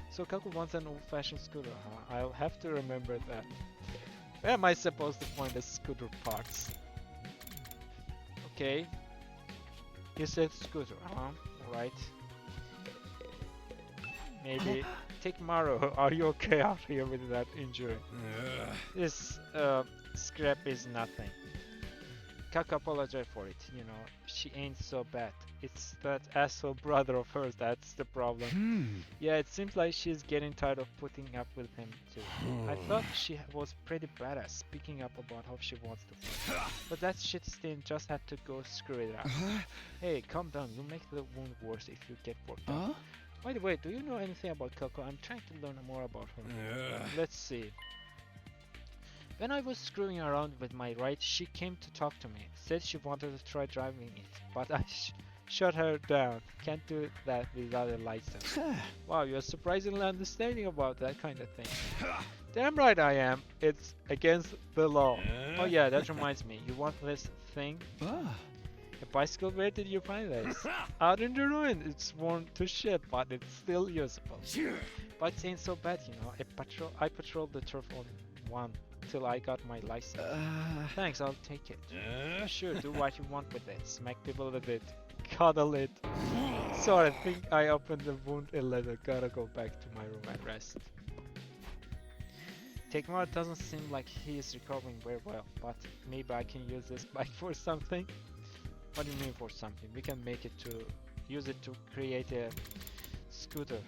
So Kako wants an old-fashioned scooter, huh? I'll have to remember that. Where am I supposed to find the scooter parts? Okay. You said scooter, huh? Alright. Maybe Takemaru, are you okay out here with that injury? This scrap is nothing. Kako apologized for it, you know. She ain't so bad. It's that asshole brother of hers that's the problem. Yeah, it seems like she's getting tired of putting up with him too. I thought she was pretty badass, speaking up about how she wants to fight. But that shit stain just had to go screw it up. Hey, calm down. You'll make the wound worse if you get worked up. By the way, do you know anything about Kako? I'm trying to learn more about her. Let's see. When I was screwing around with my ride, she came to talk to me. Said she wanted to try driving it, but I shut her down. Can't do that without a license. Wow, you're surprisingly understanding about that kind of thing. Damn right I am. It's against the law. Oh yeah, that reminds me. You want this thing? A bicycle? Where did you find this? Out in the ruin. It's worn to shit, but it's still usable. Bikes ain't so bad, you know. I patrolled the turf on one till I got my license. Thanks, I'll take it. Sure, do what you want with it. Smack people with it. Cuddle it. Sorry, I think I opened the wound a little. Gotta go back to my room and rest. Takemaru doesn't seem like he is recovering very well, but maybe I can use this bike for something. What do you mean for something? We can make it to use it to create a scooter.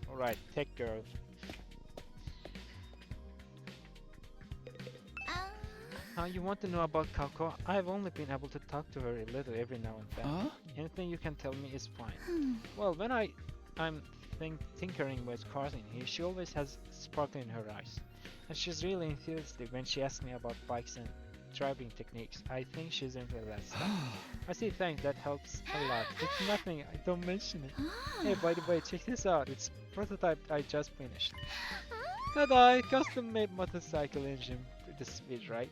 Alright, tech girl. You want to know about Kako? I've only been able to talk to her a little every now and then. Anything you can tell me is fine. Well, when I'm tinkering with cars in here, she always has sparkle in her eyes. And she's really enthusiastic when she asks me about bikes and driving techniques. I think she's into that stuff. I see, thanks, that helps a lot. It's nothing, I don't mention it. Hey, by the way, check this out. It's prototype I just finished. Ta-da! Custom-made motorcycle engine. Pretty sweet, right?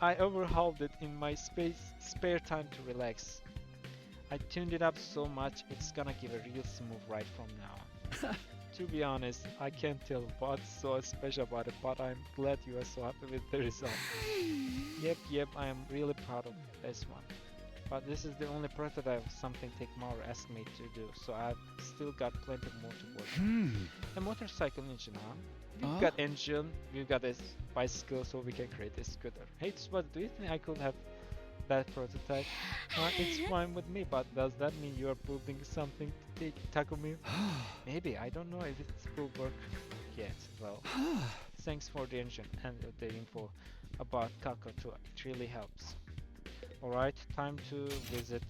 I overhauled it in my spare time to relax. I tuned it up so much, it's gonna give a real smooth ride from now on. To be honest, I can't tell what's so special about it, but I'm glad you are so happy with the result. Yep, I am really proud of this one. But this is the only prototype of something Takemaru asked me to do, so I've still got plenty more to work. A motorcycle engine, huh? We've got engine, we've got this bicycle, so we can create a scooter. Hey Tsubasa, do you think I could have that prototype? It's fine with me, but does that mean you are building something to take Takumi? Maybe, I don't know if it will work yet. Well, thanks for the engine and the info about Kako too, it really helps. Alright, time to visit,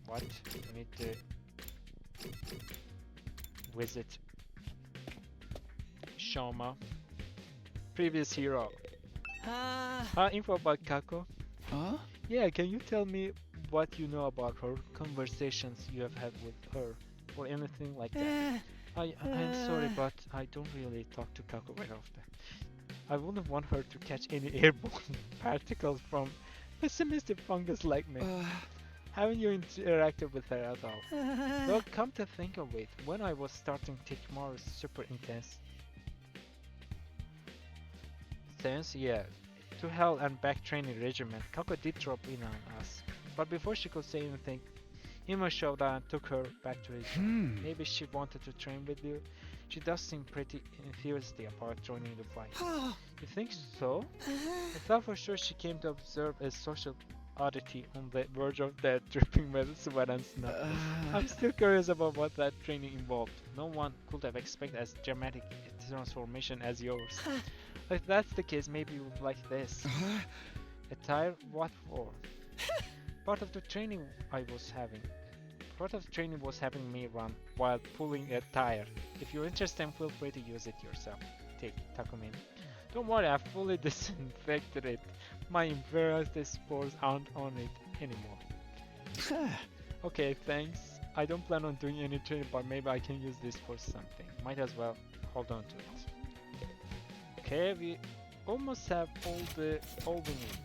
what? We need to visit Shouma, previous hero. Info about Kako. Yeah, can you tell me what you know about her, conversations you have had with her, or anything like that? I'm sorry, but I don't really talk to Kako very often. I wouldn't want her to catch any airborne particles from pessimistic fungus like me. Haven't you interacted with her at all? Well, come to think of it, when I was starting Takemaru's super intense, yeah, to hell and back training regimen, Kako did drop in on us. But before she could say anything, Ima showed up and took her back to his room. Maybe she wanted to train with you. She does seem pretty enthusiastic about joining the fight. You think so? I thought for sure she came to observe a social oddity on the verge of death, dripping with sweat and snot. I'm still curious about what that training involved. No one could have expected as dramatic a transformation as yours. If that's the case, maybe you would like this. A tire? What for? Part of the training was having me run while pulling a tire. If you're interested, feel free to use it yourself. Take Takumi. Don't worry, I've fully disinfected it. My embarrassed spores aren't on it anymore. Okay, thanks. I don't plan on doing any training, but maybe I can use this for something. Might as well hold on to it. Okay, we almost have all we need.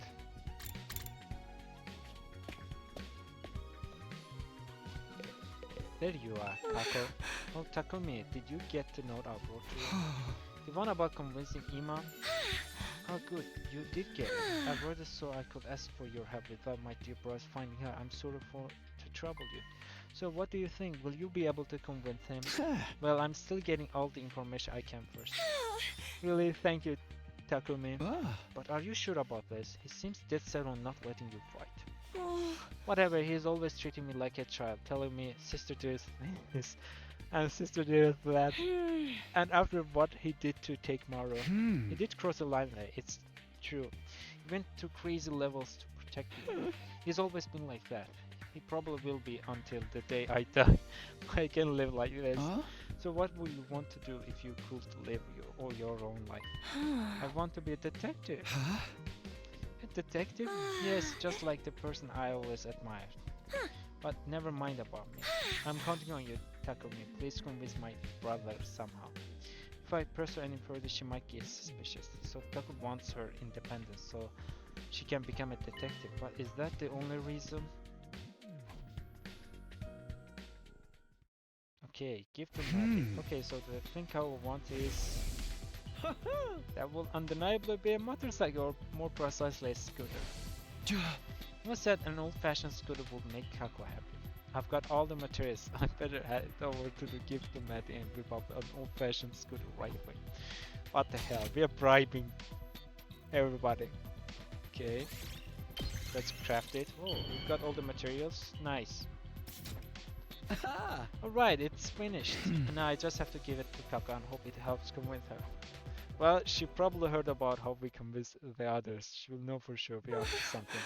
There you are, Kako. Oh, Takumi, did you get the note I wrote to you? The one about convincing Ima? Oh, good, you did get it. I wrote it so I could ask for your help without my dear brother finding her. I'm sorry to trouble you. So, what do you think? Will you be able to convince him? Well, I'm still getting all the information I can first. Really, thank you, Takumi. But are you sure about this? He seems dead set on not letting you fight. Whatever, he's always treating me like a child, telling me sister dearest this and sister dearest that. And after what he did to Takemaru, he did cross a line there, it's true. He went to crazy levels to protect you. He's always been like that. He probably will be until the day I die. I can live like this. So what would you want to do if you could live your own life? I want to be a detective. A detective? Yes, just like the person I always admired. But never mind about me. I'm counting on you, Takumi. Please convince my brother somehow. If I press her any further, she might get suspicious. So Kako wants her independence, so she can become a detective. But is that the only reason? Okay, give to magic. Okay, so the thing I want is that will undeniably be a motorcycle, or more precisely a scooter. Must said an old-fashioned scooter would make Kako happy. I've got all the materials. I better head over to the gift mat and whip up an old-fashioned scooter right away. What the hell? We are bribing everybody. Okay, let's craft it. Oh, we've got all the materials. Nice. Alright, it's finished. Now I just have to give it to Kako and hope it helps convince her. Well, she probably heard about how we convinced the others. She will know for sure we are up to something.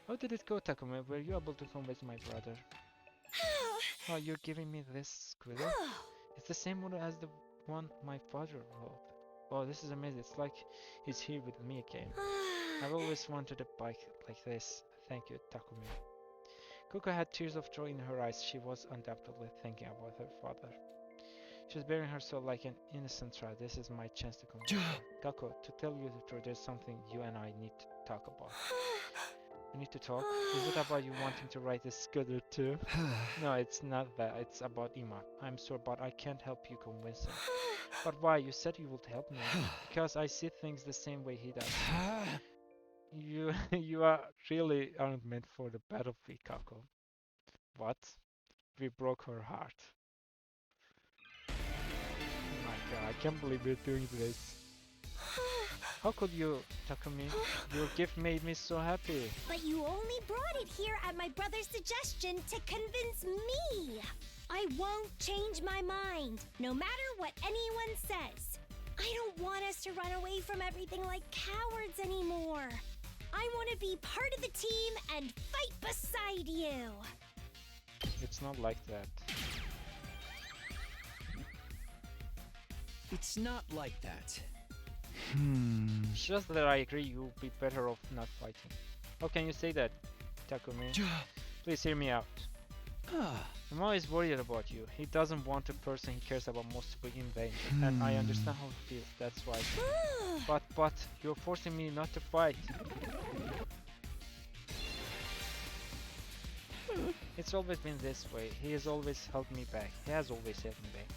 How did it go, Takumi? Were you able to convince my brother? Oh, you're giving me this scooter? It's the same model as the one my father rode. Oh, this is amazing. It's like he's here with me again. I've always wanted a bike like this. Thank you, Takumi. Kako had tears of joy in her eyes. She was undoubtedly thinking about her father. She was bearing her soul like an innocent child. This is my chance to convince her. Kako, to tell you the truth, there's something you and I need to talk about. We need to talk? Is it about you wanting to ride this scooter too? No, it's not that. It's about Ima. I'm sorry, but I can't help you convince him. But why? You said you would help me. Because I see things the same way he does. You are really aren't meant for the battlefield, Kako. What? We broke her heart. Oh my god, I can't believe we're doing this. How could you, Takumi? Your gift made me so happy. But you only brought it here at my brother's suggestion to convince me. I won't change my mind, no matter what anyone says. I don't want us to run away from everything like cowards anymore. I want to be part of the team and fight beside you. It's not like that. It's not like that. It's just that I agree you'll be better off not fighting. How can you say that, Takumi? Please hear me out. Ima is worried about you. He doesn't want the person he cares about most to be in danger. And I understand how he feels, that's why. But, you're forcing me not to fight. It's always been this way. He has always held me back. He has always held me back.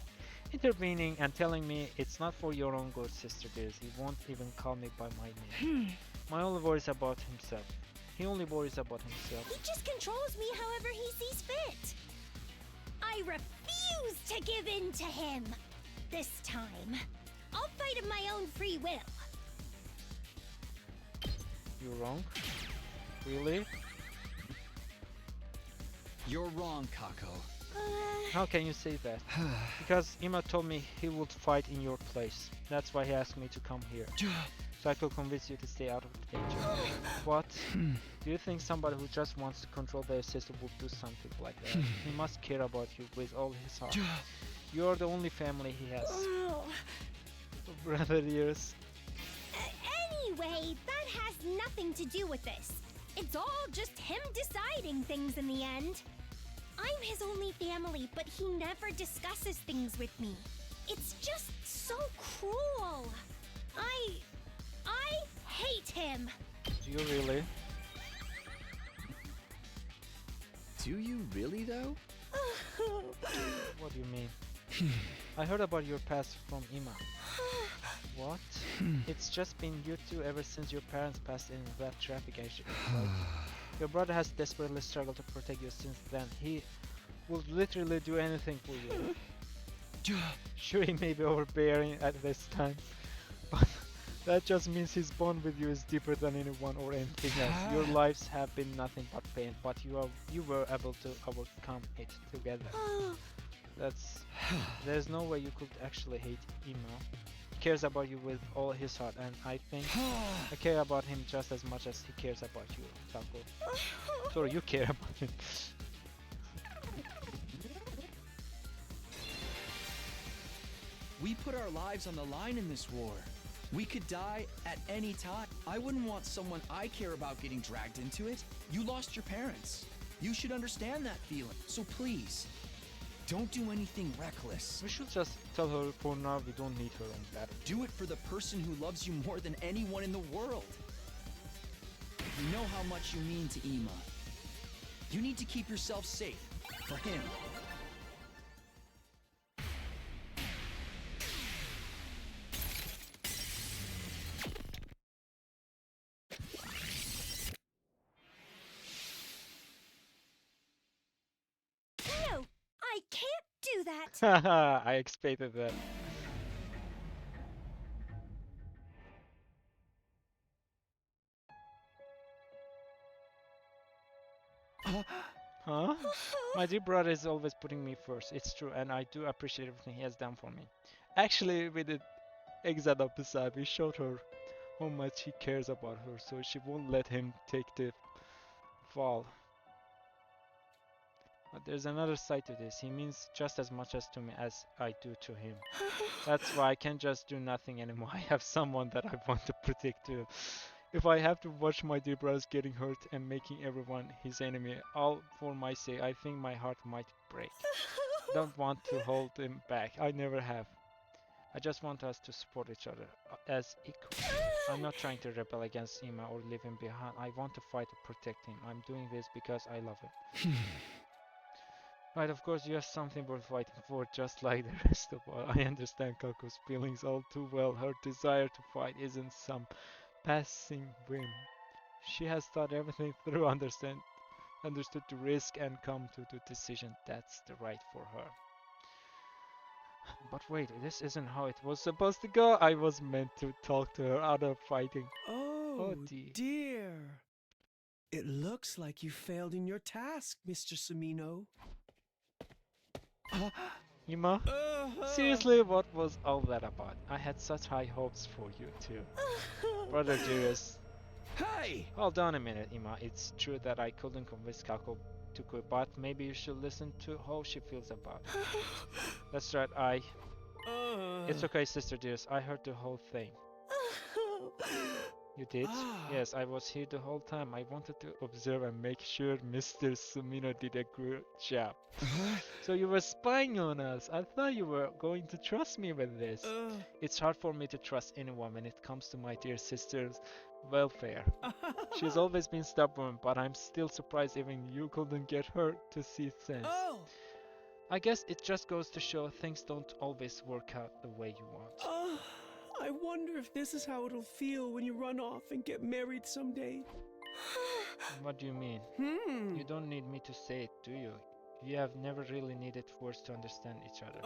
Intervening and telling me it's not for your own good, Sister Dears. He won't even call me by my name. My only worry is about himself. He only worries about himself. He just controls me however he sees fit. I refuse to give in to him. This time, I'll fight of my own free will. You're wrong? Really? You're wrong, Kako. How can you say that? Because Ima told me he would fight in your place. That's why he asked me to come here. So I could convince you to stay out of danger. What? Do you think somebody who just wants to control their sister would do something like that? He must care about you with all his heart. You're the only family he has. Brother Dears. Anyway, that has nothing to do with this. It's all just him deciding things in the end. I'm his only family, but he never discusses things with me. It's just so cruel. I hate him. Do you really? Do you really, though? What do you mean? I heard about your past from Ima. What? It's just been you two ever since your parents passed in that traffic accident, right? Your brother has desperately struggled to protect you since then. He would literally do anything for you. Sure, he may be overbearing at this time, but that just means his bond with you is deeper than anyone or anything else. Your lives have been nothing but pain, but you were able to overcome it together. There's no way you could actually hate Ima. He cares about you with all his heart, and I think I care about him just as much as he cares about you, Kako. Sorry, you care about him. We put our lives on the line in this war. We could die at any time. I wouldn't want someone I care about getting dragged into it. You lost your parents. You should understand that feeling. So please, don't do anything reckless. We should just tell her for now we don't need her on battle. Do it for the person who loves you more than anyone in the world. You know how much you mean to Ima. You need to keep yourself safe for him. No, I can't do that. Haha, I expected that. Huh? My dear brother is always putting me first. It's true, and I do appreciate everything he has done for me. Actually, with the exit up beside, he showed her how much he cares about her, so she won't let him take the fall. But there's another side to this. He means just as much as to me as I do to him. That's why I can't just do nothing anymore. I have someone that I want to protect too. If I have to watch my dear brothers getting hurt and making everyone his enemy, all for my sake, I think my heart might break. Don't want to hold him back. I never have. I just want us to support each other as equals. I'm not trying to rebel against Ima or leave him behind. I want to fight to protect him. I'm doing this because I love him. Right, of course you have something worth fighting for, just like the rest of us. I understand Kako's feelings all too well. Her desire to fight isn't some passing whim. She has thought everything through, understood the risk and come to the decision that's the right for her. But wait, this isn't how it was supposed to go. I was meant to talk to her out of fighting. Oh, dear. It looks like you failed in your task, Mr. Sumino. Ima? Seriously, what was all that about? I had such high hopes for you too. Brother dearest. Hey! Hold on a minute, Ima. It's true that I couldn't convince Kako to quit, but maybe you should listen to how she feels about it. That's right, It's okay, sister dearest. I heard the whole thing. You did? Yes, I was here the whole time. I wanted to observe and make sure Mr. Sumino did a good job. So you were spying on us. I thought you were going to trust me with this. It's hard for me to trust anyone when it comes to my dear sister's welfare. She's always been stubborn, but I'm still surprised even you couldn't get her to see sense. I guess it just goes to show things don't always work out the way you want. I wonder if this is how it'll feel when you run off and get married someday. What do you mean? You don't need me to say it, do you? You have never really needed words to understand each other.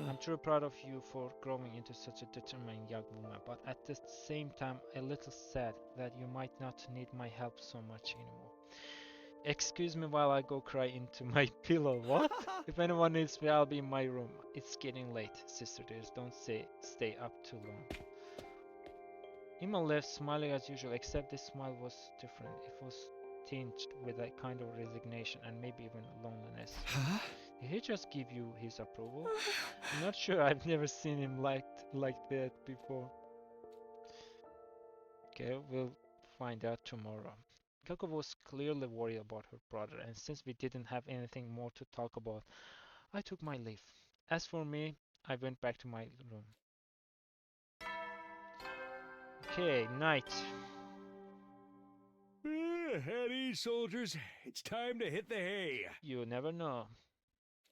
I'm truly proud of you for growing into such a determined young woman, but at the same time a little sad that you might not need my help so much anymore. Excuse me while I go cry into my pillow. What? If anyone needs me, I'll be in my room. It's getting late, sister dears. Don't stay up too long. Ima left smiling as usual, except this smile was different. It was tinged with a kind of resignation and maybe even loneliness. Did he just give you his approval? I'm not sure. I've never seen him like that before. Okay, we'll find out tomorrow. Kako was clearly worried about her brother, and since we didn't have anything more to talk about, I took my leave. As for me, I went back to my room. Okay, night. At ease, soldiers. It's time to hit the hay. You never know.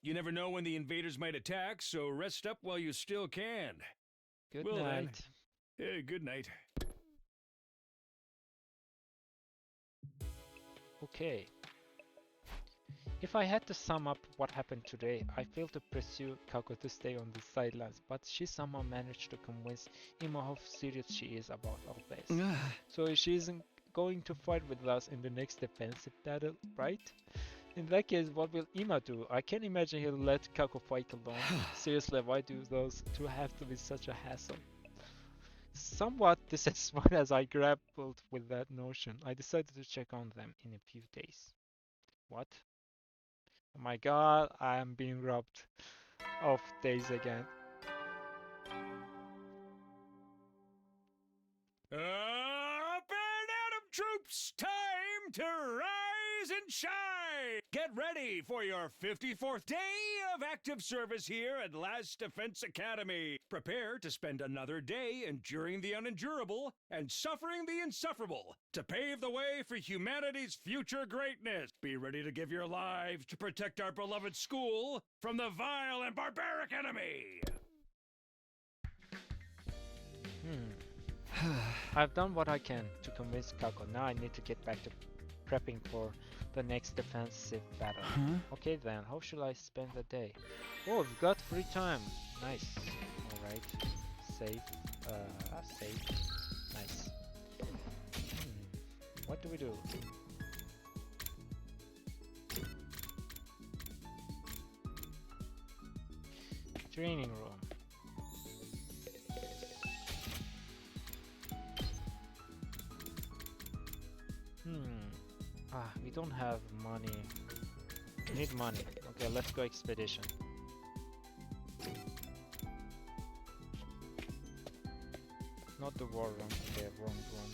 You never know when the invaders might attack, so rest up while you still can. Good night. Good night. Okay. If I had to sum up what happened today, I failed to pursue Kako to stay on the sidelines, but she somehow managed to convince Ima how serious she is about all this. So she isn't going to fight with us in the next defensive battle, right? In that case, what will Ima do? I can't imagine he'll let Kako fight alone. Seriously, why do those two have to be such a hassle? Somewhat dissatisfied as I grappled with that notion, I decided to check on them in a few days. What? Oh my god, I am being robbed of days again. Up and Atom troops! Time to rise and shine! Get ready for your 54th day of active service here at Last Defense Academy. Prepare to spend another day enduring the unendurable and suffering the insufferable to pave the way for humanity's future greatness. Be ready to give your lives to protect our beloved school from the vile and barbaric enemy. I've done what I can to convince Kako. Now I need to get back to prepping for the next defensive battle. Okay then, how should I spend the day? Oh, we've got free time. Nice. Alright. Save. Save. Nice. What do we do? Training room. We don't have money. Need money. Okay, let's go expedition. Not the war room. Okay, wrong room.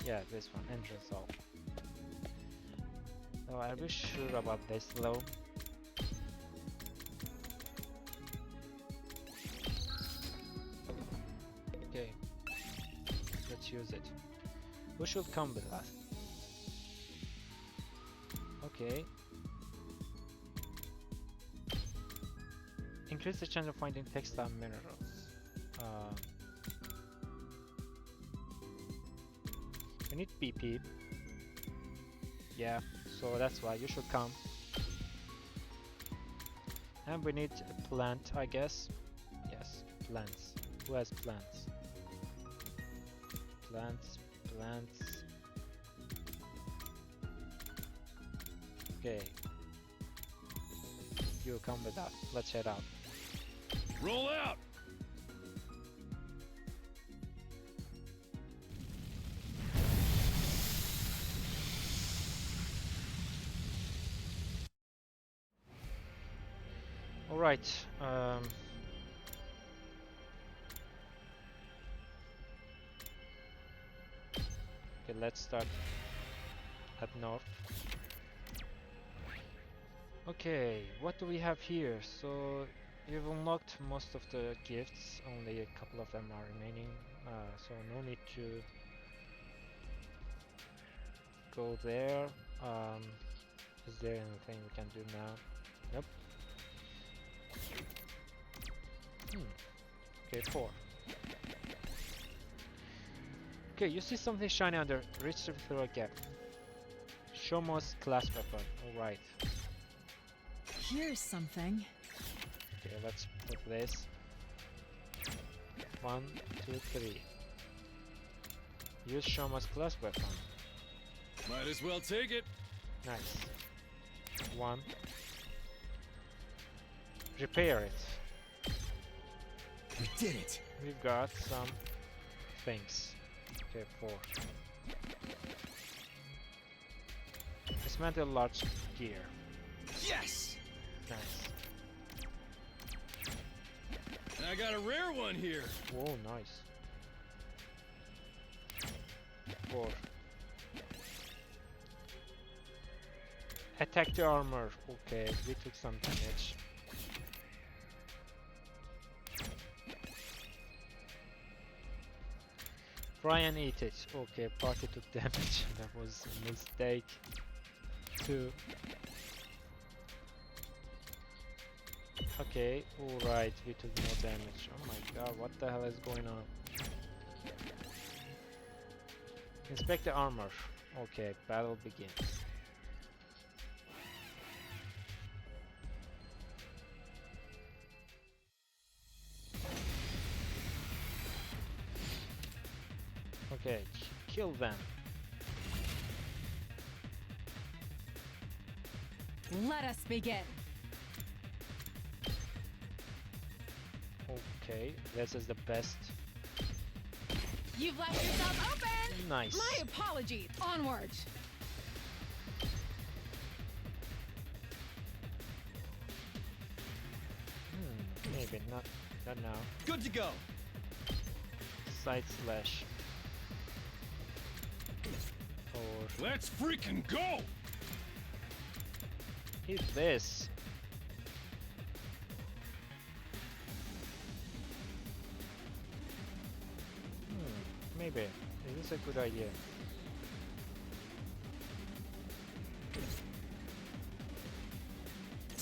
Yeah, this one. Entrance hall. Oh, are we sure about this though? Okay, let's use it. Who should come with us? Okay. Increase the chance of finding textile minerals. We need BP. Yeah, so that's why you should come. And we need a plant, I guess. Yes, plants. Who has plants? Plants. Okay. You come with us. Let's head out. Roll out! Alright. Okay, let's start at north. Okay, what do we have here? So you've unlocked most of the gifts, only a couple of them are remaining, so no need to go there. Is there anything we can do now? Nope. Okay, 4. Okay, you see something shiny under. Reach through a gap. Shouma's class weapon. Alright. Here's something. Okay, let's put this. 1, 2, 3. Use Shouma's class weapon. Might as well take it. Nice. 1. Repair it. We did it. We've got some things. Okay, 4. Dismantle large gear. Yes! Nice. I got a rare one here. Whoa, nice. 4. Attack the armor. Okay, we took some damage. Try and eat it. Okay, party took damage. That was a mistake. 2. Okay, alright, we took more damage. Oh my god, what the hell is going on? Inspect the armor. Okay, battle begins. Okay, kill them. Let us begin. Okay, this is the best. You've left yourself open! Nice. My apologies. Onward. Maybe not now. Good to go. Side slash. Or Let's freaking go! hit this. Maybe. Is this a good idea?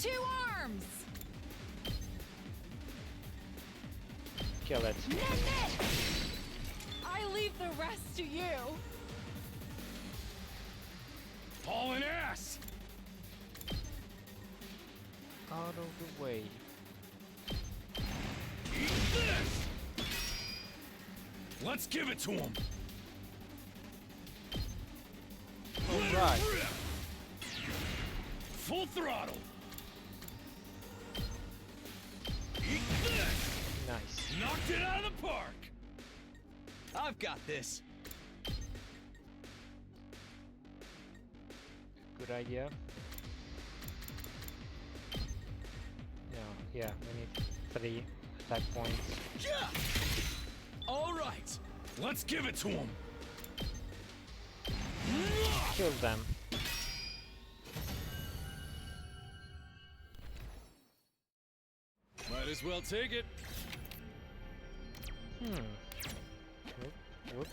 Two arms! Kill it. I leave the rest to you. Hauling ass! Out of the way. Eat this! Let's give it to him! Alright. Full throttle! Eat this! Nice. Knocked it out of the park! I've got this. Good idea. No, yeah, we need 3 attack points. Yeah! All right, let's give it to him. Kill them. Might as well take it. Whoop.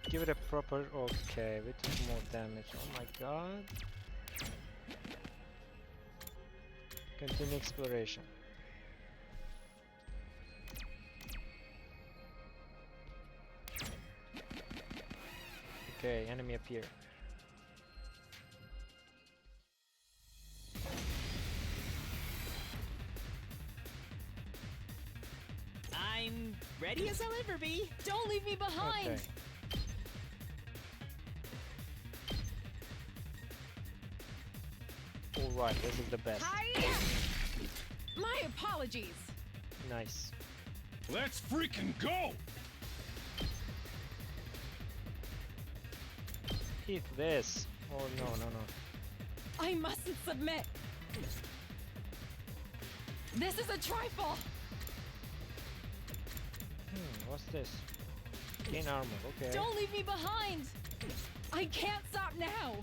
Give it a proper. Okay, we took more damage. Oh my god. Continue exploration. Okay, enemy appear. I'm ready as I'll ever be. Don't leave me behind! Okay. Alright, this is the best. Hi! My apologies! Nice. Let's freaking go! Eat this. Oh no. I mustn't submit! This is a trifle! What's this? Gain armor, okay. Don't leave me behind! I can't stop now!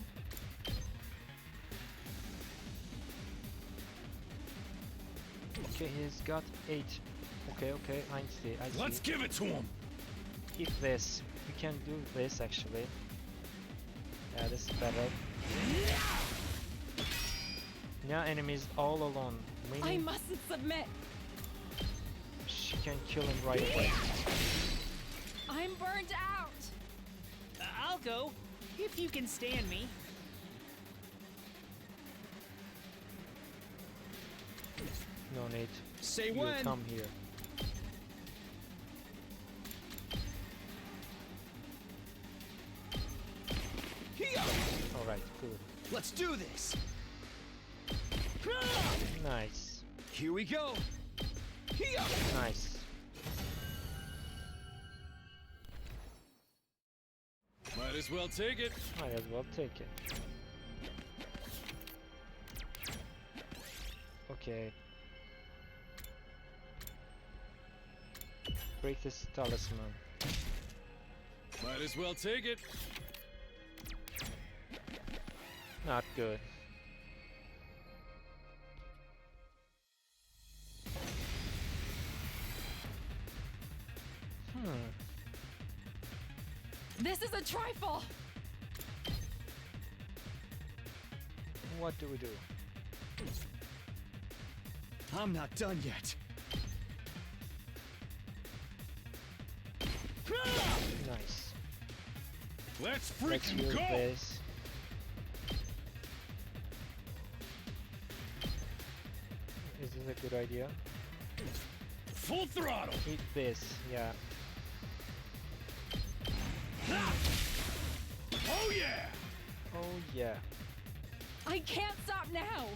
Okay, he's got 8. Okay, I see. Let's give it to him! Eat this. We can do this actually. Yeah, this is better. Now enemies all alone. I Meaning mustn't submit! she can kill him right away. I'm burned out! I'll go, if you can stand me. No need. Say You when. come here. Alright, cool. Let's do this. Nice. Here we go. Nice. Might as well take it. Might as well take it. Okay. Break this talisman. Might as well take it. Not good. This is a trifle! What do we do? I'm not done yet. Nice. Let's Let's freaking use go! this. Is this a good idea? Full throttle! Eat this, yeah. Oh yeah! Oh yeah. I can't stop now!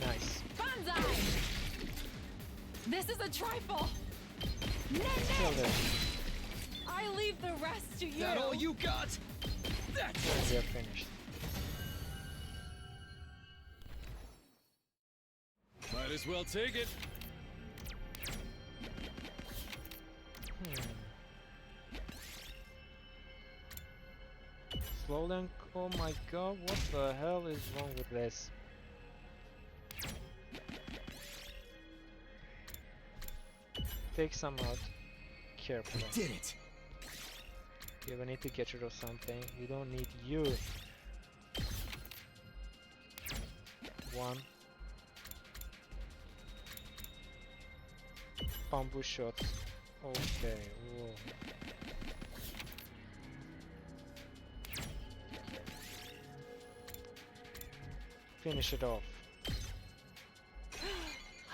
Nice. Banzai! This is a trifle! Kill them. I leave the rest to you! That all you got? That's And it. we are finished. Might as well take it. Slow down. Oh my god, what the hell is wrong with this? Take some out. Carefully. We did it. Okay, we need to get rid of something. We don't need you. 1. Bamboo shots. Okay. Whoa. Finish it off.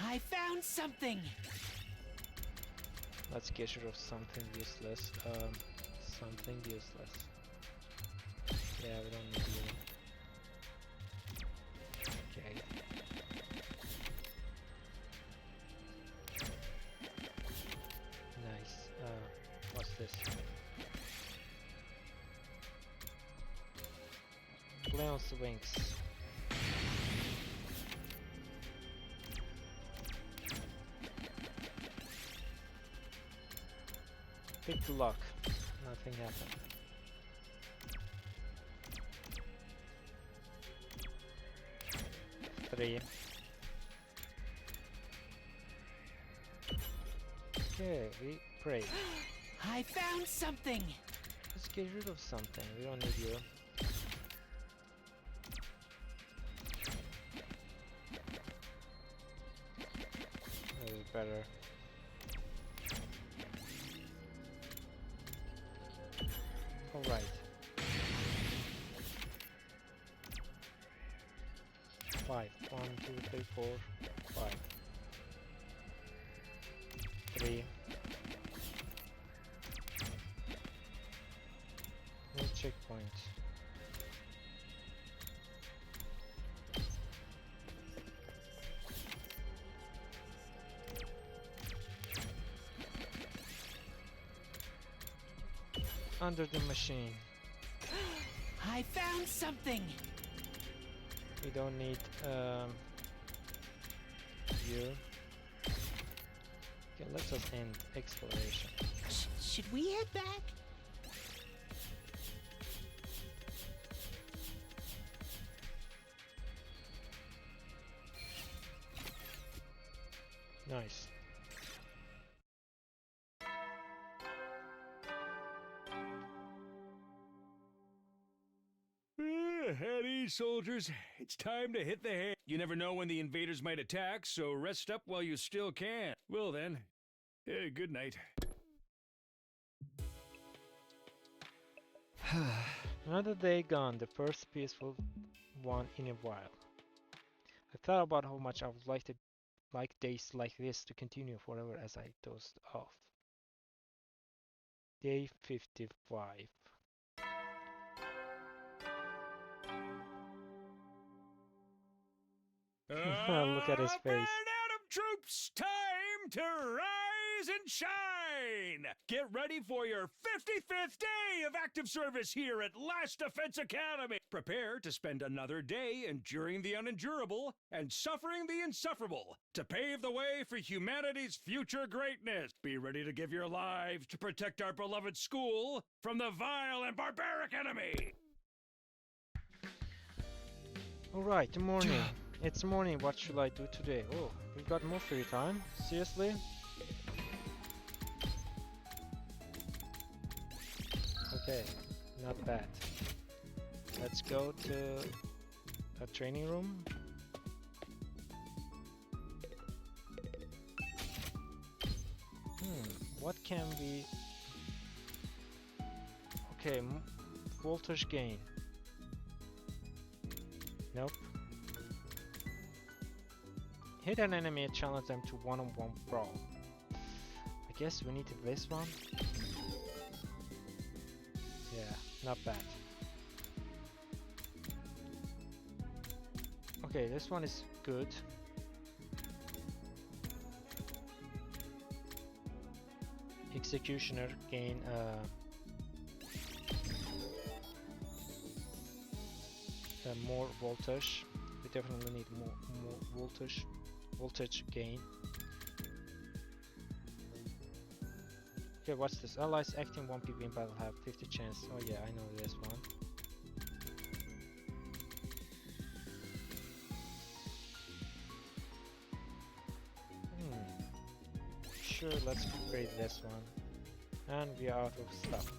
I found something! Let's get rid of something useless. Something useless. Yeah, we don't need you. Okay. Nice. What's this? Leon's wings. Pick the lock. Nothing happened. Three. Okay, we pray. I found something! Let's get rid of something. We don't need you. Maybe better. Alright. Five. 1, 2, 3, 4, 5. 3. No checkpoint. Under the machine. I found something! We don't need you. Okay, let's just end exploration. Should we head back? Nice. At ease, soldiers. It's time to hit the hay. You never know when the invaders might attack, so rest up while you still can. Well then, good night. Another day gone, the first peaceful one in a while. I thought about how much I would like days like this to continue forever as I dozed off. Day 55. Look at his face. Atom troops, time to rise and shine! Get ready for your 55th day of active service here at Last Defense Academy. Prepare to spend another day enduring the unendurable and suffering the insufferable to pave the way for humanity's future greatness. Be ready to give your lives to protect our beloved school from the vile and barbaric enemy. Alright, the morning. It's morning, what should I do today? Oh, we've got more free time? Seriously? Okay, not bad. Let's go to a training room. What can we... Okay, voltage gain. Nope. Hit an enemy and challenge them to one-on-one brawl. I guess we needed this one. Yeah, not bad. Okay, this one is good. Executioner gain more voltage. We definitely need more voltage gain. Okay, what's this? Allies acting 1 PV in battle have 50 chance. Oh yeah, I know this one. Sure, let's upgrade this one. And we are out of stuff.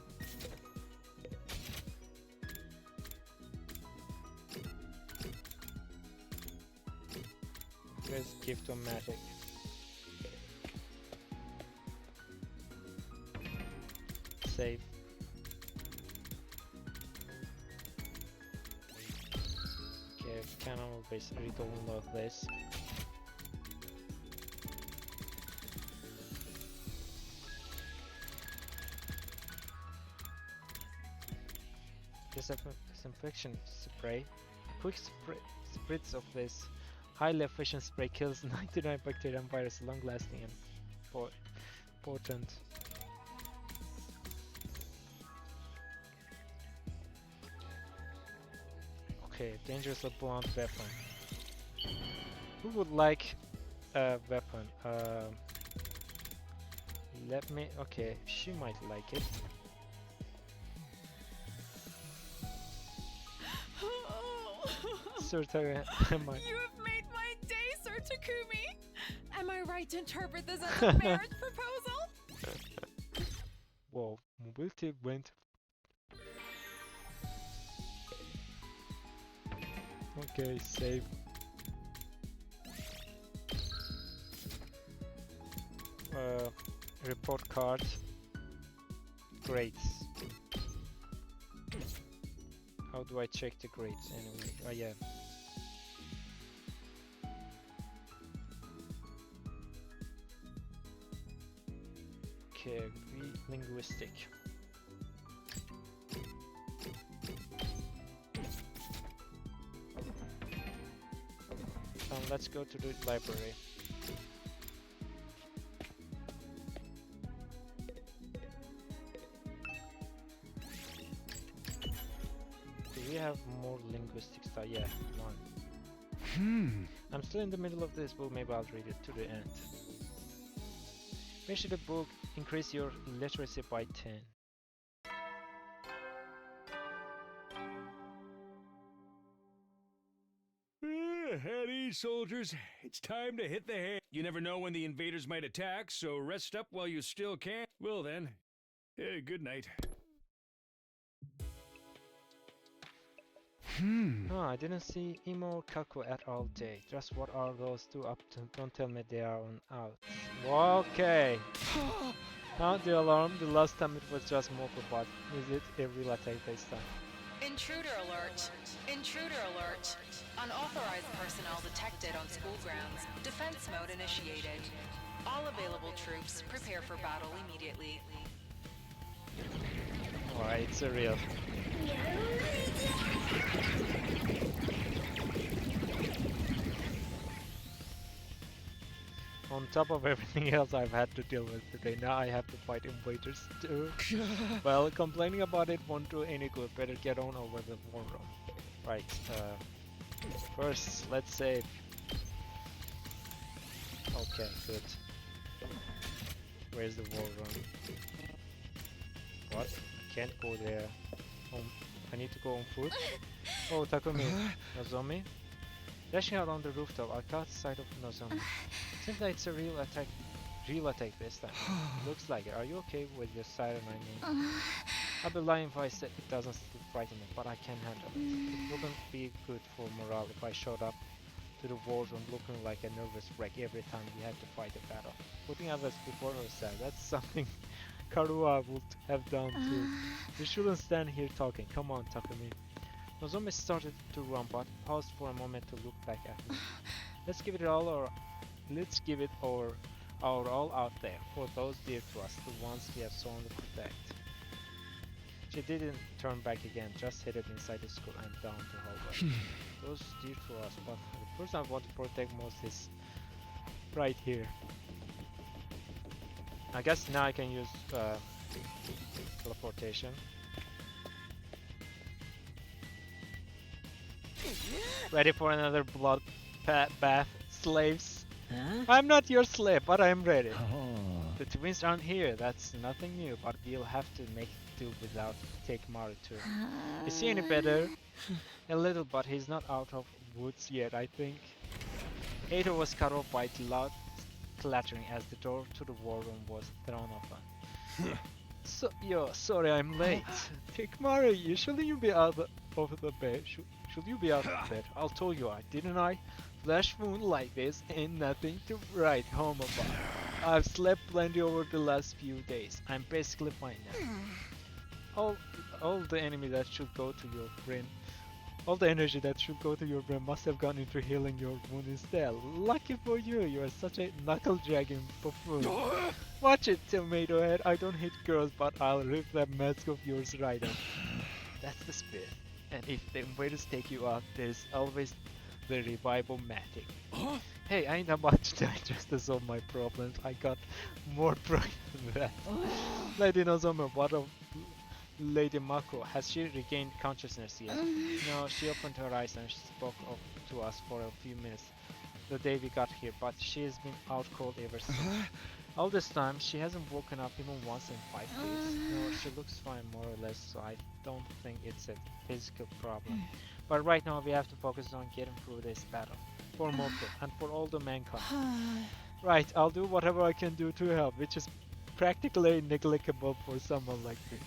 Let's give to magic. Save. Okay, cannon will basically unlock this. Disinfection spray. Quick spritz of this highly efficient spray kills 99 bacteria and virus, long lasting and potent. Okay, dangerously blunt weapon. Who would like a weapon? Let me. Okay, she might like it. Sir Takemaru. You have made my day, Sir Takumi! Am I right to interpret this as a marriage proposal? Whoa, mobility went. Okay, save. Report card. Grades. How do I check the grades anyway? Oh yeah. Okay, read linguistic. Let's go to the library. Do we have more linguistic stuff? Yeah, one. I'm still in the middle of this book, maybe I'll read it to the end. Finish the book, increase your literacy by 10. At ease, soldiers. It's time to hit the hay. You never know when the invaders might attack, so rest up while you still can. Well then, good night. Oh, I didn't see Imo or Kako at all day. Just what are those two up to? Don't tell me they are on out. Okay. Sound the alarm. The last time it was just Moko, but is it a real attack this time? Intruder alert! Intruder alert! Unauthorized personnel detected on school grounds. Defense mode initiated. All available troops prepare for battle immediately. Alright, it's a real. On top of everything else I've had to deal with today, now I have to fight invaders too. Well, complaining about it won't do any good. Better get on over the war room. Right, first let's save. Okay, good. Where's the war room? What? I can't go there. I need to go on foot. Oh, Takumi. Nozomi? Dashing out on the rooftop, I caught sight of Nozomi. Seems like it's a real attack this time. Looks like it. Are you okay with your siren I mean? I'd be lying if I said it doesn't still frighten me, but I can handle it. It wouldn't be good for morale if I showed up to the war room looking like a nervous wreck every time we had to fight a battle. Putting others before ourselves, that's something Karua would have done too. We shouldn't stand here talking. Come on, Takumi. Nozomi started to run, but paused for a moment to look back at me. Let's give it our all out there for those dear to us, the ones we have sworn to protect. She didn't turn back again, just headed inside the school and down the hallway. Those dear to us, but the person I want to protect most is right here. I guess now I can use teleportation. Ready for another blood bath, slaves? Huh? I'm not your slave, but I'm ready. The twins aren't here, that's nothing new, but we'll have to make do without Takemaru too. Is he any better? A little, but he's not out of woods yet, I think. Ada was cut off by loud clattering as the door to the war room was thrown open. Sorry I'm late. Takemaru, usually you be out of the bed. Should you be out of bed? I'll tell you I didn't I? Flesh wound like this ain't nothing to write home about. I've slept plenty over the last few days. I'm basically fine now. All the enemy that should go to your brain, all the energy that should go to your brain must have gone into healing your wound instead. Lucky for you, you are such a knuckle-dragging buffoon. Watch it, tomato head. I don't hit girls, but I'll rip that mask of yours right off. That's the spirit. And if the invaders take you out, there's always the revival matic. Hey, I ain't about to die just to solve my problems. I got more pride than that. Lady Nozomi, Lady Mako, has she regained consciousness yet? No, she opened her eyes and spoke to us for a few minutes the day we got here, but she has been out cold ever since. All this time, she hasn't woken up even once in 5 days. No, she looks fine more or less, so I don't think it's a physical problem. But right now, we have to focus on getting through this battle. For Moko, and for all the mankind. Right, I'll do whatever I can do to help, which is practically negligible for someone like me.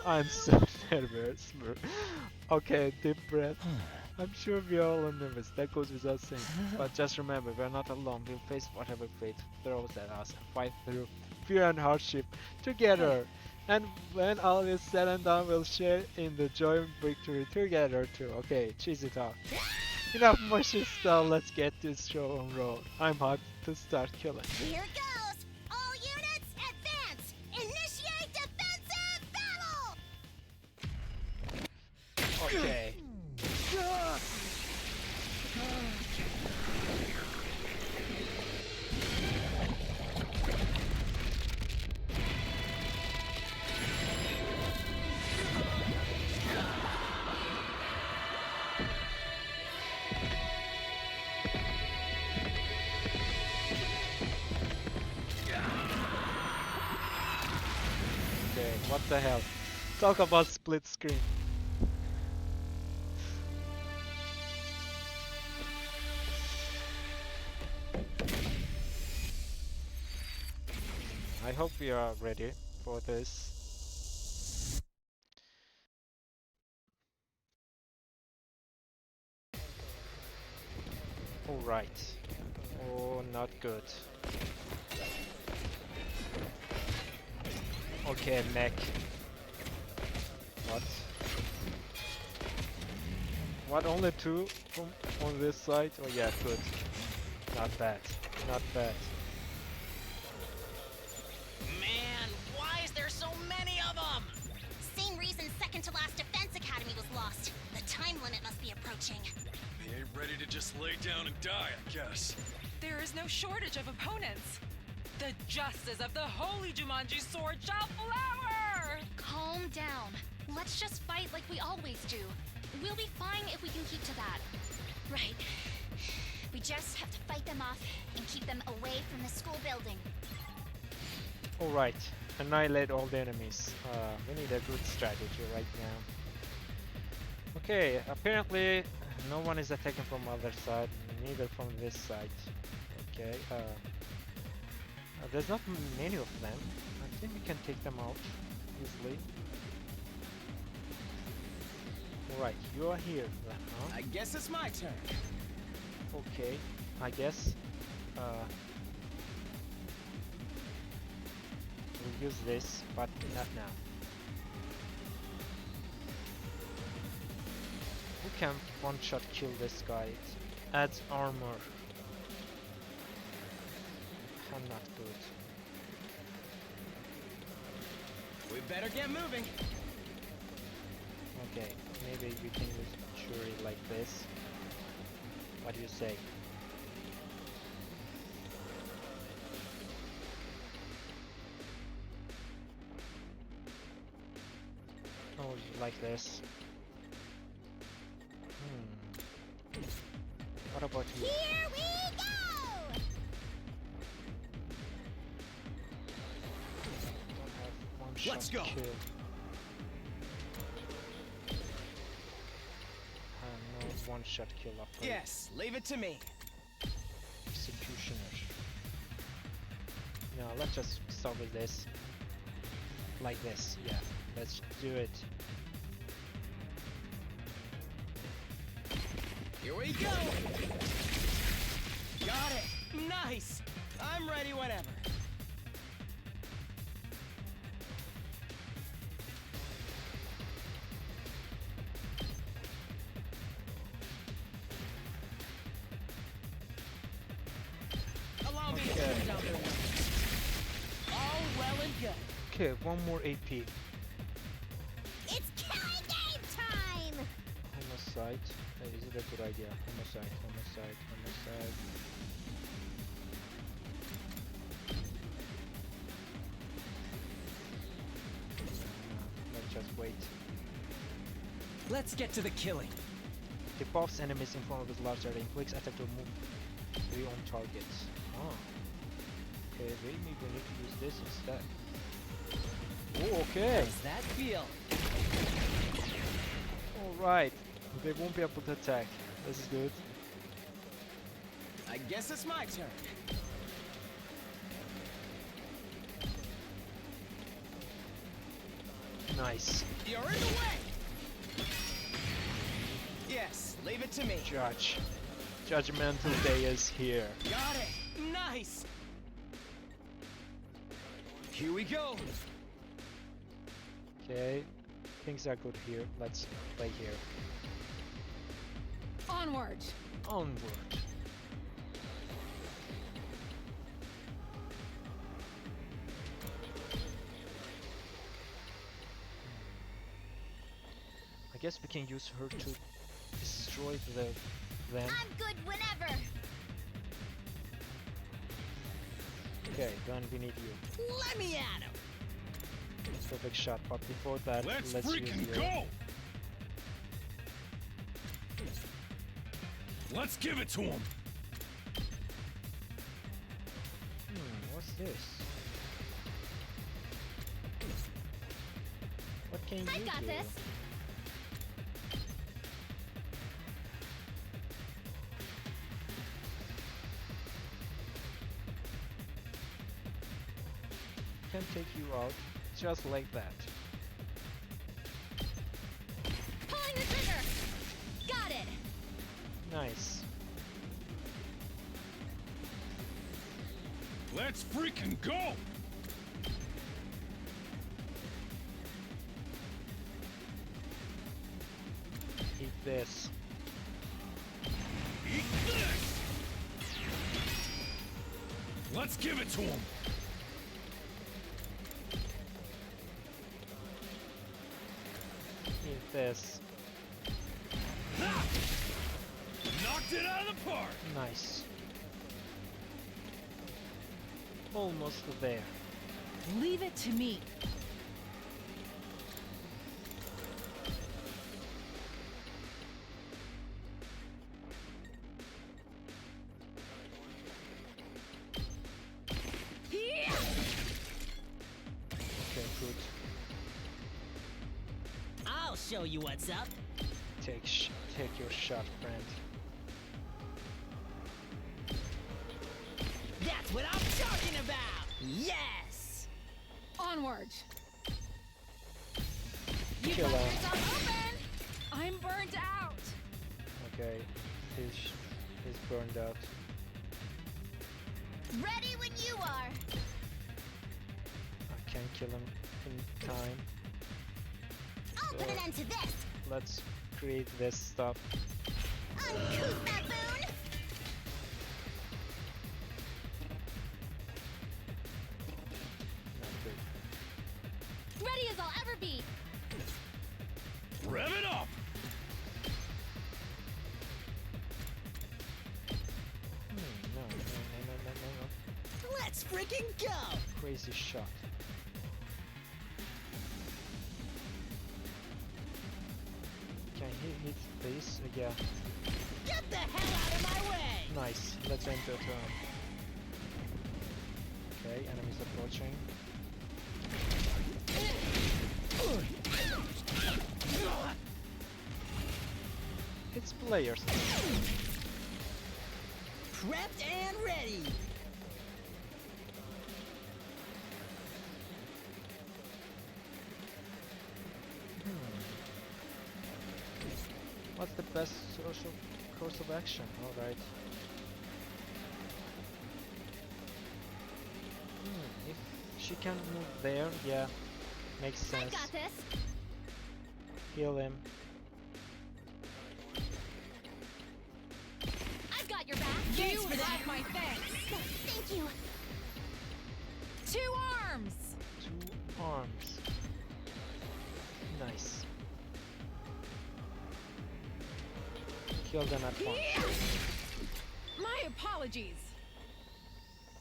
I'm so nervous. Okay, deep breath. I'm sure we are all nervous, that goes without saying. But just remember, we're not alone. We'll face whatever fate throws at us and fight through fear and hardship together. And when all is said and done, we'll share in the joy of victory together too. Okay, cheese it out. Enough mushy stuff, let's get this show on road. I'm hyped to start killing. Here goes! All units, advance! Initiate defensive battle! Okay. What the hell? Talk about split screen. I hope we are ready for this. Alright. Oh, not good. Okay, mech. What? What, only two from on this side? Oh yeah, good. Not bad. Not bad. Man, why is there so many of them? Same reason second to last Defense Academy was lost. The time limit must be approaching. They ain't ready to just lay down and die, I guess. There is no shortage of opponents. The justice of the holy Jumanji sword shall flower! Calm down. Let's just fight like we always do. We'll be fine if we can keep to that. Right. We just have to fight them off and keep them away from the school building. Alright, annihilate all the enemies. We need a good strategy right now. Okay, apparently no one is attacking from other side, neither from this side. Okay, there's not many of them. I think we can take them out easily. Alright, you are here, huh? I guess it's my turn. Okay, I guess. We'll use this, but not now. Who can one-shot kill this guy? It adds armor. I'm not good. We better get moving. Okay, maybe we can use Shuri like this. What do you say? Oh, like this. What about you? Here we go! Let's go. Kill. No one-shot kill up. Yes, leave it to me. Executioner. No, let's just start with this. Like this, yeah. Let's do it. Here we go. Got it. Nice. I'm ready whenever. Allow me to put down their weapons. All well and good. Okay, one more AP. It's killing game time! Homicide. Is it a good idea? Homicide, homicide, homicide. wait. Let's get to the killing. The buffs enemies in front of the large area. Clicks attack to move 3 on targets. Oh. Okay, maybe we need to use this instead. Oh, okay. How's that feel? Alright. They won't be able to attack. This is good. I guess it's my turn. Nice. You're in the way! Yes, leave it to me. Judge. Judgmental day is here. Got it! Nice! Here we go! Okay. Things are good here. Let's play here. Onward. Onward. I guess we can use her to destroy them. I'm good whenever. Okay, then we need you. Let me at him! Perfect shot, but before that, Let's use freaking you. go! Let's give it to him! What's this? What can I you got do? this. Can take you out just like that. Pulling the trigger. Got it. Nice. Let's freaking go! Eat this. Eat this! Let's give it to him! Eat this. Knocked it out of the park! Nice. Almost there. Leave it to me. Okay, good. I'll show you what's up. Take your shot, friend. That's what I'm talking about! Yes! Onward. Kill got him. yourself open. I'm burned out. Okay, he's burned out. Ready when you are. I can't kill him in time. I'll put an end to this. Let's create this stuff. Uncouth baboon. Not good. Ready as I'll ever be. Rev it up! No. Let's freaking go! Crazy shot. Can he hit this? Yeah. Get the hell out of my way! Nice. Let's enter turn. Okay, enemies approaching. It's players. Prepped and ready! What's the best social course of action? Alright. If she can move there, yeah. Makes sense. I got this. Heal him. I've got your back. You have my thanks. Thank you. 2 arms. 2 arms. Nice. Kill them at once. My apologies.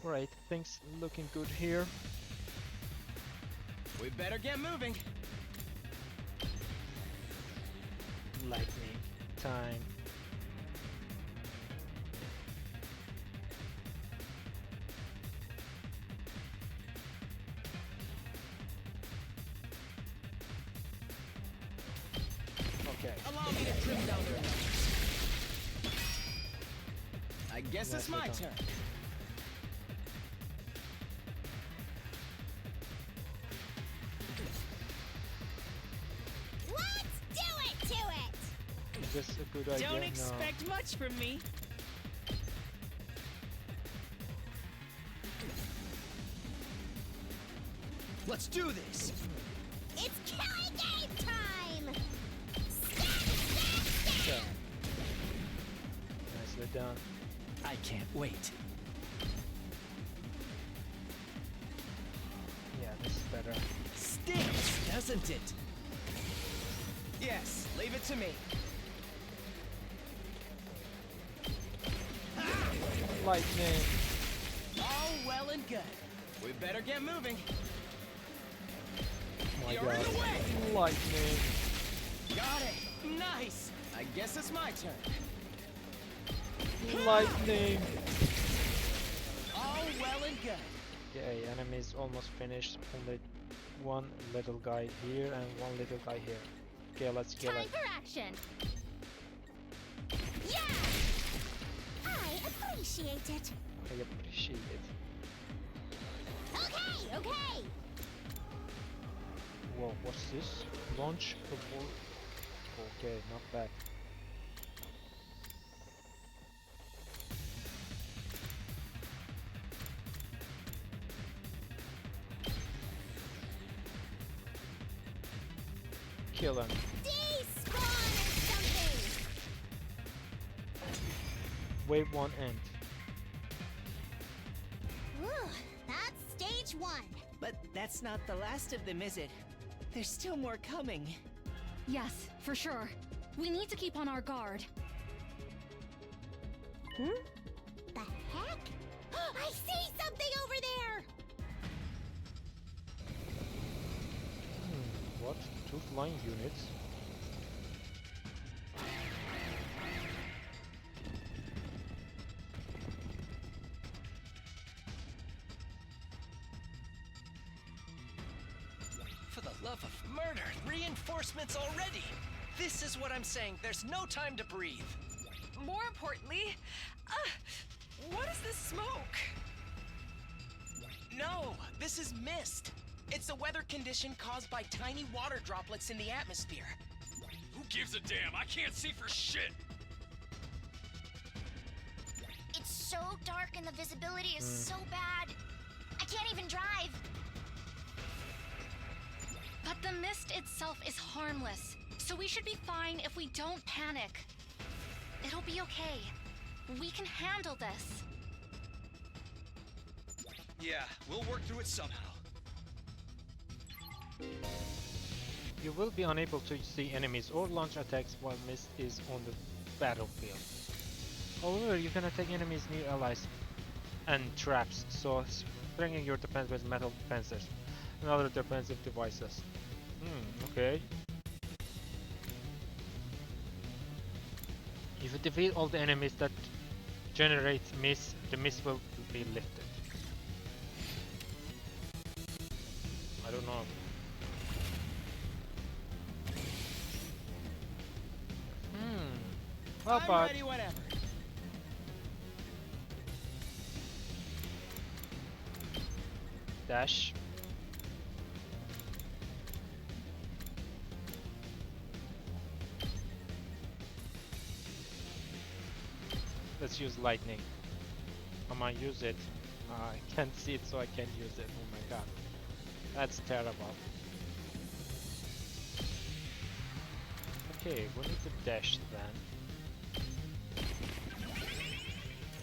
Right, things looking good here. We better get moving. Lightning time. Okay. Allow me to trim down their numbers. I guess it's my turn. Let's do it to it! Is this a good idea? Don't No. expect much from me. Let's do this. It's killing game time! Okay. Nicely done. I can't wait. Yeah, this is better. Stinks, doesn't it? Yes, leave it to me. Lightning. All well and good. We better get moving. Oh my You're god. in the way. Lightning. Got it. Nice. I guess it's my turn. Lightning. All well and good. Okay, enemies almost finished. Only one little guy here and one little guy here. Okay, let's kill Time it. for action. Yeah! I appreciate it. I appreciate it. Okay, okay! Whoa, what's this? Launch a war. Okay, not bad. Kill him. Despawn or something! Wave 1 end. Whew, that's stage 1. But that's not the last of them, is it? There's still more coming. Yes, for sure. We need to keep on our guard. The heck? I see something over there! What? 2 flying units? For the love of murder, reinforcements already. This is what I'm saying. There's no time to breathe. More importantly, what is this smoke? No, this is mist. It's a weather condition caused by tiny water droplets in the atmosphere. Who gives a damn? I can't see for shit. It's so dark and the visibility is so bad. I can't even drive. But the mist itself is harmless, so we should be fine if we don't panic. It'll be okay. We can handle this. Yeah, we'll work through it somehow. You will be unable to see enemies or launch attacks while mist is on the battlefield. However, you can attack enemies near allies and traps, so bringing your defense with metal defenses and other defensive devices. Okay. If you defeat all the enemies that generate mist, the mist will be lifted. I don't know. How I'm about ready whenever. dash? Let's use lightning. I might use it. I can't see it, so I can't use it. Oh my god. That's terrible. Okay, we need to dash then.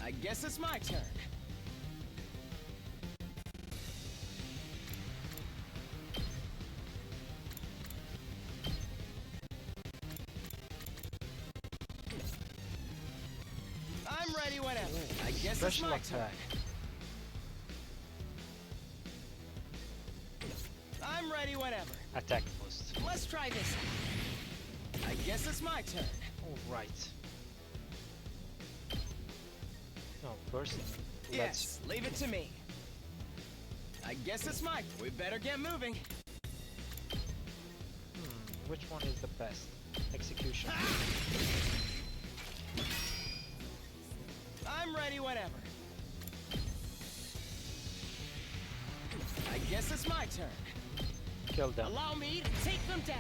I guess it's my turn. I'm ready whenever. I guess Special it's my turn. attack. I'm ready whenever. Attack boost. Let's try this. I I guess it's my turn. Alright. No, person. Yes, leave it to me. I guess it's my... We better get moving. Which one is the best? Execution. I'm ready whenever. I guess it's my turn. Kill them. Allow me to take them down.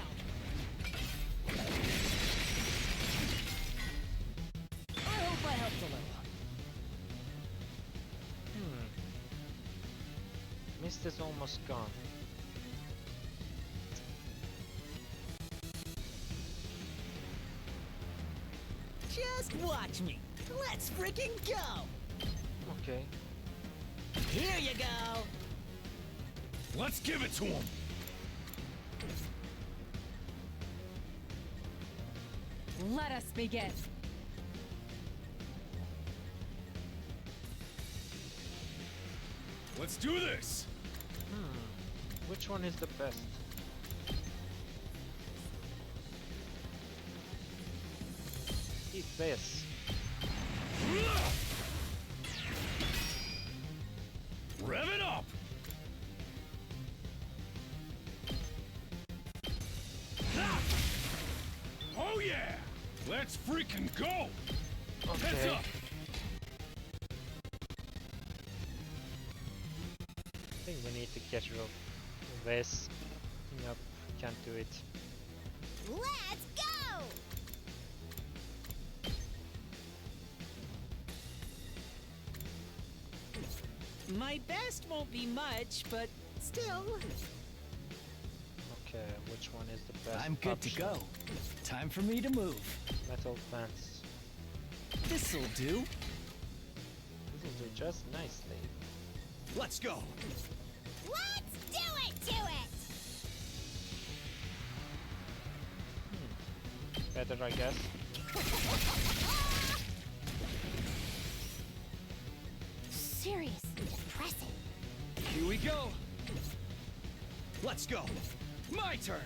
I hope I helped a little. Mist is almost gone. Just watch me. Let's freaking go. Okay. Here you go. Let's give it to him. Let us begin. Let's do this. Which one is the best? Eat this. Rev it up. Oh yeah! Let's freaking go! Heads Okay. up! I think we need to get rid of this. Nope, can't do it. Let's go! My best won't be much, but still. Okay, which one is the best? I'm good to option? go. Time for me to move. Metal plants. This'll do. This will do just nicely. Let's go! Let's do it to it! Better, I guess. Seriously depressing. Here we go. Let's go. My turn.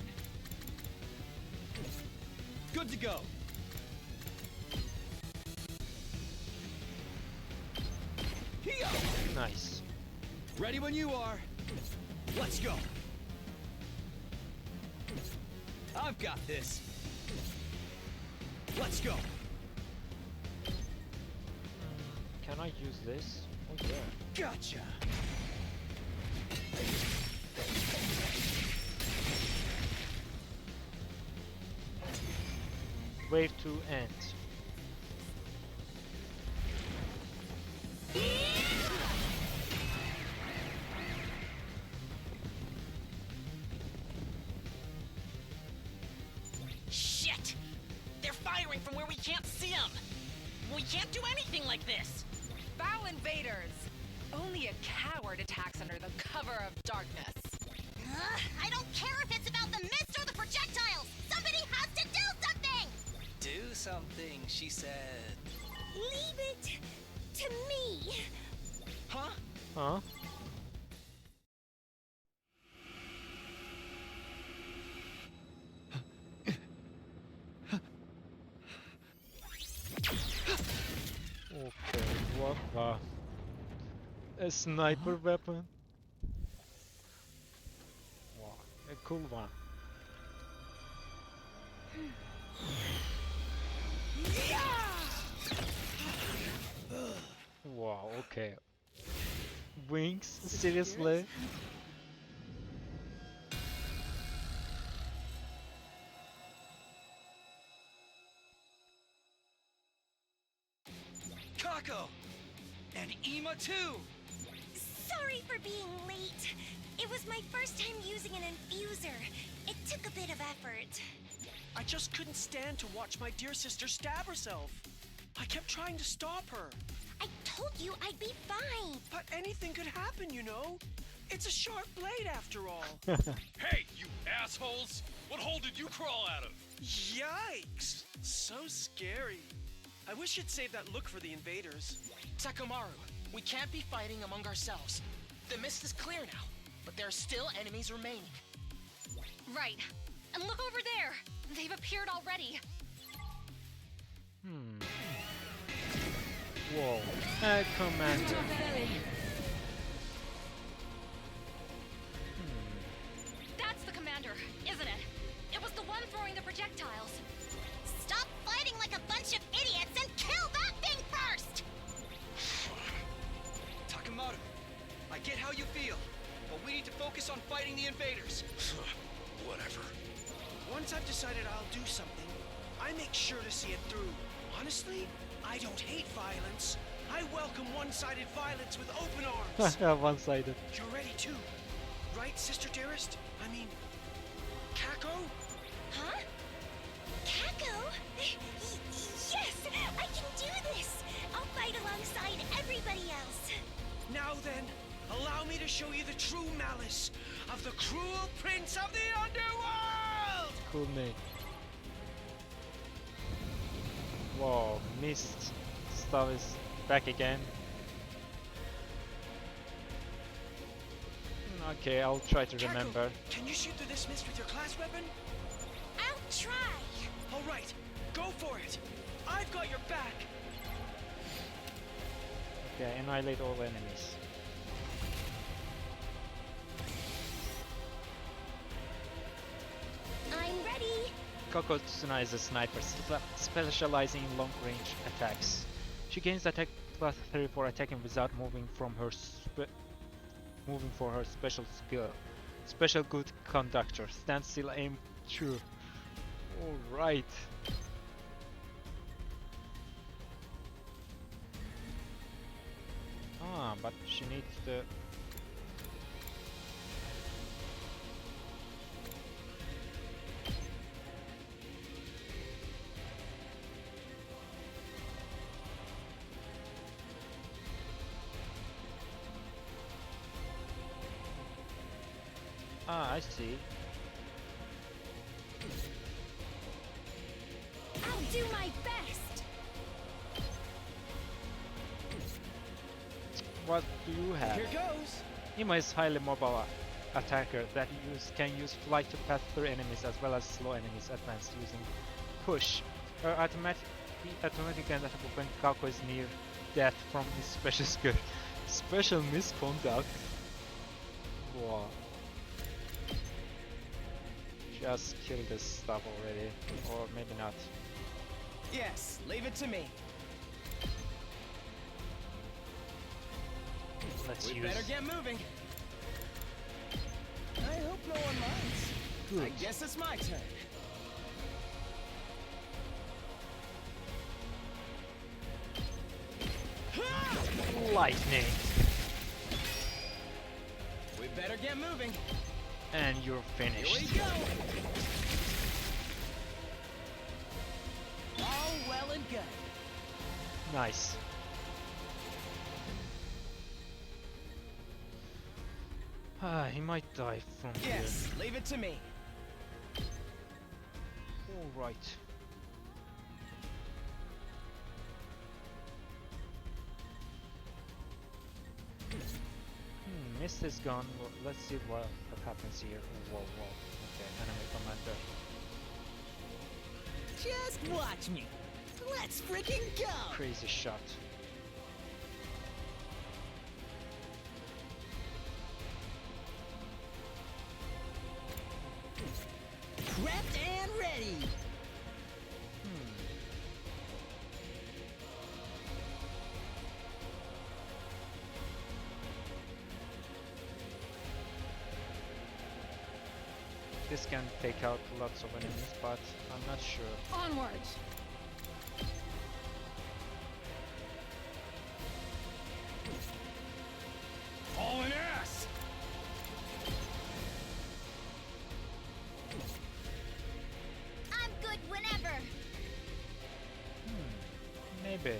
Good to go. Here. Nice. Ready when you are. Let's go. I've got this. Let's go. Can I use this? Oh yeah. Gotcha. Wave 2 end. Shit! They're firing from where we can't see them. We can't do anything like this. Bow invaders! Only a coward attacks under the cover of darkness. I don't care if it's about the mist or the projectiles! Somebody has to do something! Do something, she said. Leave it to me. Huh? Huh? Okay, what a sniper weapon. Wow, a cool one. Wow, okay. Wings? Seriously? Kako! And Ima too! Sorry for being late. It was my first time using an infuser. It took a bit of effort. I just couldn't stand to watch my dear sister stab herself. I kept trying to stop her. I told you I'd be fine. But anything could happen, you know? It's a sharp blade after all. Hey, you assholes! What hole did you crawl out of? Yikes! So scary. I wish you'd save that look for the invaders. Takemaru, we can't be fighting among ourselves. The mist is clear now, but there are still enemies remaining. Right. And look over there! They've appeared already! Whoa. Commander. That's the commander, isn't it? It was the one throwing the projectiles. Stop fighting like a bunch of idiots and kill that thing first! Takemaru, I get how you feel, but we need to focus on fighting the invaders. Whatever. Once I've decided I'll do something, I make sure to see it through. Honestly, I don't hate violence. I welcome one-sided violence with open arms. One-sided. You're ready too, right, sister dearest? I mean, Kako? Huh? Kako? Yes, I can do this. I'll fight alongside everybody else. Now then, allow me to show you the true malice of the cruel prince of the underworld! Cool name. Whoa, mist stuff is back again. Okay, I'll try to Kako, remember. Can you shoot through this mist with your class weapon? I'll try. All right, go for it. I've got your back. Okay, annihilate all enemies. I'm ready. Kako Tsuna is a sniper, specializing in long-range attacks. She gains attack plus 3 for attacking without moving for her special skill. Special good conductor. Stand still, aim true. Alright. But she needs the... I see. I'll do my best. What do you have? Here goes. Ima is highly mobile attacker that can use flight to pass through enemies as well as slow enemies advanced using push. Her automatic and attack when Kako is near death from his special skill. Special misconduct? Wow. Just kill this stuff already. Or maybe not. Yes, leave it to me. Let's We use... better get moving. I hope no one minds. Good. I guess it's my turn. Lightning! We better get moving. And you're finished. Here we go. All well and good. Nice. He might die from Yes, leave it to me. Alright. Mist is gone. Well, let's see what happens here. Whoa, whoa. Okay, enemy commander. Just watch me. Let's freaking go. Crazy shot. Prepped and ready. This can take out lots of enemies, but I'm not sure. Onwards. Hauling ass! I'm good whenever. Maybe.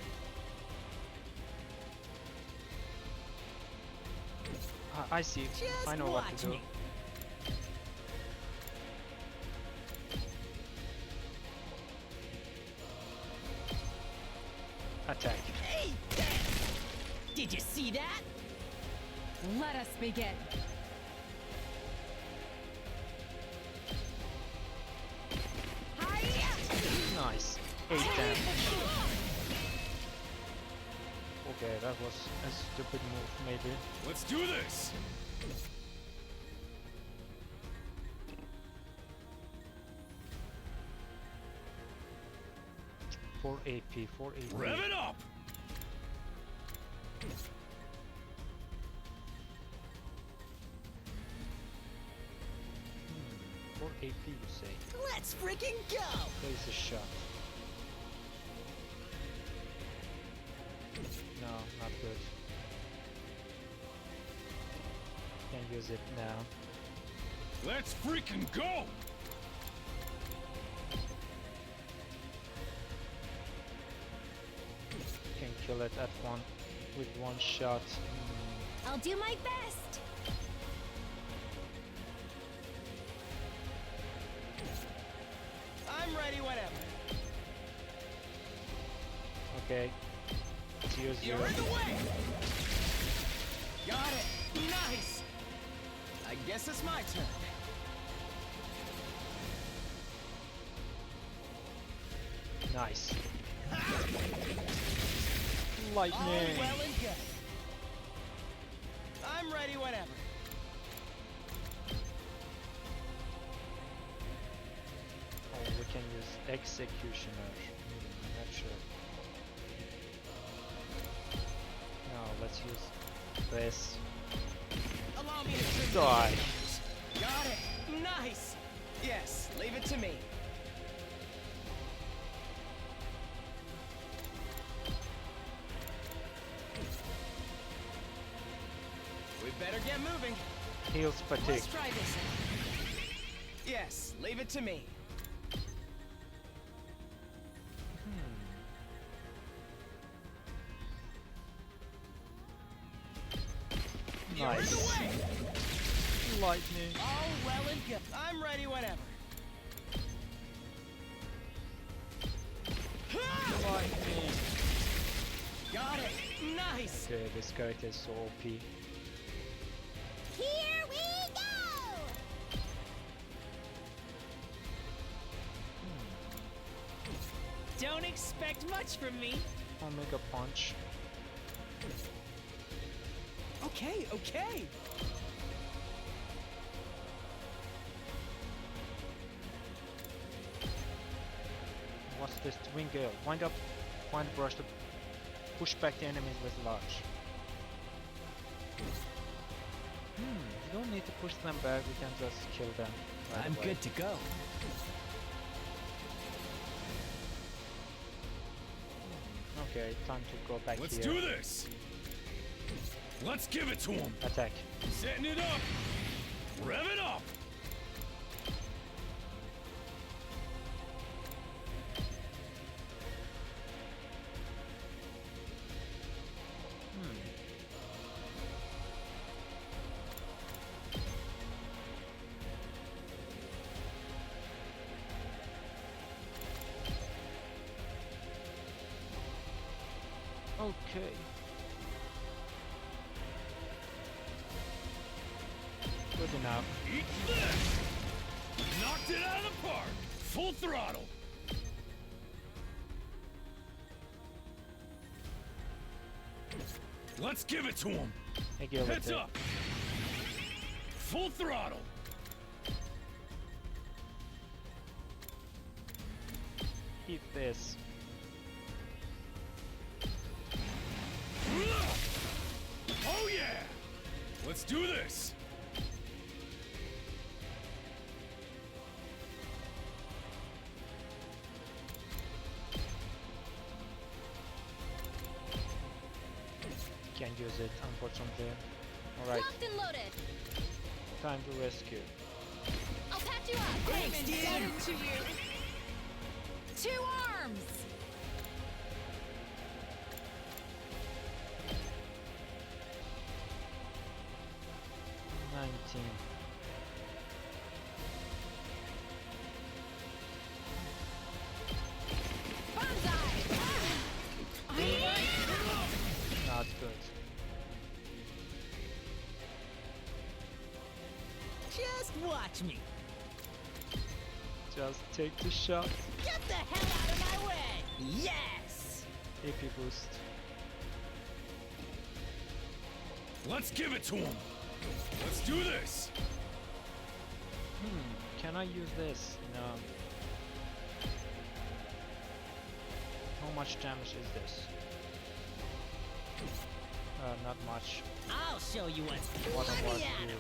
I see. Just I know what watch to do. me. Attack. Hey, did you see that? Let us begin. 8 damage. Okay, that was a stupid move, maybe. Let's do this! 4 AP, 4 AP. Rev it up! 4 AP, you say? Let's freaking go! Place a shot. No, not good. Can't use it now. Let's freaking go! Can kill it at one with one shot. I'll do my best. I'm ready whenever. Okay. Let's use You're your... in the way! Got it! Nice! I guess it's my turn. Nice. Lightning! All well and good. I'm ready whenever. Oh, we can use Executioner. I'm not sure. No, let's use this. Allow me to trigger Die! these. Got it! Nice! Yes, leave it to me. We better get moving. Heals fatigue. Let's try this. Yes, leave it to me. Nice. Lightning. All well and good. I'm ready whenever. Lightning. Got it. Nice. Okay, this character is so OP. Here we go! Don't expect much from me. Omega Punch. Okay, okay. What's this? Twin Gale. Wind up. Find brush to push back the enemies with large. You don't need to push them back, we can just kill them. Right I'm away. good to go. Okay, time to go back Let's here. do this! Let's give it to him! Attack. Setting it up! Rev it up! Okay. Good enough. Eat this! Knocked it out of the park! Full throttle! Let's give it to him! Heads up! Full throttle! Eat this. Oh yeah! Let's do this! Can't use it, unfortunately. Alright, Locked and loaded. time to rescue. I'll patch you up. Thanks, dude. Better to you. 2 arms. Not good. Just watch me. Just take the shot. Get the hell out of my way! Yes! AP boost. Let's give it to him. Let's do this. Can I use this? No. How much damage is this? Not much. I'll show you what's What Let about me at you? him.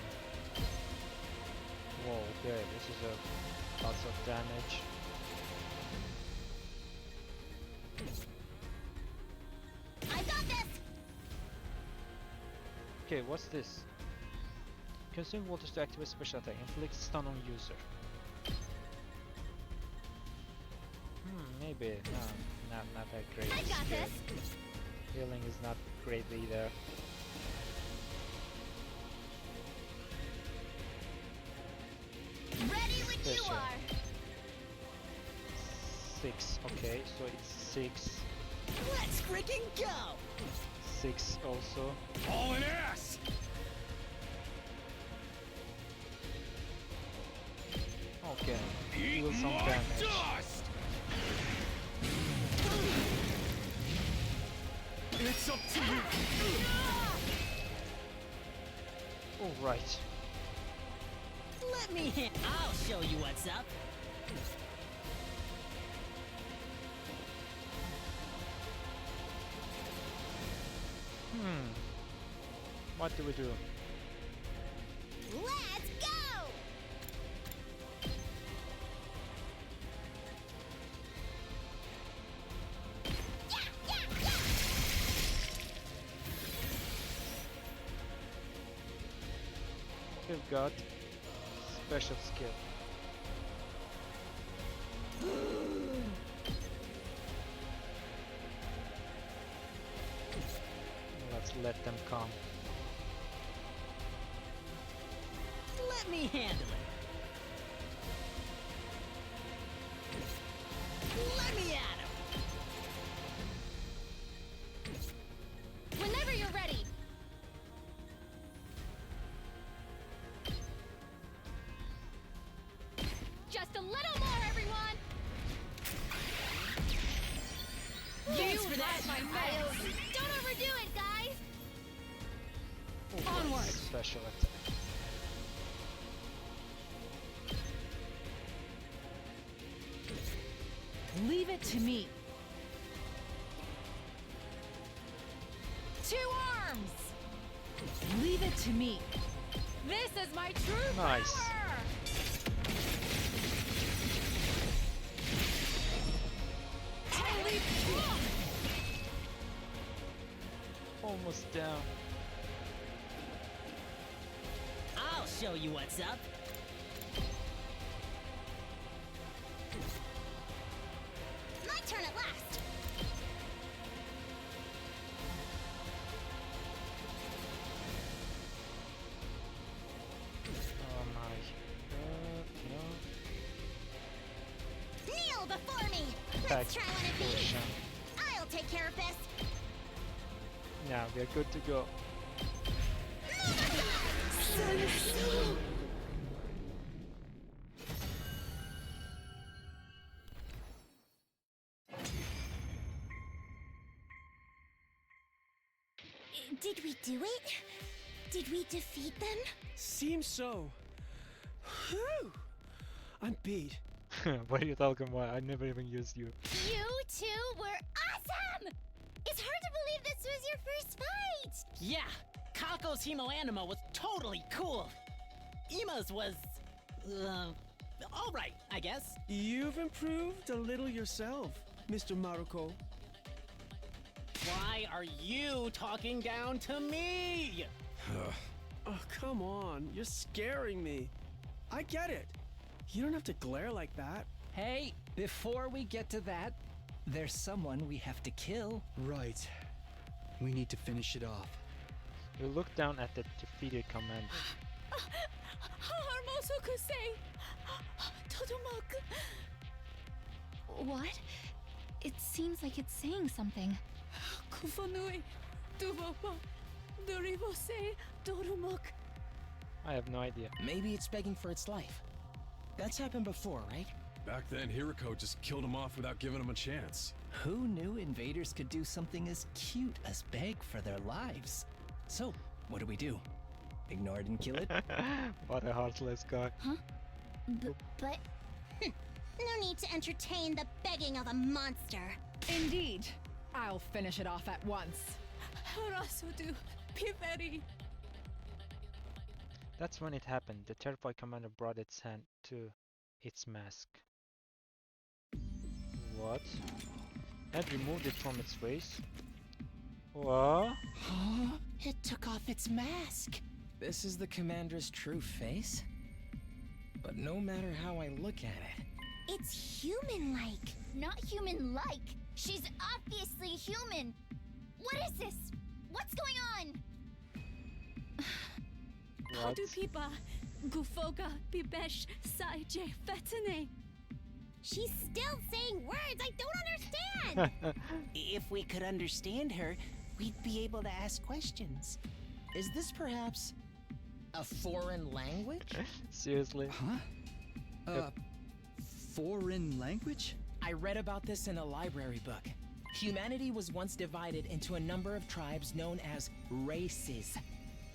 Whoa, okay, this is a lots of damage. I got this! Okay, what's this? Consume voltage to activate special attack. Inflict stun on user. Maybe. No, not that great. I got skill. this! Healing is not great either. Ready when you Special. are! 6, okay, so it's 6. Let's freaking go! 6 also. All an ass. Okay, Eat deal some my damage. dust. It's up to you. Alright. Let me hit. I'll show you what's up. What do we do? Let's go! We've got special skill. Let's let them come. Let me handle it. Let me at him. Whenever you're ready. Just a little more, everyone. Thanks for that. My fails. Don't overdo it, guys! Onward. Special attack. Leave it to me. 2 arms! Leave it to me. This is my true Nice. power! Holy fuck! Almost down. I'll show you what's up. My turn at last! Oh my god. Kneel before me! Attack Let's try one of these! portion. I'll take care of this! Now we are good to go. Did we do it? Did we defeat them? Seems so. Whew. I'm beat. What are you talking about? I never even used you. You two were awesome! It's hard to believe this was your first fight! Yeah, Kako's Hemo Anima was totally cool. Ima's was, alright, I guess. You've improved a little yourself, Mr. Maruko. Why are you talking down to me? Oh, come on. You're scaring me. I get it. You don't have to glare like that. Hey, before we get to that, there's someone we have to kill. Right. We need to finish it off. You look down at the defeated command. Hermoso-kusei! Totomoku! What? It seems like it's saying something. Kufanui! Duvapa! Duribose! Dorumok! I have no idea. Maybe it's begging for its life. That's happened before, right? Back then, Hiriko just killed him off without giving him a chance. Who knew invaders could do something as cute as beg for their lives? So, what do? Ignore it and kill it? What a heartless guy. Huh? But... No need to entertain the begging of a monster. Indeed. I'll finish it off at once. Harasudu, Piveri. That's when it happened. The terrified commander brought its hand to its mask. What? And removed it from its face? What? Huh? It took off its mask. This is the commander's true face? But no matter how I look at it... It's human-like. Not human-like. She's obviously human. What is this? What's going on? What? Pipa, Gufoga, Bibesh, Saije, Fetene. She's still saying words I don't understand! If we could understand her, we'd be able to ask questions. Is this perhaps a foreign language? Seriously? Huh? Foreign language? I read about this in a library book. Humanity was once divided into a number of tribes known as races.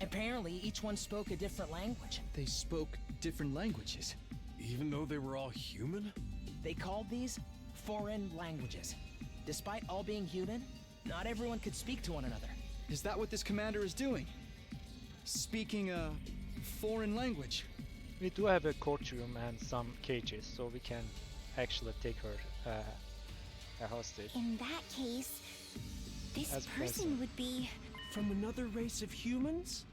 Apparently, each one spoke a different language. They spoke different languages. Even though they were all human? They called these foreign languages. Despite all being human, not everyone could speak to one another. Is that what this commander is doing? Speaking a foreign language? We do have a courtroom and some cages, so we can actually take her a hostage. In that case, this As person would be... From another race of humans?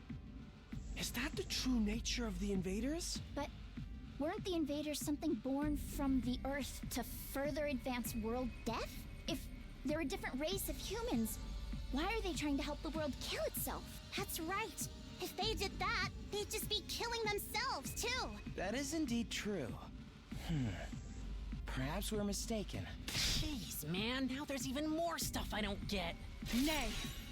Is that the true nature of the invaders? But weren't the invaders something born from the Earth to further advance world death? If they're a different race of humans, why are they trying to help the world kill itself? That's right. If they did that, they'd just be killing themselves, too. That is indeed true. Perhaps we're mistaken. Jeez, man, now there's even more stuff I don't get. Nay,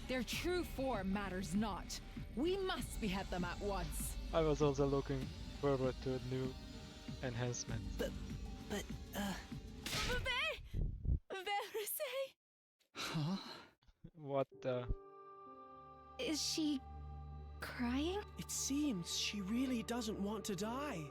their true form matters not. We must behead them at once. I was also looking forward to a new enhancement. But, Huh? What the? Is she crying? It seems she really doesn't want to die.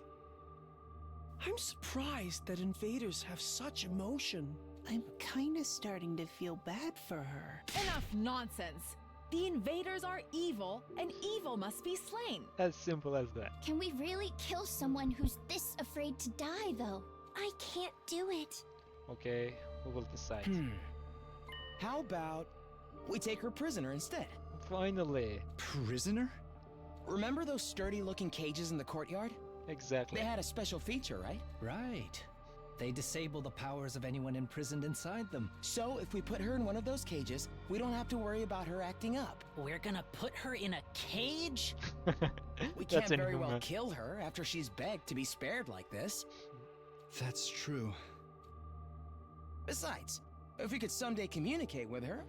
I'm surprised that invaders have such emotion. I'm kinda starting to feel bad for her. Enough nonsense. The invaders are evil, and evil must be slain. As simple as that. Can we really kill someone who's this afraid to die, though? I can't do it. Okay, we will decide. How about we take her prisoner instead? Finally. Prisoner? Remember those sturdy-looking cages in the courtyard? Exactly. They had a special feature, right? Right. They disable the powers of anyone imprisoned inside them. So, if we put her in one of those cages, we don't have to worry about her acting up. We're gonna put her in a cage? We can't That's very well inhuman. kill her after she's begged to be spared like this. That's true. Besides, if we could someday communicate with her,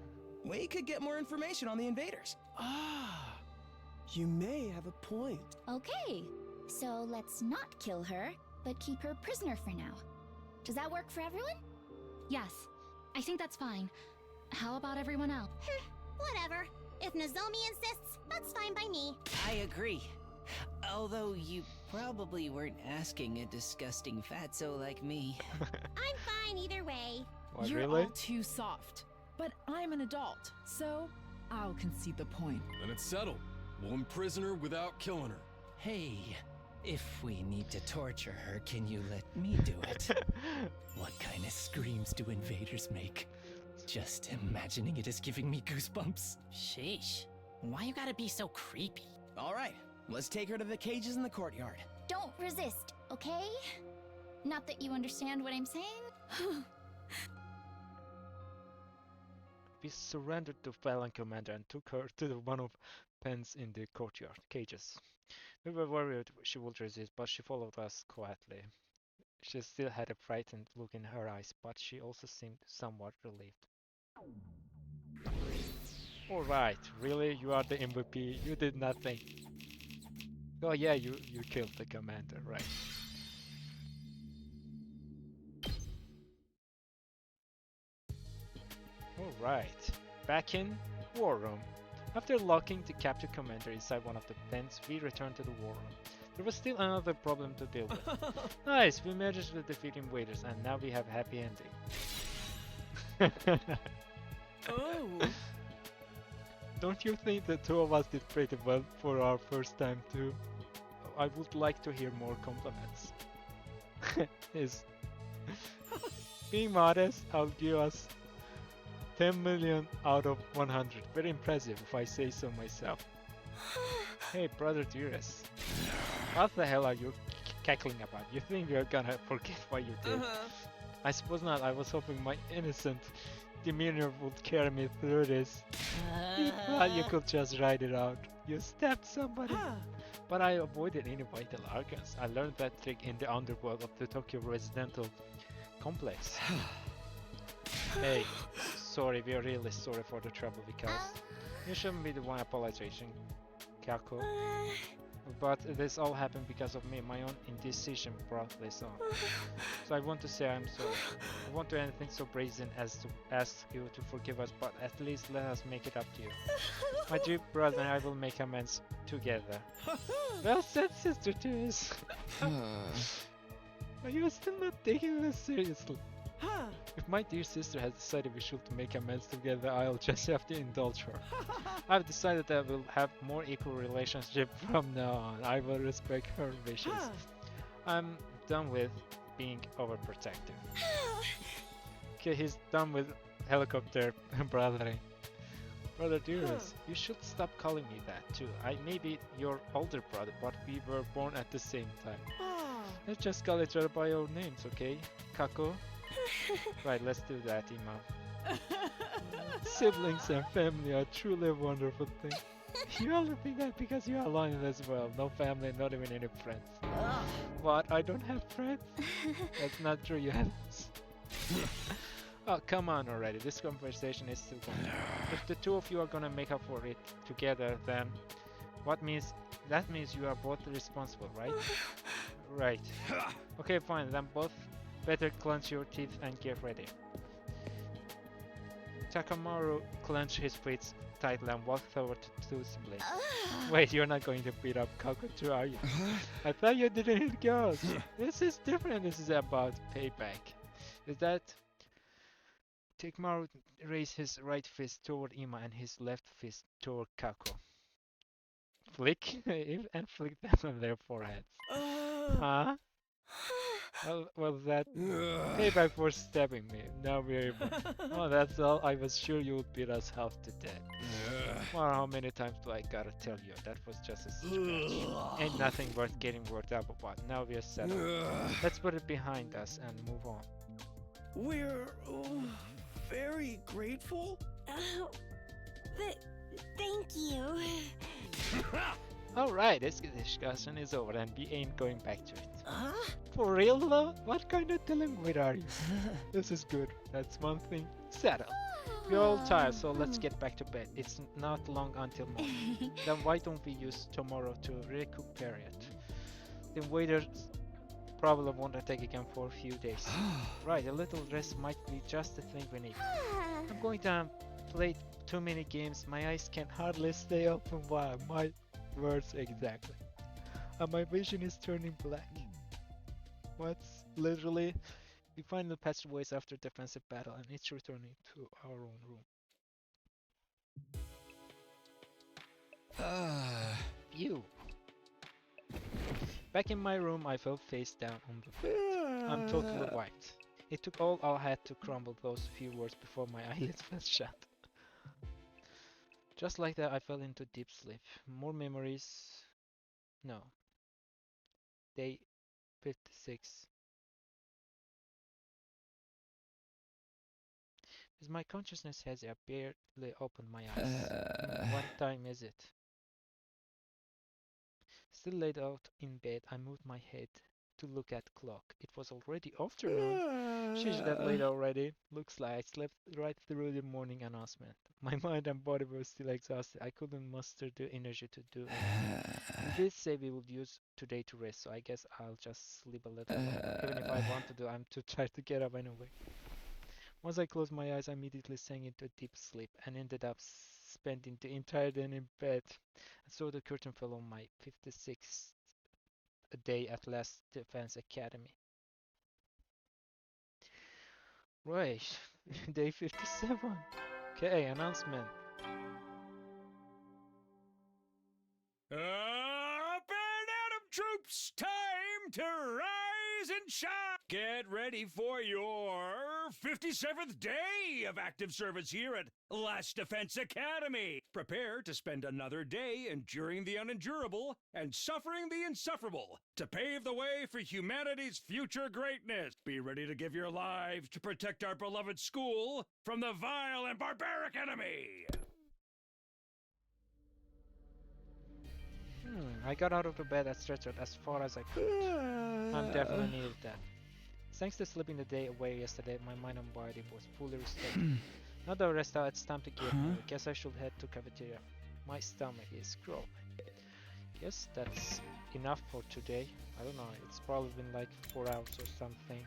we could get more information on the invaders. Ah, you may have a point. Okay, so let's not kill her, but keep her prisoner for now. Does that work for everyone? Yes, I think that's fine. How about everyone else? Whatever. If Nozomi insists, that's fine by me. I agree. Although you probably weren't asking a disgusting fatso like me. I'm fine either way. What, You're really? all too soft. But I'm an adult, so I'll concede the point. Then it's settled. We'll imprison her without killing her. Hey, if we need to torture her, can you let me do it? What kind of screams do invaders make? Just imagining it is giving me goosebumps. Sheesh. Why you gotta be so creepy? All right, let's take her to the cages in the courtyard. Don't resist, okay? Not that you understand what I'm saying? We surrendered to Phalan Commander and took her to one of pens in the courtyard cages. We were worried she would resist, but she followed us quietly. She still had a frightened look in her eyes, but she also seemed somewhat relieved. Alright, really? You are the MVP? You did nothing. Oh yeah, you killed the commander, right. Alright, back in War Room. After locking the captive commander inside one of the pens, we returned to the War Room. There was still another problem to deal with. Nice, we managed to defeat invaders and now we have happy ending. Oh. Don't you think the two of us did pretty well for our first time too? I would like to hear more compliments. Is being modest, I'll give us 10 million out of 100. Very impressive if I say so myself. Hey, brother dearest. What the hell are you cackling about? You think you're gonna forget what you did? I suppose not. I was hoping my innocent demeanor would carry me through this. You thought you could just ride it out. You stabbed somebody. But I avoided any vital organs. I learned that trick in the underworld of the Tokyo residential complex. Hey, sorry, we're really sorry for the trouble we caused. You shouldn't be the one apologizing, Kako. But this all happened because of me. My own indecision brought this on. So I want to say I'm sorry. I won't do anything so brazen as to ask you to forgive us, but at least let us make it up to you. My dear brother and I will make amends together. Well said, Sister Tears. Are you still not taking this seriously? If my dear sister has decided we should make amends together, I'll just have to indulge her. I've decided that we'll have more equal relationship from now on. I will respect her wishes. I'm done with being overprotective. Okay, he's done with helicopter brothering. Brother dearest, you should stop calling me that too. I may be your older brother, but we were born at the same time. Let's just call each other by our names, okay? Kako? Right, let's do that, Imam. Siblings and family are truly a wonderful thing. You only think that because you are alone as well. No family, not even any friends. What? I don't have friends? That's not true, you have. Oh, come on already. This conversation is still going. If the two of you are gonna make up for it together, then that means you are both responsible, right? Right. Okay, fine. Then both better clench your teeth and get ready. Takemaru clenched his fists tightly and walked over to the blade. Wait, you're not going to beat up Kako too, are you? I thought you didn't hit girls. This is different. This is about payback. Is that... Takemaru raised his right fist toward Ima and his left fist toward Kako. Flick and flick them on their foreheads. Huh? Well, that payback for stabbing me. Now we're even. Oh, that's all. I was sure you would beat us half to death. Well, how many times do I gotta tell you? That was just a scratch. Ain't nothing worth getting worked up about. Now we're settled. Let's put it behind us and move on. We're very grateful. Thank you. Alright, this discussion is over and we ain't going back to it. For real though? What kind of delinquent are you? This is good. That's one thing settled. We're all tired, so let's get back to bed. It's not long until morning. Then why don't we use tomorrow to recuperate? The invaders probably won't attack again for a few days. Right, a little rest might be just the thing we need. I'm going to play too many games. My eyes can hardly stay open. Wow, my words exactly. And my vision is turning black. What's literally... We finally patched ways after defensive battle and it's returning to our own room. Phew. Back in my room, I fell face down on the bed. I'm totally wiped. It took all I had to crumble those few words before my eyelids fell shut. Just like that, I fell into deep sleep. More memories... No. Day 56. As my consciousness has barely opened my eyes. What time is it? Still laid out in bed, I moved my head to look at the clock. It was already afternoon. She's that late already. Looks like I slept right through the morning announcement. My mind and body were still exhausted. I couldn't muster the energy to do anything. We did say we would use today to rest, so I guess I'll just sleep a little longer. Even if I want to do, I'm too tired to get up anyway. Once I closed my eyes, I immediately sank into a deep sleep and ended up spending the entire day in bed. And so the curtain fell on my 56th day at Last Defense Academy. Right, day 57. Okay, announcement. Up and Atom troops, time to rise and shine! Get ready for your 57th day of active service here at Last Defense Academy. Prepare to spend another day enduring the unendurable and suffering the insufferable to pave the way for humanity's future greatness. Be ready to give your lives to protect our beloved school from the vile and barbaric enemy. I got out of the bed and stretched out as far as I could. I'm definitely needed that. Thanks to sleeping the day away yesterday, my mind and body was fully restored. Now that I rest out, it's time to get moving. Guess I should head to cafeteria. My stomach is growing. Guess that's enough for today. I don't know, it's probably been like 4 hours or something.